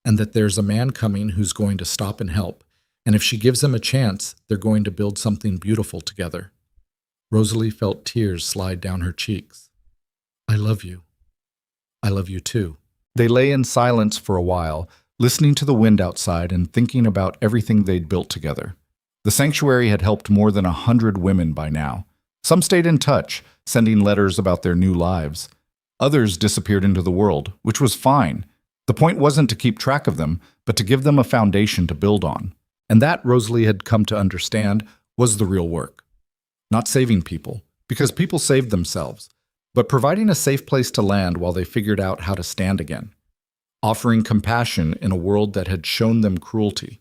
Speaker 1: and that there's a man coming who's going to stop and help, and if she gives him a chance, they're going to build something beautiful together." Rosalie felt tears slide down her cheeks. "I love you. I love you too." They lay in silence for a while, listening to the wind outside and thinking about everything they'd built together. The sanctuary had helped more than 100 women by now. Some stayed in touch, sending letters about their new lives. Others disappeared into the world, which was fine. The point wasn't to keep track of them, but to give them a foundation to build on. And that, Rosalie had come to understand, was the real work. Not saving people, because people saved themselves, but providing a safe place to land while they figured out how to stand again. Offering compassion in a world that had shown them cruelty.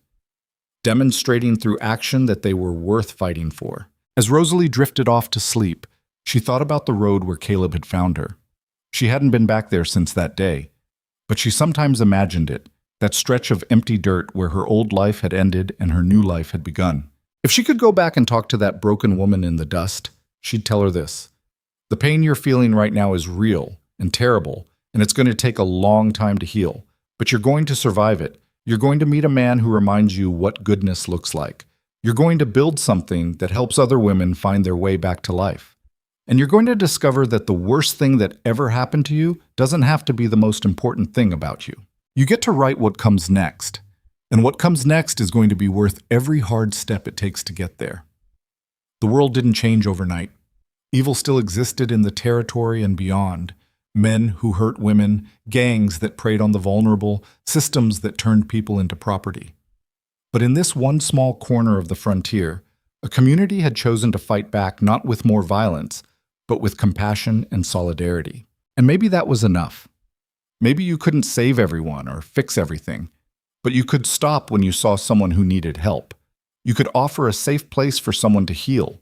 Speaker 1: Demonstrating through action that they were worth fighting for. As Rosalie drifted off to sleep, she thought about the road where Caleb had found her. She hadn't been back there since that day, but she sometimes imagined it, that stretch of empty dirt where her old life had ended and her new life had begun. If she could go back and talk to that broken woman in the dust, she'd tell her this: "The pain you're feeling right now is real and terrible, and it's going to take a long time to heal, but you're going to survive it. You're going to meet a man who reminds you what goodness looks like. You're going to build something that helps other women find their way back to life. And you're going to discover that the worst thing that ever happened to you doesn't have to be the most important thing about you. You get to write what comes next, and what comes next is going to be worth every hard step it takes to get there." The world didn't change overnight. Evil still existed in the territory and beyond. Men who hurt women, gangs that preyed on the vulnerable, systems that turned people into property. But in this one small corner of the frontier, a community had chosen to fight back not with more violence, but with compassion and solidarity. And maybe that was enough. Maybe you couldn't save everyone or fix everything, but you could stop when you saw someone who needed help. You could offer a safe place for someone to heal.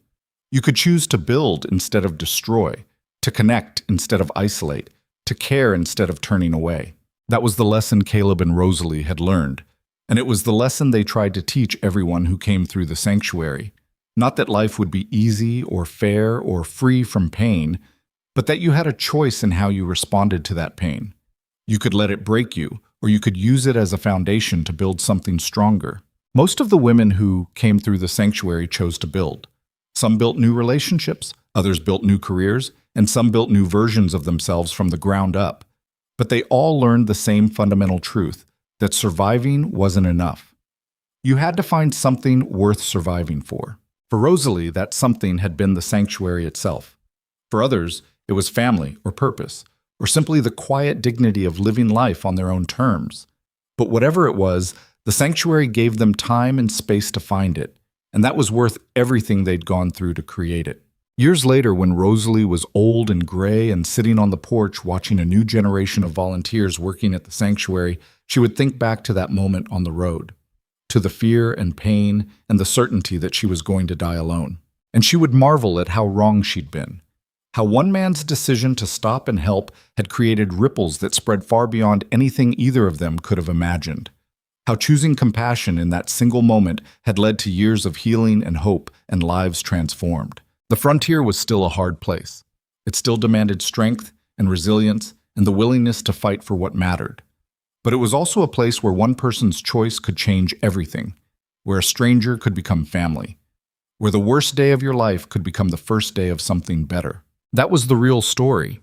Speaker 1: You could choose to build instead of destroy, to connect instead of isolate, to care instead of turning away. That was the lesson Caleb and Rosalie had learned, and it was the lesson they tried to teach everyone who came through the sanctuary. Not that life would be easy or fair or free from pain, but that you had a choice in how you responded to that pain. You could let it break you, or you could use it as a foundation to build something stronger. Most of the women who came through the sanctuary chose to build. Some built new relationships, others built new careers, and some built new versions of themselves from the ground up. But they all learned the same fundamental truth, that surviving wasn't enough. You had to find something worth surviving for. For Rosalie, that something had been the sanctuary itself. For others, it was family or purpose, or simply the quiet dignity of living life on their own terms. But whatever it was, the sanctuary gave them time and space to find it, and that was worth everything they'd gone through to create it. Years later, when Rosalie was old and gray and sitting on the porch watching a new generation of volunteers working at the sanctuary, she would think back to that moment on the road, to the fear and pain and the certainty that she was going to die alone. And she would marvel at how wrong she'd been, how one man's decision to stop and help had created ripples that spread far beyond anything either of them could have imagined, how choosing compassion in that single moment had led to years of healing and hope and lives transformed. The frontier was still a hard place. It still demanded strength, and resilience and the willingness to fight for what mattered. But it was also a place where one person's choice could change everything, where a stranger could become family, where the worst day of your life could become the first day of something better. That was the real story.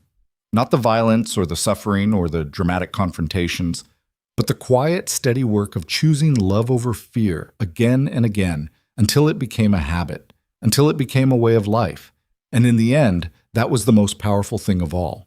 Speaker 1: Not the violence or the suffering or the dramatic confrontations, but the quiet, steady work of choosing love over fear again and again until it became a habit, until it became a way of life. And in the end, that was the most powerful thing of all.